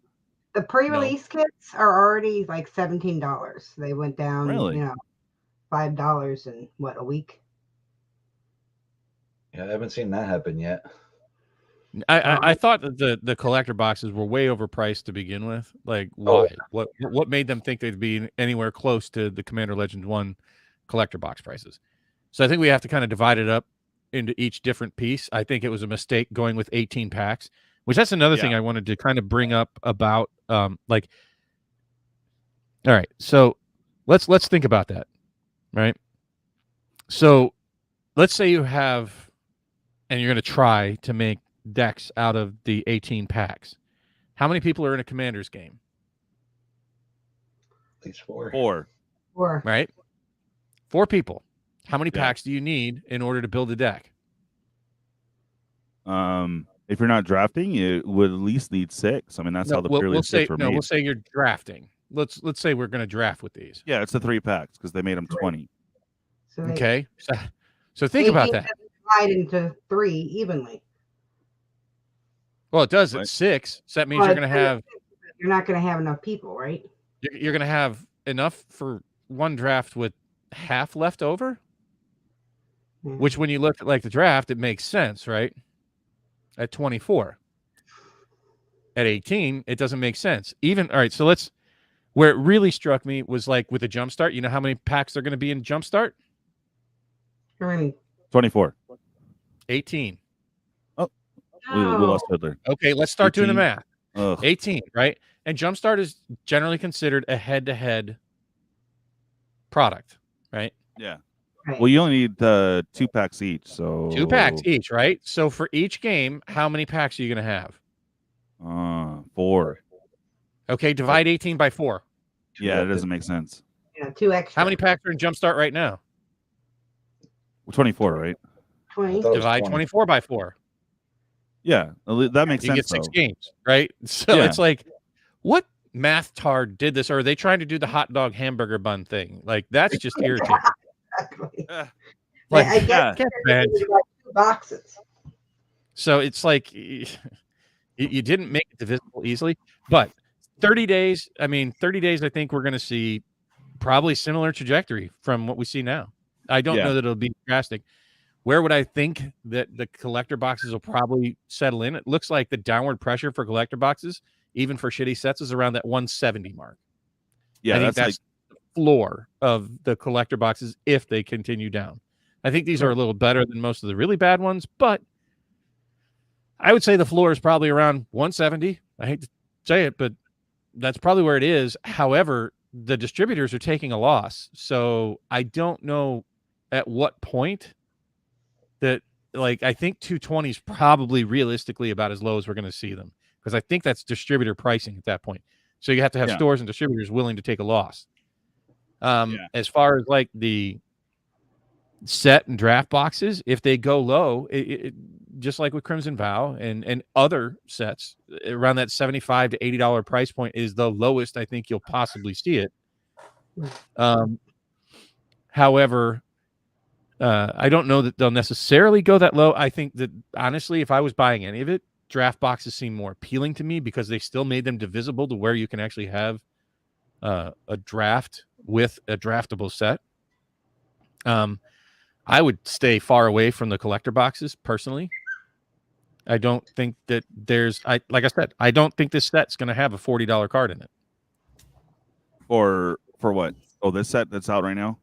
[SPEAKER 9] The pre-release kits are already like $17. They went down,
[SPEAKER 2] Really?
[SPEAKER 9] $5 in a week.
[SPEAKER 8] Yeah, I haven't seen that happen yet.
[SPEAKER 5] I thought that the collector boxes were way overpriced to begin with. Like, why? What made them think they'd be anywhere close to the Commander Legends 1 collector box prices? So I think we have to kind of divide it up into each different piece. I think it was a mistake going with 18 packs, which that's another thing I wanted to kind of bring up about all right, so let's think about that, right? So let's say you have, and you're going to try to make decks out of the 18 packs. How many people are in a Commander's game?
[SPEAKER 8] At least 4.
[SPEAKER 2] 4.
[SPEAKER 9] 4.
[SPEAKER 5] Right? 4 people. How many packs do you need in order to build a deck?
[SPEAKER 2] If you're not drafting, you would at least need 6. I mean, that's how the pre-release kits were made.
[SPEAKER 5] We'll say you're drafting. Let's say we're going to draft with these.
[SPEAKER 2] Yeah, it's the 3 packs because they made them 20.
[SPEAKER 9] So
[SPEAKER 5] Okay. So think about that.
[SPEAKER 9] Divide into 3 evenly.
[SPEAKER 5] Well, it does at 6. So that means you're going to have.
[SPEAKER 9] You're not going to have enough people, right?
[SPEAKER 5] You're going to have enough for one draft with half left over. Which, when you look at like the draft, it makes sense, right? At 24. At 18, it doesn't make sense. All right, so where it really struck me was like with the Jumpstart. You know how many packs are going to be in Jumpstart?
[SPEAKER 9] How many?
[SPEAKER 2] 24.
[SPEAKER 5] 18.
[SPEAKER 2] Oh, we lost Twiddler.
[SPEAKER 5] Okay, let's start doing the
[SPEAKER 2] 18.
[SPEAKER 5] math.
[SPEAKER 2] Ugh.
[SPEAKER 5] 18, right? And Jumpstart is generally considered a head-to-head product, right?
[SPEAKER 2] Yeah.
[SPEAKER 9] Right.
[SPEAKER 2] Well, you only need 2 packs each, so
[SPEAKER 5] 2 packs each, right? So for each game, how many packs are you going to have?
[SPEAKER 2] 4.
[SPEAKER 5] Okay, divide 18 by 4.
[SPEAKER 2] Yeah, it doesn't make sense.
[SPEAKER 9] Yeah, 2 extra.
[SPEAKER 5] How many packs are in Jumpstart right now?
[SPEAKER 2] 24, right?
[SPEAKER 9] 20.
[SPEAKER 5] Divide 24 by 4.
[SPEAKER 2] Yeah, that makes
[SPEAKER 5] You
[SPEAKER 2] sense.
[SPEAKER 5] get 6 games, right? So
[SPEAKER 2] Yeah.
[SPEAKER 5] it's like, what math tard did this? Or are they trying to do the hot dog hamburger bun thing? Like, that's just irritating.
[SPEAKER 9] Exactly.
[SPEAKER 5] Like,
[SPEAKER 9] I guess
[SPEAKER 5] get bad.
[SPEAKER 9] 2 boxes.
[SPEAKER 5] So it's like you didn't make it divisible easily, but 30 days, I think we're going to see probably similar trajectory from what we see now. I don't know that it'll be drastic. Where would I think that the collector boxes will probably settle in? It looks like the downward pressure for collector boxes, even for shitty sets, is around that 170 mark.
[SPEAKER 2] Yeah,
[SPEAKER 5] I think that's the floor of the collector boxes if they continue down. I think these are a little better than most of the really bad ones, but I would say the floor is probably around 170. I hate to say it, but that's probably where it is. However, the distributors are taking a loss. So I don't know at what point that, like, I think 220 is probably realistically about as low as we're going to see them, because I think that's distributor pricing at that point. So you have to have stores and distributors willing to take a loss. As far as like the set and draft boxes, if they go low, it just like with Crimson Vow and other sets, around that $75 to $80 price point is the lowest I think you'll possibly see it. However, I don't know that they'll necessarily go that low. I think that, honestly, if I was buying any of it, draft boxes seem more appealing to me because they still made them divisible to where you can actually have a draft with a draftable set. I would stay far away from the collector boxes personally. I don't think that like I said, I don't think this set's going to have a $40 card in it.
[SPEAKER 2] For what? Oh, this set that's out right now?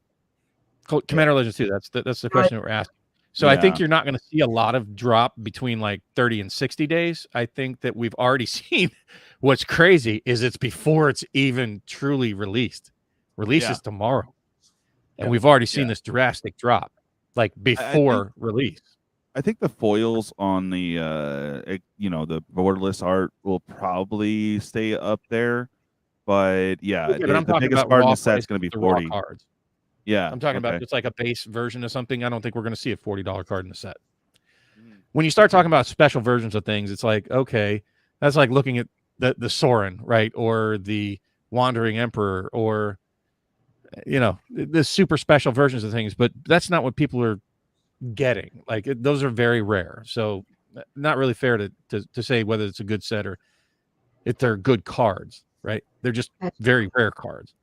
[SPEAKER 5] Commander Legends 2. That's the question that we're asking. So I think you're not going to see a lot of drop between like 30 and 60 days. I think that we've already seen what's crazy is it's before it's even truly released. Release is tomorrow. And we've already seen this drastic drop, like before release.
[SPEAKER 2] I think the foils on the the borderless art will probably stay up there, but the biggest card in the set is going to be 40
[SPEAKER 5] cards.
[SPEAKER 2] Yeah,
[SPEAKER 5] I'm talking about just like a base version of something. I don't think we're going to see a $40 card in the set. When you start talking about special versions of things, it's like, okay, that's like looking at the Sorin, right, or the Wandering Emperor, or the super special versions of things, but that's not what people are getting. Like, those are very rare. So not really fair to say whether it's a good set or if they're good cards, right? They're just very rare cards.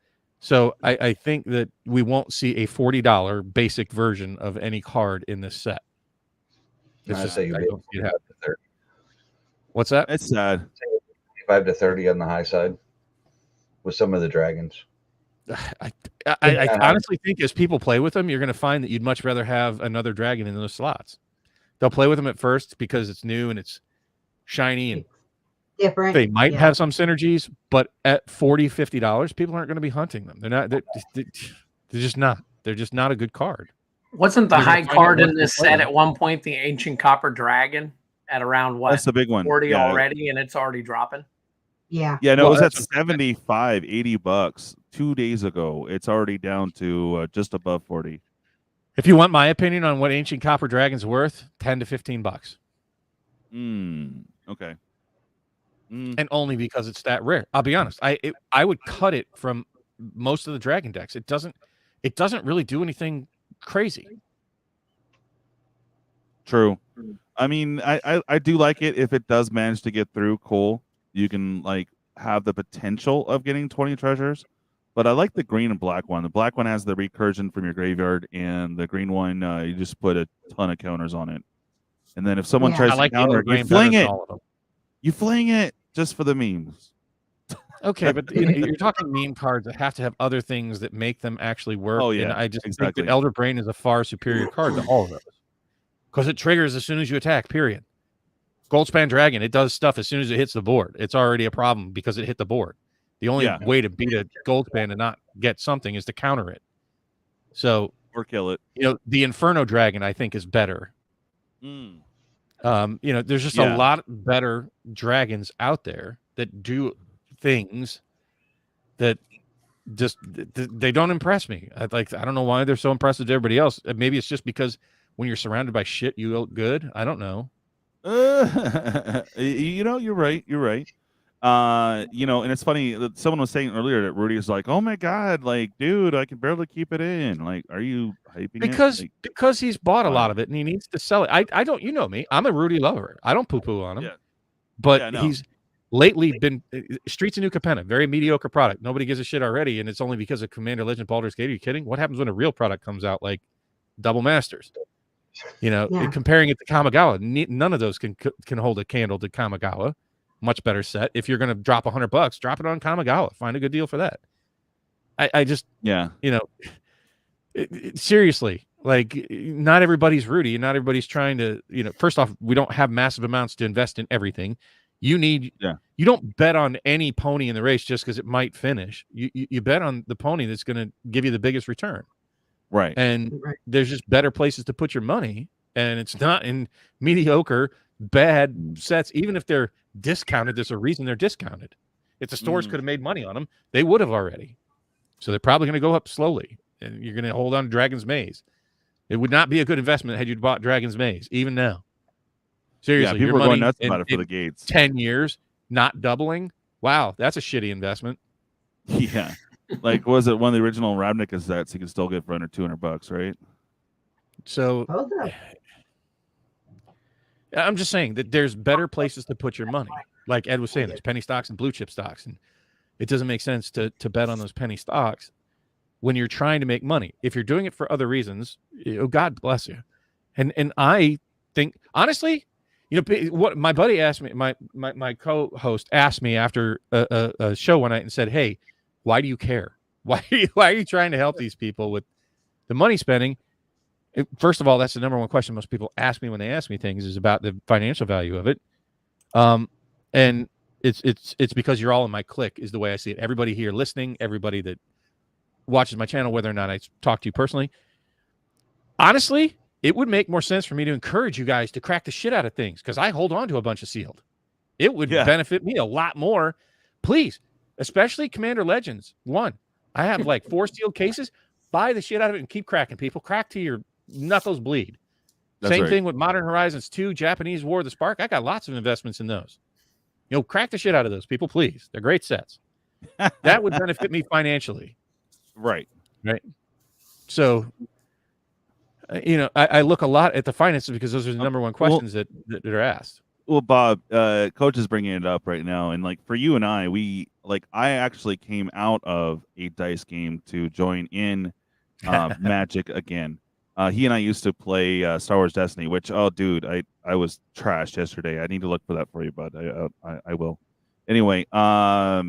[SPEAKER 5] So I think that we won't see a $40 basic version of any card in this set. It's
[SPEAKER 8] I
[SPEAKER 5] just,
[SPEAKER 8] say
[SPEAKER 5] I
[SPEAKER 8] you
[SPEAKER 5] don't see it happen. What's that?
[SPEAKER 2] It's sad.
[SPEAKER 8] 25 to 30 on the high side with some of the dragons.
[SPEAKER 5] I honestly think as people play with them, you're going to find that you'd much rather have another dragon in those slots. They'll play with them at first because it's new and it's shiny and
[SPEAKER 9] different.
[SPEAKER 5] They might have some synergies, but at $40, $50, people aren't going to be hunting them. They're not. They're just not. They're just not a good card.
[SPEAKER 11] Wasn't the high card in this set at one point the Ancient Copper Dragon at around what?
[SPEAKER 2] That's the big one.
[SPEAKER 11] 40 already, and it's already dropping.
[SPEAKER 9] Yeah.
[SPEAKER 2] Yeah, no, it was at 75, $80 2 days ago. It's already down to just above 40.
[SPEAKER 5] If you want my opinion on what Ancient Copper Dragon's worth, $10 to $15.
[SPEAKER 2] Okay.
[SPEAKER 5] And only because it's that rare. I'll be honest. I would cut it from most of the dragon decks. It doesn't really do anything crazy.
[SPEAKER 2] True. I mean, I do like it if it does manage to get through. Cool. You can like have the potential of getting 20 treasures. But I like the green and black one. The black one has the recursion from your graveyard, and the green one, you just put a ton of counters on it. And then if someone tries to counter it, you fling it. You fling it just for the memes.
[SPEAKER 5] Okay, but you're talking meme cards that have to have other things that make them actually work.
[SPEAKER 2] Oh, yeah,
[SPEAKER 5] and I just think that Elder Brain is a far superior card to all of those. Because it triggers as soon as you attack, period. Goldspan Dragon, it does stuff as soon as it hits the board. It's already a problem because it hit the board. The only way to beat a Goldspan and not get something is to counter it. So
[SPEAKER 2] or kill it.
[SPEAKER 5] You know, the Inferno Dragon, I think, is better. You know, there's just a lot better dragons out there that do things that just they don't impress me. I don't know why they're so impressive to everybody else. Maybe it's just because when you're surrounded by shit, you look good. I don't know.
[SPEAKER 2] You know, you're right. You're right. You know, and it's funny that someone was saying earlier that Rudy is like, "Oh my god, like, dude, I can barely keep it in." Like, are you hyping it?
[SPEAKER 5] Because he's bought a lot of it and he needs to sell it. I don't, you know me, I'm a Rudy lover. I don't poo-poo on him. But he's lately been Streets of New Capenna, very mediocre product. Nobody gives a shit already, and it's only because of Commander Legend Baldur's Gate. Are you kidding? What happens when a real product comes out like Double Masters? You know, comparing it to Kamigawa, none of those can hold a candle to Kamigawa. Much better set. If you're going to drop $100, drop it on Kamigawa. Find a good deal for that. I just, you know, seriously, like, not everybody's Rudy, and not everybody's trying to, you know, first off, we don't have massive amounts to invest in everything. You need, you don't bet on any pony in the race just because it might finish. You bet on the pony that's going to give you the biggest return.
[SPEAKER 2] Right.
[SPEAKER 5] And there's just better places to put your money, and it's not in mediocre, bad sets. Even if they're discounted, there's a reason they're discounted. If the stores could have made money on them, they would have already. So they're probably going to go up slowly, and you're going to hold on to Dragon's Maze. It would not be a good investment had you bought Dragon's Maze, even now. Seriously,
[SPEAKER 2] people
[SPEAKER 5] your
[SPEAKER 2] are going
[SPEAKER 5] money
[SPEAKER 2] nuts about it for the gates.
[SPEAKER 5] 10 years, not doubling. Wow, that's a shitty investment.
[SPEAKER 2] Yeah. Like, was it one of the original Ravnica sets you can still get for under $200, right?
[SPEAKER 5] So I'm just saying that there's better places to put your money. Like Ed was saying, there's penny stocks and blue chip stocks, and it doesn't make sense to bet on those penny stocks when you're trying to make money. If you're doing it for other reasons, God bless you. And I think, honestly, you know, what my buddy asked me, my co-host asked me after a show one night and said, "Hey, why do you care? Why are you trying to help these people with the money spending?" First of all, that's the number one question most people ask me when they ask me things, is about the financial value of it. And it's because you're all in my clique, is the way I see it. Everybody here listening, everybody that watches my channel, whether or not I talk to you personally. Honestly, it would make more sense for me to encourage you guys to crack the shit out of things, because I hold on to a bunch of sealed. It would benefit me a lot more. Please, especially Commander Legends 1. I have like 4 sealed cases. Buy the shit out of it and keep cracking, people. Crack to your knuckles bleed. Same thing with Modern Horizons 2, Japanese War of the Spark. I got lots of investments in those. You know, crack the shit out of those, people, please. They're great sets. That would benefit me financially.
[SPEAKER 2] Right.
[SPEAKER 5] So, you know, I look a lot at the finances because those are the number one questions that are asked.
[SPEAKER 2] Well, Bob, Coach is bringing it up right now, and like for you and I, I actually came out of a dice game to join in Magic again. He and I used to play Star Wars Destiny, which dude, I was trashed yesterday. I need to look for that for you, bud. I will. Anyway, so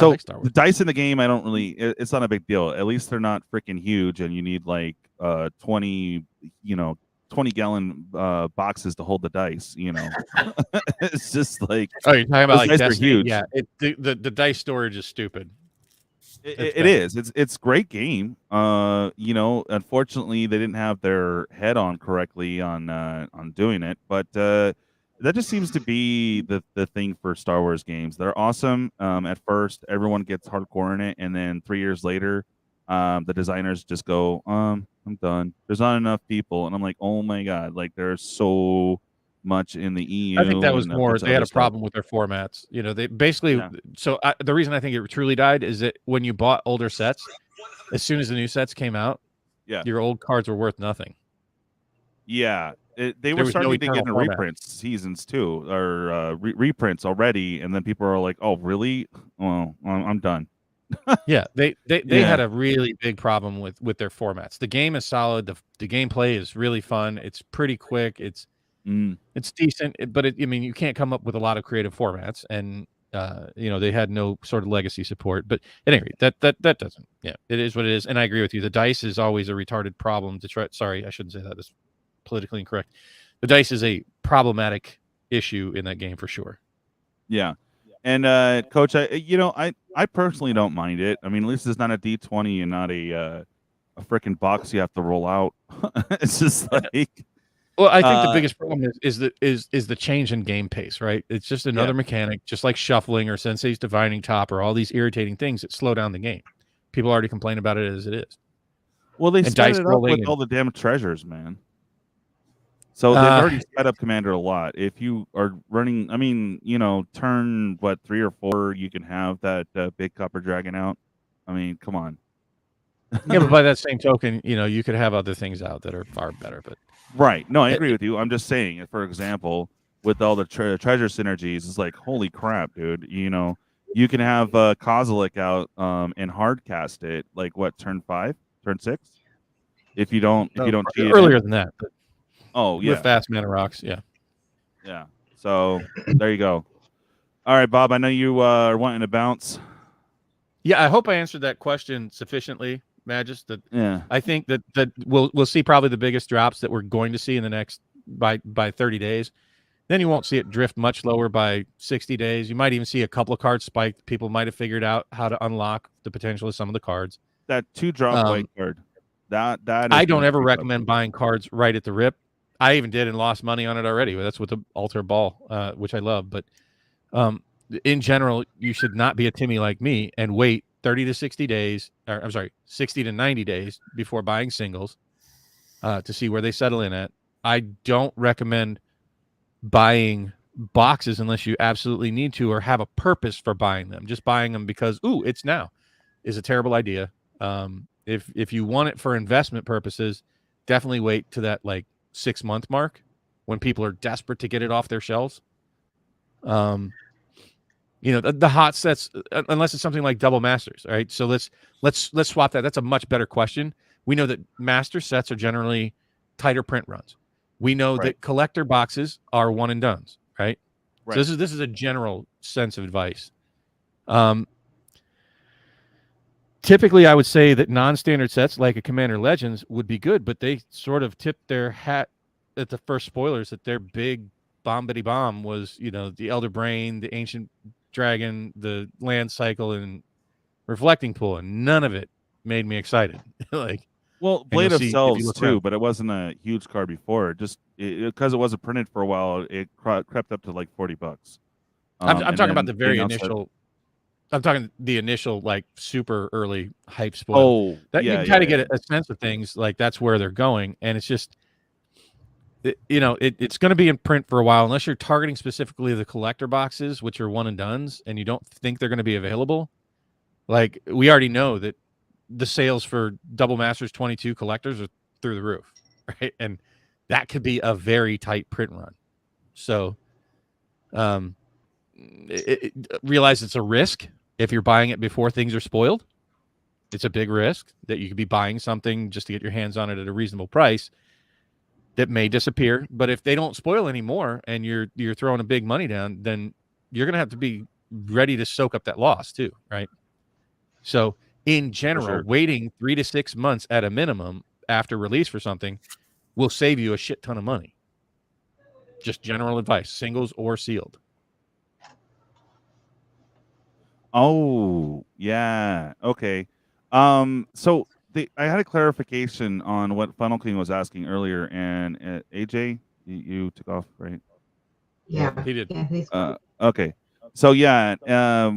[SPEAKER 2] the dice in the game, I don't really. It's not a big deal. At least they're not freaking huge, and you need like 20-gallon boxes to hold the dice. It's just like
[SPEAKER 5] you're talking about like Destiny?
[SPEAKER 2] Huge.
[SPEAKER 5] Yeah, the dice storage is stupid.
[SPEAKER 2] It is. It's great game. Unfortunately they didn't have their head on correctly on doing it, but that just seems to be the thing for Star Wars games. They're awesome. At first everyone gets hardcore in it, and then 3 years later the designers just go, I'm done. There's not enough people. And I'm like, oh my God, like there's so much in the EU.
[SPEAKER 5] I think that was more they had a problem with their formats. They basically so the reason I think it truly died is that when you bought older sets, as soon as the new sets came out, your old cards were worth nothing.
[SPEAKER 2] Yeah. They were starting to get into reprints seasons too, or reprints already, and then people are like, oh really? Well, I'm done.
[SPEAKER 5] Yeah, they had a really big problem with their formats. The game is solid. The gameplay is really fun. It's pretty quick. It's decent, but you can't come up with a lot of creative formats, and they had no sort of legacy support. But at any rate, that doesn't. Yeah, it is what it is, and I agree with you. The dice is always a retarded problem to try. Sorry, I shouldn't say that. That's politically incorrect. The dice is a problematic issue in that game for sure.
[SPEAKER 2] Yeah. And Coach, I personally don't mind it. I mean, at least it's not a D20 and not a freaking box you have to roll out. It's just like.
[SPEAKER 5] Well, I think the biggest problem is the change in game pace, right? It's just another mechanic, just like shuffling or Sensei's Divining Top or all these irritating things that slow down the game. People already complain about it as it is.
[SPEAKER 2] Well, they started it up with all the damn treasures, man. So they've already sped up Commander a lot. If you are running, turn 3 or 4, you can have that big copper dragon out. I mean, come on.
[SPEAKER 5] Yeah, but by that same token, you could have other things out that are far better. But
[SPEAKER 2] right, no, I agree with you. I'm just saying, for example, with all the treasure synergies, it's like holy crap, dude. You can have Kozilek out and hard cast it like turn 5, turn 6. If you don't cheat
[SPEAKER 5] earlier than that. But
[SPEAKER 2] oh yeah,
[SPEAKER 5] with fast mana rocks, yeah.
[SPEAKER 2] So there you go. All right, Bob. I know you are wanting to bounce.
[SPEAKER 5] Yeah, I hope I answered that question sufficiently, Magis. I think that we'll see probably the biggest drops that we're going to see in the next by 30 days. Then you won't see it drift much lower by 60 days. You might even see a couple of cards spike. People might have figured out how to unlock the potential of some of the cards.
[SPEAKER 2] That 2-drop white card. That
[SPEAKER 5] I don't ever recommend buying cards right at the rip. I even did and lost money on it already. That's with the Altar Ball, which I love. But in general, you should not be a Timmy like me and wait 30 to 60 days, or I'm sorry, 60 to 90 days before buying singles to see where they settle in at. I don't recommend buying boxes unless you absolutely need to or have a purpose for buying them. Just buying them because, it's now is a terrible idea. If you want it for investment purposes, definitely wait to that 6-month mark when people are desperate to get it off their shelves. The hot sets, unless it's something like double masters, right? So let's swap that. That's a much better question. We know that master sets are generally tighter print runs. We know that collector boxes are one and dones, right? So this is a general sense of advice. Typically, I would say that non-standard sets like a Commander Legends would be good, but they sort of tipped their hat at the first spoilers that their big bomb was, the Elder Brain, the Ancient Dragon, the Land Cycle, and Reflecting Pool, and none of it made me excited.
[SPEAKER 2] Blade of Cells too, but it wasn't a huge card before. Just because it wasn't printed for a while, it crept up to $40.
[SPEAKER 5] I'm talking about the very initial. I'm talking the initial super early hype spoil. You can kind of get a sense of things that's where they're going, and it's just it's going to be in print for a while unless you're targeting specifically the collector boxes, which are one and dones, and you don't think they're going to be available. We already know that the sales for Double Masters 22 collectors are through the roof, right? And that could be a very tight print run. So realize it's a risk if you're buying it before things are spoiled. It's a big risk that you could be buying something just to get your hands on it at a reasonable price that may disappear. But if they don't spoil anymore and you're throwing a big money down, then you're going to have to be ready to soak up that loss too, right? So in general, waiting 3 to 6 months at a minimum after release for something will save you a shit ton of money. Just general advice, singles or sealed.
[SPEAKER 2] Oh, yeah. Okay. So I had a clarification on what Funnel King was asking earlier, and AJ, you took off, right?
[SPEAKER 9] Yeah,
[SPEAKER 5] he did.
[SPEAKER 9] Yeah, he's
[SPEAKER 2] Okay. So yeah,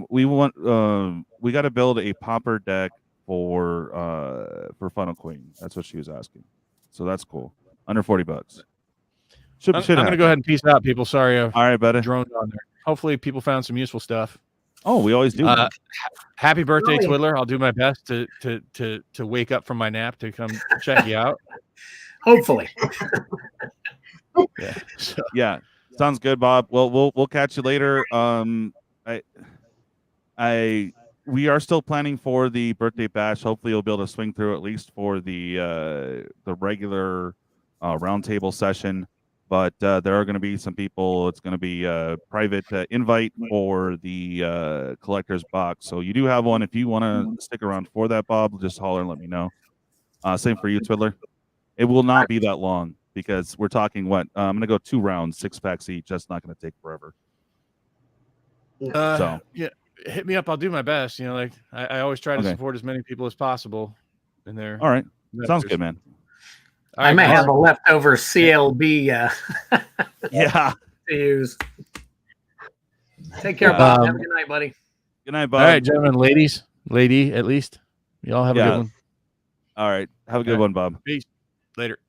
[SPEAKER 2] we got to build a Pauper deck for Funnel Queen. That's what she was asking. So that's cool. Under $40.
[SPEAKER 5] I'm going to go ahead and peace out, people. Sorry,
[SPEAKER 2] all right, buddy.
[SPEAKER 5] Droned on there. Hopefully, people found some useful stuff.
[SPEAKER 2] Oh, we always do.
[SPEAKER 5] Happy birthday, Twiddler! I'll do my best to wake up from my nap to come check you out.
[SPEAKER 11] Hopefully.
[SPEAKER 5] Yeah. So.
[SPEAKER 2] Yeah. Sounds good, Bob. Well, we'll catch you later. We are still planning for the birthday bash. Hopefully, you'll be able to swing through at least for the regular roundtable session. But there are going to be some people. It's going to be a private invite for the collector's box. So you do have one. If you want to stick around for that, Bob, just holler and let me know. Same for you, Twiddler. It will not be that long because we're talking what? I'm going to go 2 rounds, 6 packs each. That's not going to take forever. So
[SPEAKER 5] yeah, hit me up. I'll do my best. You know, like I always try to support as many people as possible in there.
[SPEAKER 2] All right. Sounds good, man.
[SPEAKER 11] I may have a leftover CLB.
[SPEAKER 2] Yeah.
[SPEAKER 11] To use. Take care, Bob. Have a good night, buddy.
[SPEAKER 2] Good night, Bob.
[SPEAKER 5] All right, gentlemen, lady, at least. Y'all have a good one.
[SPEAKER 2] All right. Have a good one, Bob.
[SPEAKER 5] Peace. Later.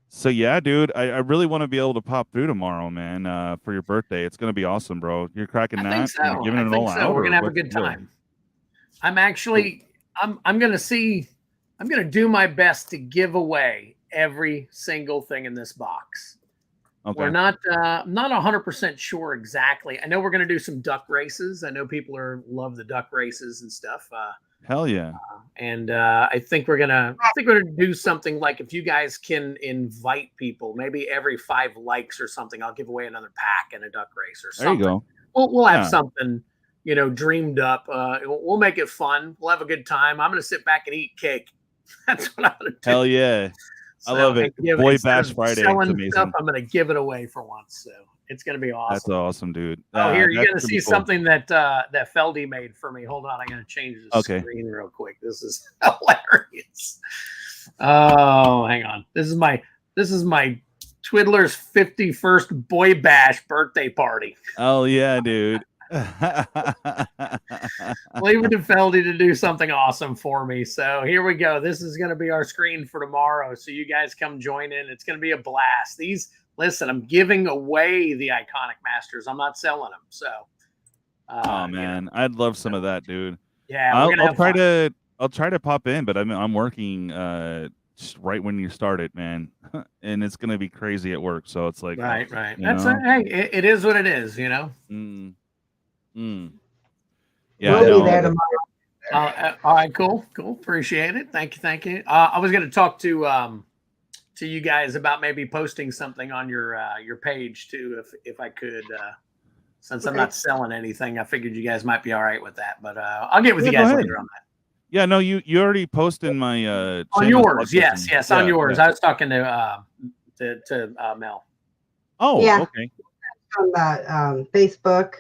[SPEAKER 2] So yeah, dude, I really want to be able to pop through tomorrow, man, for your birthday. It's gonna be awesome, bro. You're cracking that.
[SPEAKER 11] Think so.
[SPEAKER 2] You're giving it
[SPEAKER 11] I
[SPEAKER 2] all
[SPEAKER 11] think
[SPEAKER 2] out.
[SPEAKER 11] We're gonna have a good time. I'm gonna do my best to give away every single thing in this box.
[SPEAKER 2] Okay.
[SPEAKER 11] We're not 100% sure exactly. I know we're gonna do some duck races. I know people love the duck races and stuff.
[SPEAKER 2] Hell yeah.
[SPEAKER 11] And I think we're gonna do something like, if you guys can invite people, maybe every 5 likes or something, I'll give away another pack in a duck race or something.
[SPEAKER 2] There you
[SPEAKER 11] go. We'll have something, dreamed up. We'll make it fun. We'll have a good time. I'm gonna sit back and eat cake. That's what I'm gonna do.
[SPEAKER 2] Hell yeah. I love it. Boy Bash Friday. It's amazing.
[SPEAKER 11] Stuff, I'm gonna give it away for once. So it's gonna be awesome.
[SPEAKER 2] That's awesome, dude.
[SPEAKER 11] Here you're gonna see something that Feldy made for me. Hold on, I'm gonna change the screen real quick. This is hilarious. Oh, hang on. This is my Twiddler's 51st Boy Bash birthday party.
[SPEAKER 2] Oh yeah, dude.
[SPEAKER 11] Leave it to Feldy to do something awesome for me. So here we go. This is going to be our screen for tomorrow. So you guys come join in. It's going to be a blast. Listen, I'm giving away the iconic masters. I'm not selling them. So,
[SPEAKER 2] oh man, I'd love some of that, dude.
[SPEAKER 11] Yeah,
[SPEAKER 2] I'll try to pop in, but I'm working just right when you start it, man, and it's gonna be crazy at work. So it's like
[SPEAKER 11] right. Hey, it is what it is,
[SPEAKER 2] Yeah.
[SPEAKER 9] We'll be there tomorrow.
[SPEAKER 11] All right, cool. Appreciate it. Thank you. I was going to talk to you guys about maybe posting something on your page too, if I could. Since I'm not selling anything, I figured you guys might be all right with that. But I'll get with you guys later on that.
[SPEAKER 2] Yeah, no, you already posted in my
[SPEAKER 11] on yours. Yes, on yours. Yeah. I was talking to Mel.
[SPEAKER 2] Oh,
[SPEAKER 9] yeah.
[SPEAKER 2] Okay.
[SPEAKER 9] On the Facebook.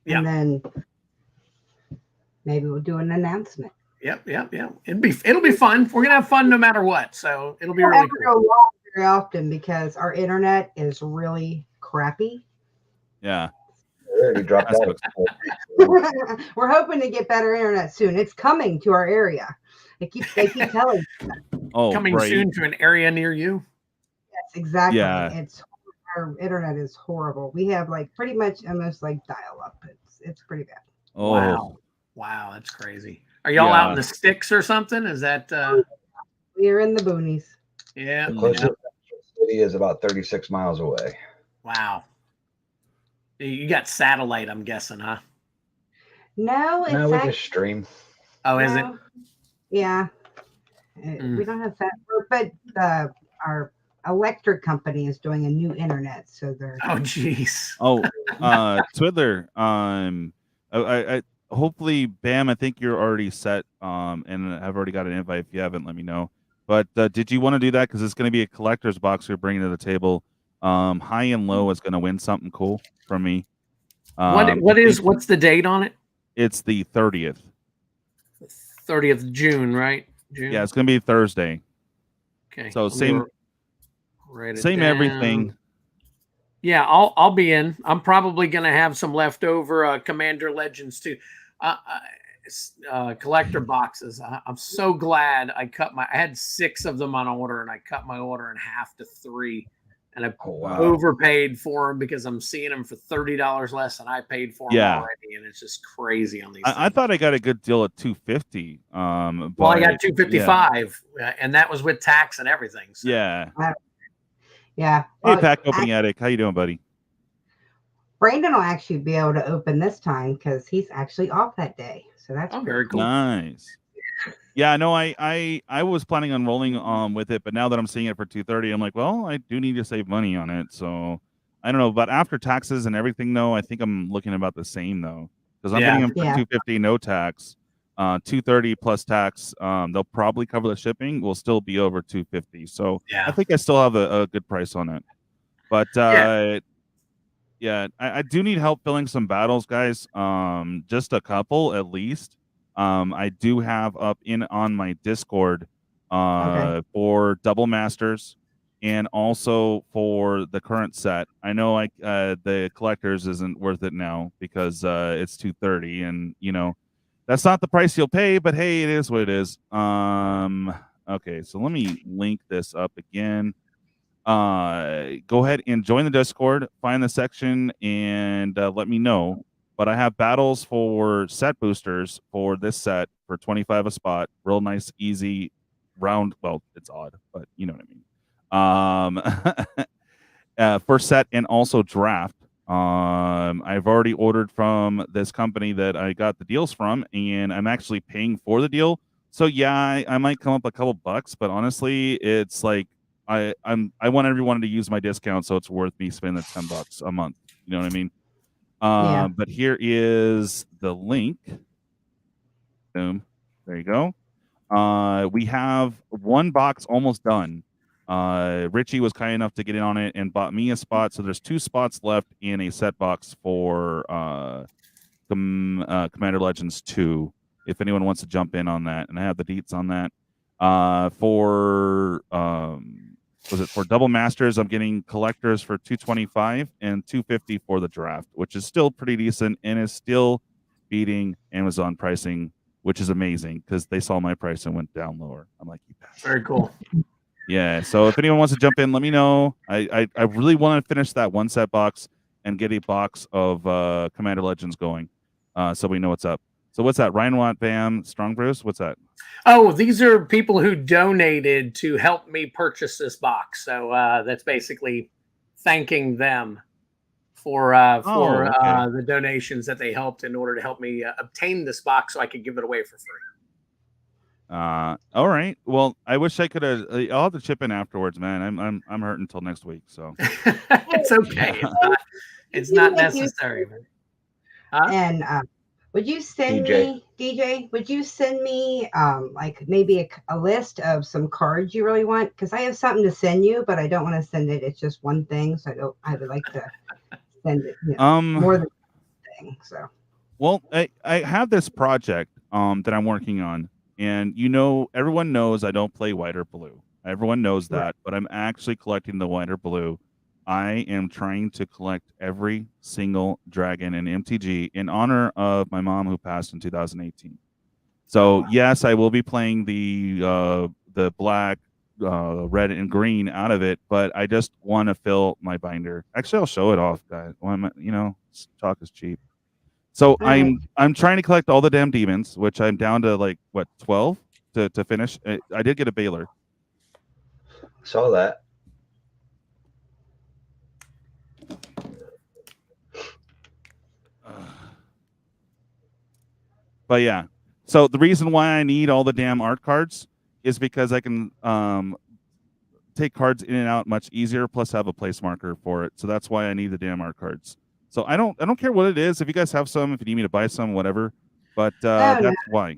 [SPEAKER 11] Yeah.
[SPEAKER 9] And then maybe we'll do an announcement.
[SPEAKER 11] Yep. It'll be fun. We're gonna have fun no matter what. So it'll be really cool.
[SPEAKER 9] Go live very often because our internet is really crappy.
[SPEAKER 2] Yeah.
[SPEAKER 8] You dropped out.
[SPEAKER 9] We're hoping to get better internet soon. It's coming to our area. They keep telling us.
[SPEAKER 2] Oh,
[SPEAKER 11] coming soon to an area near you.
[SPEAKER 9] Yes, exactly.
[SPEAKER 2] Yeah.
[SPEAKER 9] Our internet is horrible. We have pretty much almost dial up. It's pretty bad.
[SPEAKER 2] Oh.
[SPEAKER 11] Wow, that's crazy. Are y'all out in the sticks or something? Is that
[SPEAKER 9] we're in the boonies.
[SPEAKER 11] Yeah.
[SPEAKER 8] The closest city is about 36 miles away.
[SPEAKER 11] Wow. You got satellite, I'm guessing, huh?
[SPEAKER 9] No, it's
[SPEAKER 8] No, we just stream.
[SPEAKER 11] Oh, is it?
[SPEAKER 9] Yeah. We don't have that, but our electric company is doing a new internet, so they're.
[SPEAKER 11] Oh, jeez.
[SPEAKER 2] Oh, Twiddler. I hopefully, Bam. I think you're already set. And I've already got an invite. If you haven't, let me know. But did you want to do that? Because it's going to be a collector's box you're bringing to the table. High and low is going to win something cool from me.
[SPEAKER 11] What's the date on it?
[SPEAKER 2] It's the 30th.
[SPEAKER 11] 30th June, right? June?
[SPEAKER 2] Yeah, it's going to be Thursday.
[SPEAKER 11] Okay.
[SPEAKER 2] So same everything.
[SPEAKER 11] Yeah, I'll be in. I'm probably going to have some leftover Commander Legends too. Collector boxes. I'm so glad I had 6 of them on order, and I cut my order in half to 3. And I overpaid for them because I'm seeing them for $30 less than I paid for them already, and it's just crazy on these.
[SPEAKER 2] I thought I got a good deal at $250.
[SPEAKER 11] Well, I got $255, and that was with tax and everything. So.
[SPEAKER 2] Yeah.
[SPEAKER 9] Yeah.
[SPEAKER 2] Hey, Pack Opening Attic, how you doing, buddy?
[SPEAKER 9] Brandon will actually be able to open this time because he's actually off that day, so that's
[SPEAKER 11] very cool.
[SPEAKER 2] Nice. Yeah, no, I was planning on rolling with it, but now that I'm seeing it for $230, I'm like, well, I do need to save money on it. So I don't know, but after taxes and everything, though, I think I'm looking about the same though, because I'm getting them for $250, no tax, $230 plus tax. They'll probably cover the shipping. Will still be over $250. So I think I still have a good price on it. But I do need help filling some battles, guys. Just a couple at least. I do have up on my Discord for Double Masters and also for the current set. I know the collectors isn't worth it now because it's $230, and that's not the price you'll pay, but hey, it is what it is. Okay, so let me link this up again. Go ahead and join the Discord, find the section, and let me know. But I have battles for set boosters for this set for 25 a spot. Real nice, easy, round. Well, it's odd, but you know what I mean. For set and also draft. I've already ordered from this company that I got the deals from, and I'm actually paying for the deal. So yeah, I might come up a couple bucks, but honestly, it's like I want everyone to use my discount, so it's worth me spending the $10 a month. You know what I mean? But here is the link. Boom. There you go. We have one box almost done. Richie was kind enough to get in on it and bought me a spot. So there's 2 spots left in a set box for Commander Legends 2. If anyone wants to jump in on that, and I have the deets on that. For Double Masters, I'm getting collectors for $225 and $250 for the draft, which is still pretty decent and is still beating Amazon pricing, which is amazing because they saw my price and went down lower. I'm like, you bastard.
[SPEAKER 11] Very cool.
[SPEAKER 2] Yeah. So if anyone wants to jump in, let me know. I really want to finish that 1 set box and get a box of Commander Legends going, so we know what's up. So what's that? Ryan Watt, Bam, Strong Bruce? What's that?
[SPEAKER 11] Oh, these are people who donated to help me purchase this box. So that's basically thanking them for the donations that they helped in order to help me obtain this box so I could give it away for free.
[SPEAKER 2] All right. Well, I wish I could have. I'll have to chip in afterwards, man. I'm hurting until next week. So
[SPEAKER 11] it's okay. It's not necessary.
[SPEAKER 9] And would you send me, DJ? Would you send me like maybe a list of some cards you really want? Because I have something to send you, but I don't want to send it. It's just one thing, so I would like to send it. More than one thing. So.
[SPEAKER 2] Well, I have this project that I'm working on, and everyone knows I don't play white or blue. Everyone knows that, but I'm actually collecting the white or blue. I am trying to collect every single dragon in MTG in honor of my mom who passed in 2018. So yes, I will be playing the black, red, and green out of it, but I just want to fill my binder. Actually, I'll show it off, guys. Talk is cheap. So I'm trying to collect all the damn demons, which I'm down to like 12 to finish. I did get a Baylor.
[SPEAKER 8] Saw that.
[SPEAKER 2] But yeah, so the reason why I need all the damn art cards is because I can take cards in and out much easier, plus have a place marker for it. So that's why I need the damn art cards. So I don't care what it is. If you guys have some, if you need me to buy some, whatever. But that's why.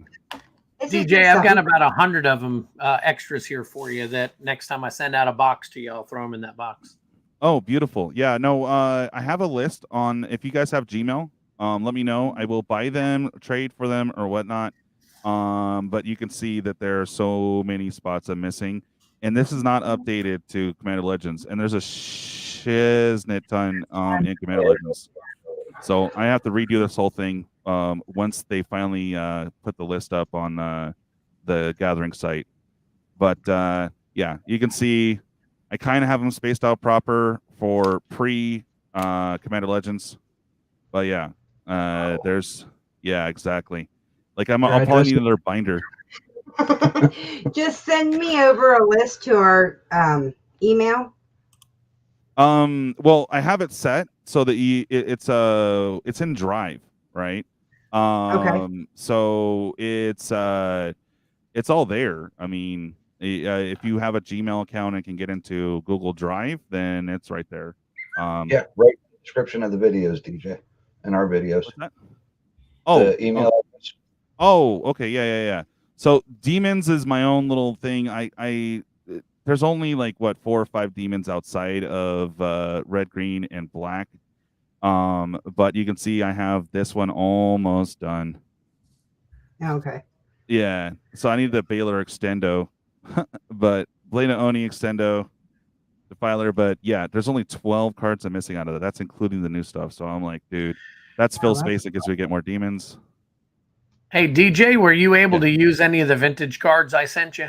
[SPEAKER 11] DJ, I've got about 100 of them extras here for you. That next time I send out a box to you, I'll throw them in that box.
[SPEAKER 2] Oh, beautiful. Yeah, no, I have a list on. If you guys have Gmail, let me know. I will buy them, trade for them, or whatnot. But you can see that there are so many spots I'm missing, and this is not updated to Commander Legends. And there's a shiznit ton in Commander Legends, so I have to redo this whole thing once they finally put the list up on the Gathering site. But yeah, you can see I kind of have them spaced out proper for pre Commander Legends. But yeah, there's exactly. Like I'll probably need another binder.
[SPEAKER 9] Just send me over a list to our email.
[SPEAKER 2] Well, I have it set so that it's in Drive, right?
[SPEAKER 9] Okay.
[SPEAKER 2] So it's all there. I mean, if you have a Gmail account and can get into Google Drive, then it's right there.
[SPEAKER 8] Yeah, right. Description of the videos, DJ, and our videos.
[SPEAKER 2] What's that? Oh,
[SPEAKER 8] the email.
[SPEAKER 2] Oh, okay, yeah. So demons is my own little thing. There's only like 4 or 5 demons outside of red, green, and black. But you can see I have this one almost done.
[SPEAKER 9] Okay.
[SPEAKER 2] Yeah. So I need the Baylor Extendo, but Blade Oni Extendo, Defiler. But yeah, there's only 12 cards I'm missing out of that. That's including the new stuff. So I'm like, dude, that's fill space that gets we get more demons.
[SPEAKER 11] Hey, DJ, were you able to use any of the vintage cards I sent you?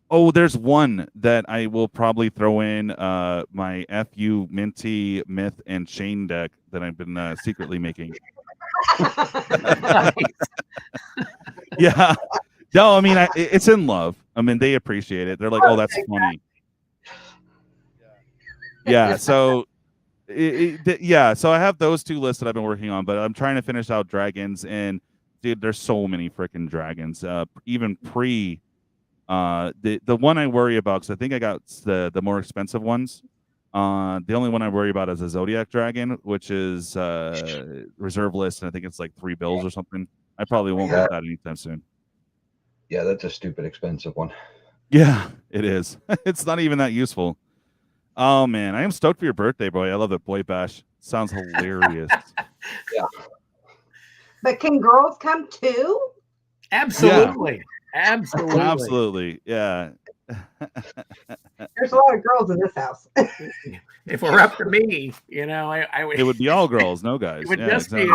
[SPEAKER 2] Oh, there's one that I will probably throw in my FU Minty Myth and Chain deck that I've been secretly making. Yeah. No, I mean, it's in love. I mean, they appreciate it. They're like, oh, that's funny. Yeah. So, so I have those 2 lists that I've been working on, but I'm trying to finish out dragons. And dude, there's so many freaking dragons. Even pre. The one I worry about, because I think I got the more expensive ones. The only one I worry about is a Zodiac Dragon, which is reserve list, and I think it's like 3 bills or something. I probably won't get that anytime soon.
[SPEAKER 8] Yeah, that's a stupid expensive one.
[SPEAKER 2] Yeah, it is. It's not even that useful. Oh man, I am stoked for your birthday, boy. I love it. Boy Bash sounds hilarious.
[SPEAKER 8] Yeah.
[SPEAKER 9] But can girls come too?
[SPEAKER 11] Absolutely.
[SPEAKER 2] Yeah.
[SPEAKER 11] Absolutely.
[SPEAKER 2] Yeah.
[SPEAKER 9] There's a lot of girls in this house.
[SPEAKER 11] If it were up to me, I would.
[SPEAKER 2] It would be all girls, no guys.
[SPEAKER 11] It would just be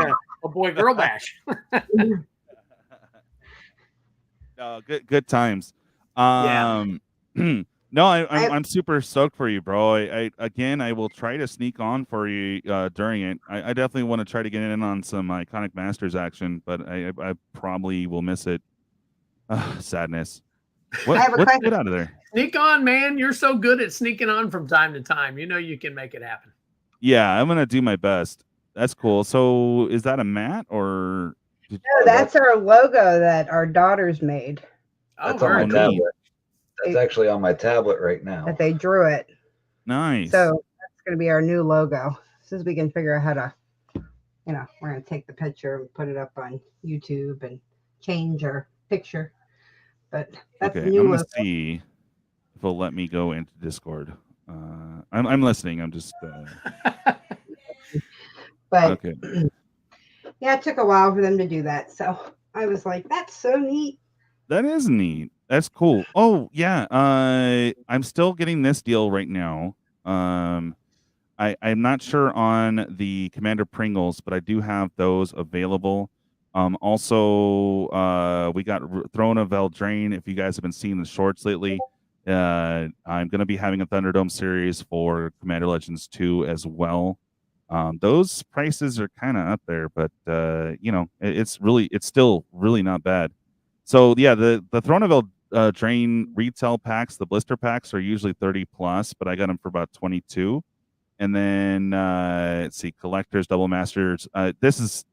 [SPEAKER 11] a boy-girl bash.
[SPEAKER 2] Good times. No, I'm super stoked for you, bro. I will try to sneak on for you during it. I definitely want to try to get in on some Iconic Masters action, but I probably will miss it. Sadness. What's good out of there?
[SPEAKER 11] Sneak on, man. You're so good at sneaking on from time to time. You know you can make it happen.
[SPEAKER 2] Yeah, I'm gonna do my best. That's cool. So is that a mat or?
[SPEAKER 9] No, that's our logo that our daughters made.
[SPEAKER 8] That's on my tablet. That's actually on my tablet right now.
[SPEAKER 9] That they drew it.
[SPEAKER 2] Nice.
[SPEAKER 9] So that's going to be our new logo. As soon as we can figure out how to, we're going to take the picture and put it up on YouTube and change our picture. But that's
[SPEAKER 2] okay.
[SPEAKER 9] the new
[SPEAKER 2] I'm
[SPEAKER 9] logo.
[SPEAKER 2] gonna see if it'll let me go into Discord. I'm listening. I'm just.
[SPEAKER 9] But
[SPEAKER 2] okay.
[SPEAKER 9] Yeah, it took a while for them to do that. So I was like, that's so neat.
[SPEAKER 2] That is neat. That's cool. Oh yeah. I'm still getting this deal right now. I'm not sure on the Commander Pringles, but I do have those available. Also, we got Throne of Eldraine. If you guys have been seeing the shorts lately, I'm going to be having a Thunderdome series for Commander Legends 2 as well. Those prices are kind of up there, but it's still really not bad. So yeah, the Throne of Eldraine retail packs, the blister packs, are usually 30 plus, but I got them for about 22. And then let's see, collectors, double masters. This is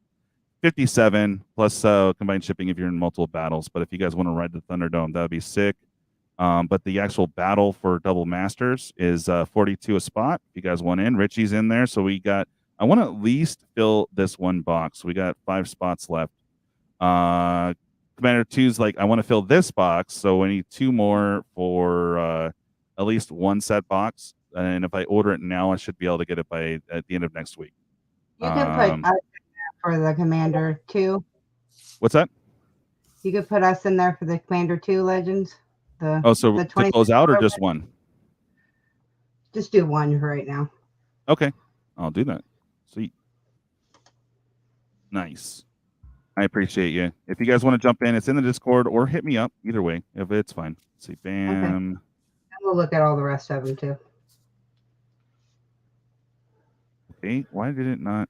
[SPEAKER 2] 57 plus combined shipping if you're in multiple battles. But if you guys want to ride the Thunderdome, that would be sick. But the actual battle for double masters is 42 a spot. If you guys want in, Richie's in there. So I want to at least fill this one box. We got 5 spots left. Commander 2's like, I want to fill this box. So we need 2 more for at least 1 set box. And if I order it now, I should be able to get it at the end of next week.
[SPEAKER 9] You can put us in there for the Commander 2.
[SPEAKER 2] What's that?
[SPEAKER 9] You could put us in there for the Commander 2 Legends.
[SPEAKER 2] So to close out or just one?
[SPEAKER 9] Just do one for right now.
[SPEAKER 2] Okay, I'll do that. Sweet. Nice. I appreciate you. If you guys want to jump in, it's in the Discord or hit me up. Either way, if it's fine. Let's see, bam.
[SPEAKER 9] Okay. And we'll look at all the rest of them too.
[SPEAKER 2] Okay, why did it not?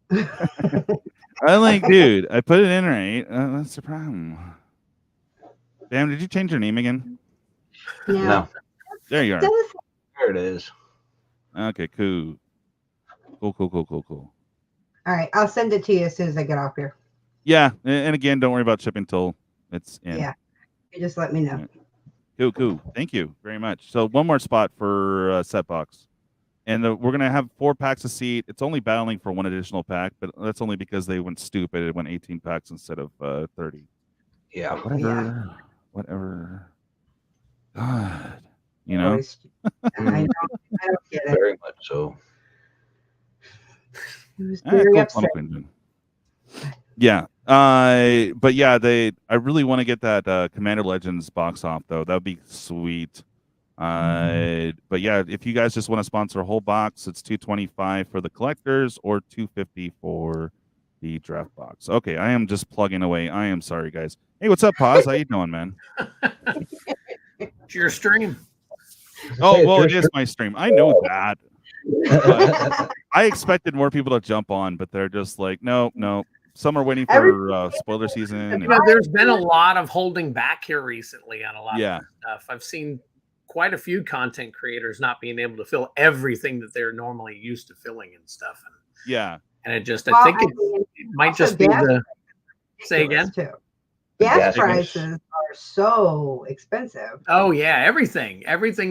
[SPEAKER 2] I'm like, dude, I put it in right. That's the problem. Bam, did you change your name again?
[SPEAKER 8] No.
[SPEAKER 2] There you are.
[SPEAKER 8] There it is.
[SPEAKER 2] Okay, cool. Cool.
[SPEAKER 9] All right, I'll send it to you as soon as I get off here.
[SPEAKER 2] Yeah, and again, don't worry about shipping until it's in.
[SPEAKER 9] Yeah, you just let me know.
[SPEAKER 2] Cool. Thank you very much. So one more spot for set box. And we're going to have 4 packs of seed. It's only battling for 1 additional pack, but that's only because they went stupid. It went 18 packs instead of 30.
[SPEAKER 8] Yeah.
[SPEAKER 2] Whatever. God. You know?
[SPEAKER 9] I don't get it.
[SPEAKER 8] Very much so.
[SPEAKER 9] It was very upset.
[SPEAKER 2] Yeah. But yeah, I really want to get that Commander Legends box off, though. That would be sweet. But yeah, if you guys just want to sponsor a whole box, it's $225 for the collectors or $250 for the draft box. Okay, I am just plugging away. I am sorry, guys. Hey, what's up, Pawz? How you doing, man?
[SPEAKER 11] It's your stream.
[SPEAKER 2] Oh, well, it is my stream. I know that. I expected more people to jump on, but they're just like, no. Some are waiting for spoiler season.
[SPEAKER 11] You know, there's been a lot of holding back here recently on a lot of stuff. I've seen quite a few content creators not being able to fill everything that they're normally used to filling and stuff. And it just, I think it might just be the, say again?
[SPEAKER 9] Too. Gas prices are so expensive.
[SPEAKER 11] Oh yeah, everything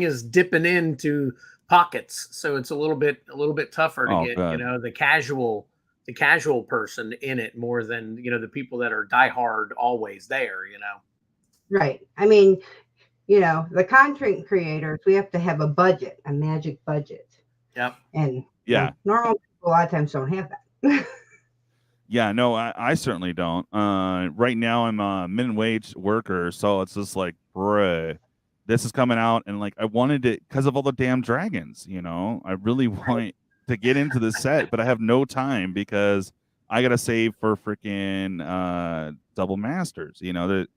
[SPEAKER 11] is dipping into pockets, so it's a little bit tougher to get, you know, the casual person in it more than, you know, the people that are diehard always there, you know.
[SPEAKER 9] Right. I mean, you know, the content creators, we have to have a budget, a magic budget.
[SPEAKER 11] Yep.
[SPEAKER 9] And normal people a lot of times don't have that.
[SPEAKER 2] Yeah, no, I certainly don't. Right now I'm a minimum wage worker, so it's just like, bruh, this is coming out, and like I wanted it because of all the damn dragons, you know. I really want to get into the set, but I have no time because I gotta save for freaking double masters, you know.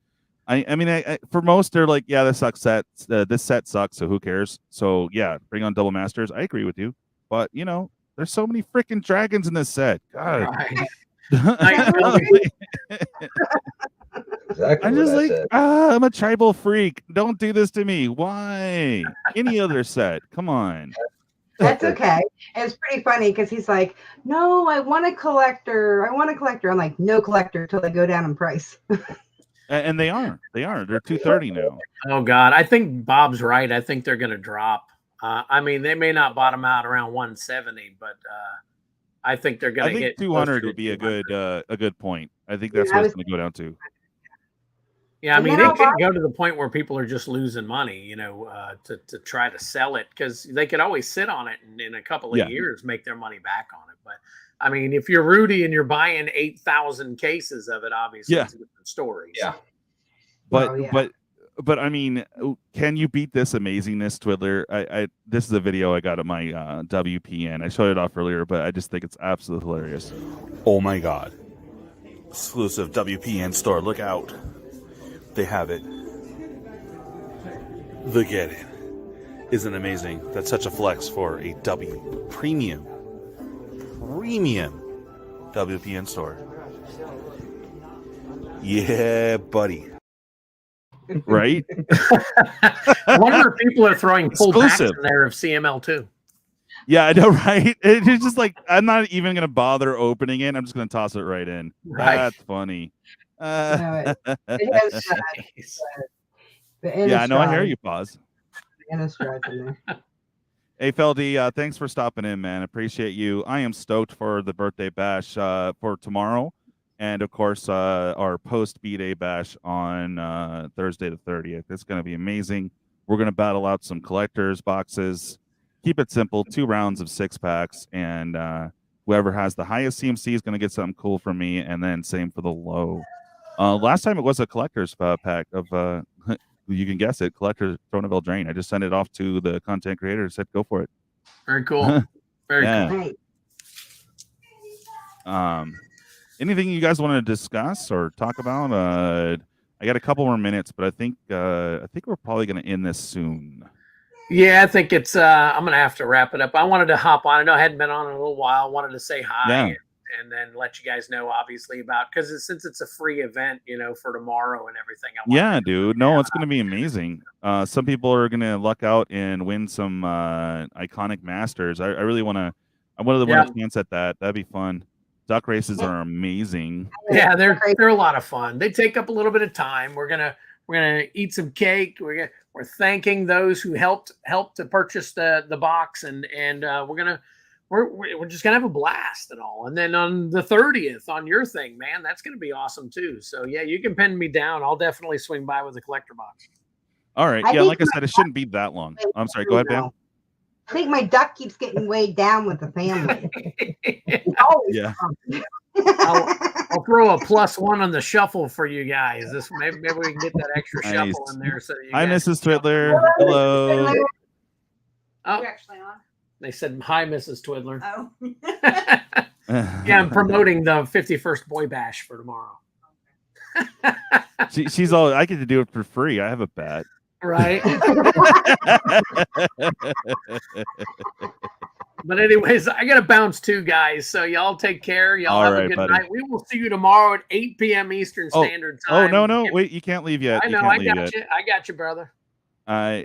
[SPEAKER 2] I mean, for most they're like, yeah, this sucks. This set sucks, so who cares? So yeah, bring on double masters. I agree with you, but you know, there's so many freaking dragons in this set. God.
[SPEAKER 8] Right.
[SPEAKER 2] I'm just like, I'm a tribal freak. Don't do this to me. Why? Any other set? Come on.
[SPEAKER 9] That's okay. And it's pretty funny because he's like, no, I want a collector. I'm like, no collector until they go down in price.
[SPEAKER 2] And they are. They're 230 now.
[SPEAKER 11] Oh God, I think Bob's right. I think they're going to drop. I mean, they may not bottom out around 170, but I think they're going to hit
[SPEAKER 2] 200 would be a good point. I think that's what it's going to go down to.
[SPEAKER 11] Yeah, I mean, they could go to the point where people are just losing money, you know, to try to sell it, because they could always sit on it and in a couple of years make their money back on it. But I mean, if you're Rudy and you're buying 8,000 cases of it, obviously it's a different story.
[SPEAKER 8] Yeah.
[SPEAKER 2] But I mean, can you beat this amazingness, Twiddler? This is a video I got at my WPN. I showed it off earlier, but I just think it's absolutely hilarious.
[SPEAKER 6] Oh my God. Exclusive WPN store. Look out. They have it. The Get It. Isn't amazing? That's such a flex for a premium WPN store. Yeah, buddy.
[SPEAKER 2] Right?
[SPEAKER 11] I wonder if people are throwing full packs in there of CML2.
[SPEAKER 2] Yeah, I know, right? It's just like I'm not even gonna bother opening it. I'm just gonna toss it right in.
[SPEAKER 11] Right.
[SPEAKER 2] That's funny.
[SPEAKER 9] No, it has
[SPEAKER 2] Yeah, I know. I hear you, Pawz.
[SPEAKER 9] Innistrad in there.
[SPEAKER 2] Hey, Feldy, thanks for stopping in, man. Appreciate you. I am stoked for the birthday bash for tomorrow, and of course our post B-Day bash on Thursday the 30th. It's going to be amazing. We're going to battle out some collectors boxes. Keep it simple, 2 rounds of 6-packs, and whoever has the highest CMC is going to get something cool from me, and then same for the low. Last time it was a collector's pack of you can guess it, Collector's Throneville Drain. I just sent it off to the content creator and said, go for it.
[SPEAKER 11] Very cool. Very cool.
[SPEAKER 2] Anything you guys want to discuss or talk about? I got a couple more minutes, but I think we're probably going to end this soon.
[SPEAKER 11] Yeah, I think it's I'm gonna have to wrap it up. I wanted to hop on. I know I hadn't been on in a little while. I wanted to say hi and then let you guys know, obviously, about because since it's a free event, for tomorrow and everything.
[SPEAKER 2] Yeah, dude. No, it's gonna be amazing. Some people are gonna luck out and win some iconic masters. I really want to. I wanted to win a chance at that. That'd be fun. Duck races are amazing.
[SPEAKER 11] Yeah, they're a lot of fun. They take up a little bit of time. We're gonna eat some cake. We're thanking those who helped to purchase the box, and we're just gonna have a blast and all. And then on the 30th, on your thing, man, that's gonna be awesome too. So yeah, you can pin me down. I'll definitely swing by with a collector box.
[SPEAKER 2] All right. Yeah, like I said, it shouldn't be that long. I'm sorry. Go ahead, Bam.
[SPEAKER 9] I think my duck keeps getting weighed down with the family.
[SPEAKER 2] Yeah.
[SPEAKER 11] I'll throw a +1 on the shuffle for you guys. Maybe we can get that extra shuffle in there. So you
[SPEAKER 2] hi, Mrs. Twiddler. Hello.
[SPEAKER 11] Oh,
[SPEAKER 12] You're actually on.
[SPEAKER 11] They said hi, Mrs. Twiddler.
[SPEAKER 12] Oh.
[SPEAKER 11] Yeah, I'm promoting the 51st Boy Bash for tomorrow.
[SPEAKER 2] She's all. I get to do it for free. I have a bet.
[SPEAKER 11] Right. But anyways, I gotta bounce too, guys. So y'all take care. Y'all have a good night. We will see you tomorrow at 8 p.m. Eastern Standard Time.
[SPEAKER 2] Oh no, wait, you can't leave yet.
[SPEAKER 11] I know, I got you. I got you, brother.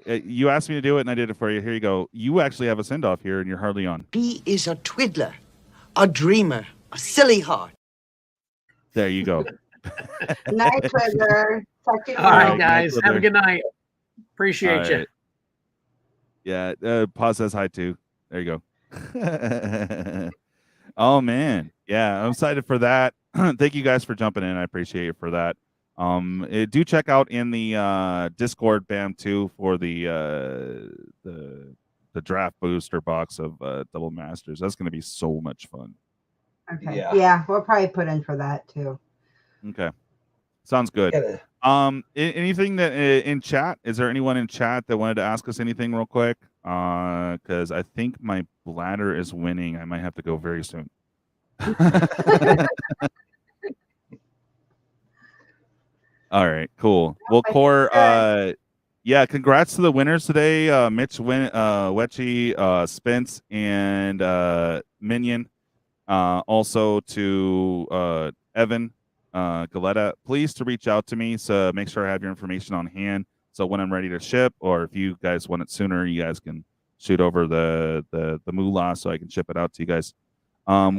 [SPEAKER 2] You asked me to do it, and I did it for you. Here you go. You actually have a send off here, and you're hardly on.
[SPEAKER 13] He is a twiddler, a dreamer, a silly heart.
[SPEAKER 2] There you go.
[SPEAKER 9] Night, Twiddler.
[SPEAKER 11] All right, guys. Have a good night. Appreciate you.
[SPEAKER 2] Yeah, Pawz says hi too. There you go. Oh man, yeah, I'm excited for that. Thank you guys for jumping in. I appreciate it for that. Do check out in the Discord BAM too for the draft booster box of Double Masters. That's going to be so much fun.
[SPEAKER 9] Okay. Yeah, we'll probably put in for that too.
[SPEAKER 2] Okay, sounds good. Anything that in chat? Is there anyone in chat that wanted to ask us anything real quick? Because I think my bladder is winning. I might have to go very soon. All right, cool. Well, Qore, yeah, congrats to the winners today. Mitch, Wetchy, Spence, and Minion. Also to Evan, Galetta. Please to reach out to me. So make sure I have your information on hand. So when I'm ready to ship, or if you guys want it sooner, you guys can shoot over the moolah so I can ship it out to you guys.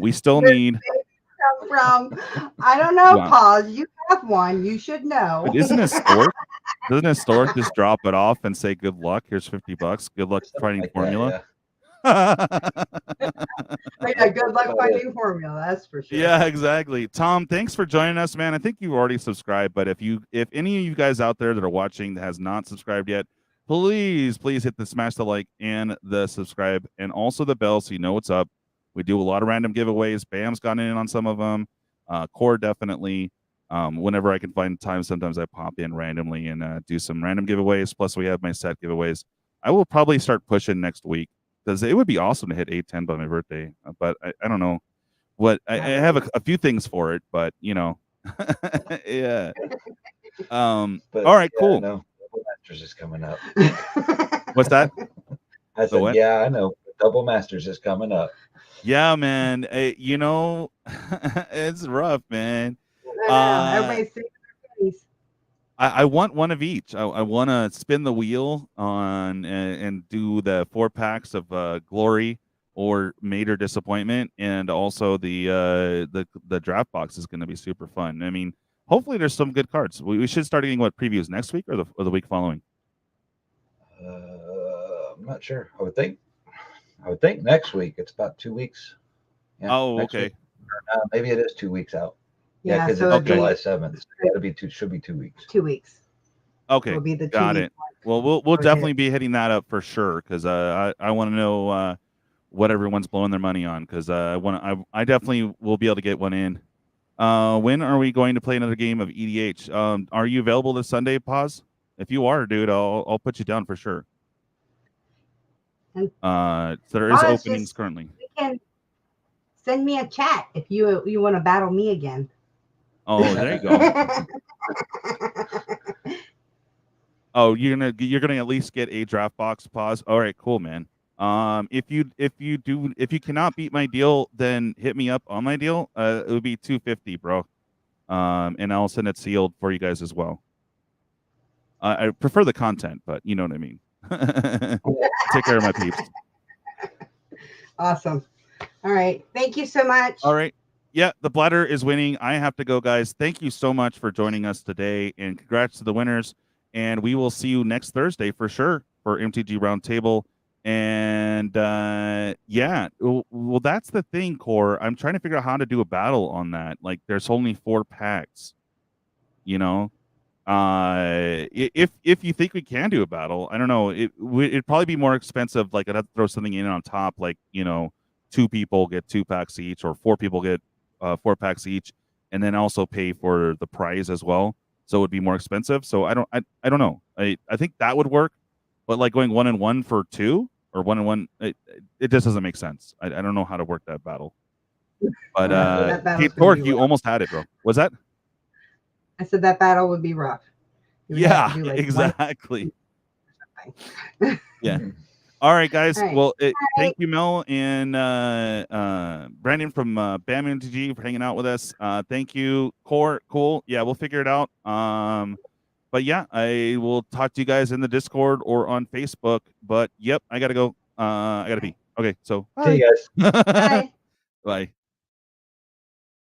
[SPEAKER 2] We still need.
[SPEAKER 9] From I don't know, Pawz. You have one. You should know.
[SPEAKER 2] But isn't it Stork? Doesn't a Stork just drop it off and say good luck? Here's $50. Good luck finding formula.
[SPEAKER 9] Yeah, good luck finding formula. That's for sure.
[SPEAKER 2] Yeah, exactly. Tom, thanks for joining us, man. I think you've already subscribed, but if any of you guys out there that are watching that has not subscribed yet, please hit the smash the like and the subscribe and also the bell so you know what's up. We do a lot of random giveaways. Bam's gotten in on some of them. Qore definitely. Whenever I can find time, sometimes I pop in randomly and do some random giveaways. Plus, we have my set giveaways. I will probably start pushing next week because it would be awesome to hit 810 by my birthday. But I don't know what I have a few things for it, but you know, yeah. All right, cool.
[SPEAKER 8] Double Masters is coming up.
[SPEAKER 2] What's that?
[SPEAKER 8] I said, yeah, I know. Double Masters is coming up.
[SPEAKER 2] Yeah, man. You know, it's rough, man.
[SPEAKER 9] Everybody's saying their face.
[SPEAKER 2] I want one of each. I want to spin the wheel on and do the 4 packs of Glory or major disappointment, and also the draft box is going to be super fun. I mean, hopefully there's some good cards. We should start getting what previews next week or the week following.
[SPEAKER 8] I'm not sure. I would think next week. It's about 2 weeks. Yeah,
[SPEAKER 2] oh, okay.
[SPEAKER 8] Maybe it is 2 weeks out.
[SPEAKER 9] Yeah,
[SPEAKER 8] because
[SPEAKER 9] so
[SPEAKER 8] it's July 7th. Should be 2 weeks.
[SPEAKER 9] 2 weeks.
[SPEAKER 2] Okay,
[SPEAKER 9] Will be the
[SPEAKER 2] got
[SPEAKER 9] 2
[SPEAKER 2] it. Well, we'll definitely be hitting that up for sure, because I want to know what everyone's blowing their money on, because I definitely will be able to get one in. When are we going to play another game of EDH? Are you available this Sunday, Pawz? If you are, dude, I'll put you down for sure. So there is openings currently.
[SPEAKER 9] You can send me a chat if you want to battle me again.
[SPEAKER 2] Oh, there you go. Oh, you're gonna at least get a draft box, Pawz. All right, cool, man. If you cannot beat my deal, then hit me up on my deal. It would be $250, bro. And I'll send it sealed for you guys as well. I prefer the content, but you know what I mean. Take care of my peeps.
[SPEAKER 9] Awesome. All right. Thank you so much.
[SPEAKER 2] All right. Yeah, the bladder is winning. I have to go, guys. Thank you so much for joining us today, and congrats to the winners. And we will see you next Thursday for sure for MTG Roundtable. And yeah, well, that's the thing, Qore. I'm trying to figure out how to do a battle on that. Like, there's only 4 packs. You know, if you think we can do a battle, I don't know. It'd probably be more expensive. Like, I'd have to throw something in on top, like, you know, 2 people get 2 packs each, or 4 people get 4 packs each, and then also pay for the prize as well. So it would be more expensive. So I don't know. I think that would work, but like going 1-1 for 2 or 1-1, it just doesn't make sense. I don't know how to work that battle. But Kate Torque, you almost had it, bro. Was that?
[SPEAKER 9] I said that battle would be rough.
[SPEAKER 2] Yeah, exactly. Yeah. All right, guys.
[SPEAKER 9] All right.
[SPEAKER 2] Well, thank you, Mel and Brandon from BAM MTG for hanging out with us. Thank you, Qore. Cool. Yeah, we'll figure it out. But yeah, I will talk to you guys in the Discord or on Facebook. But yep, I gotta go. I gotta be. Okay, so
[SPEAKER 8] See you guys.
[SPEAKER 9] Bye.
[SPEAKER 2] Bye.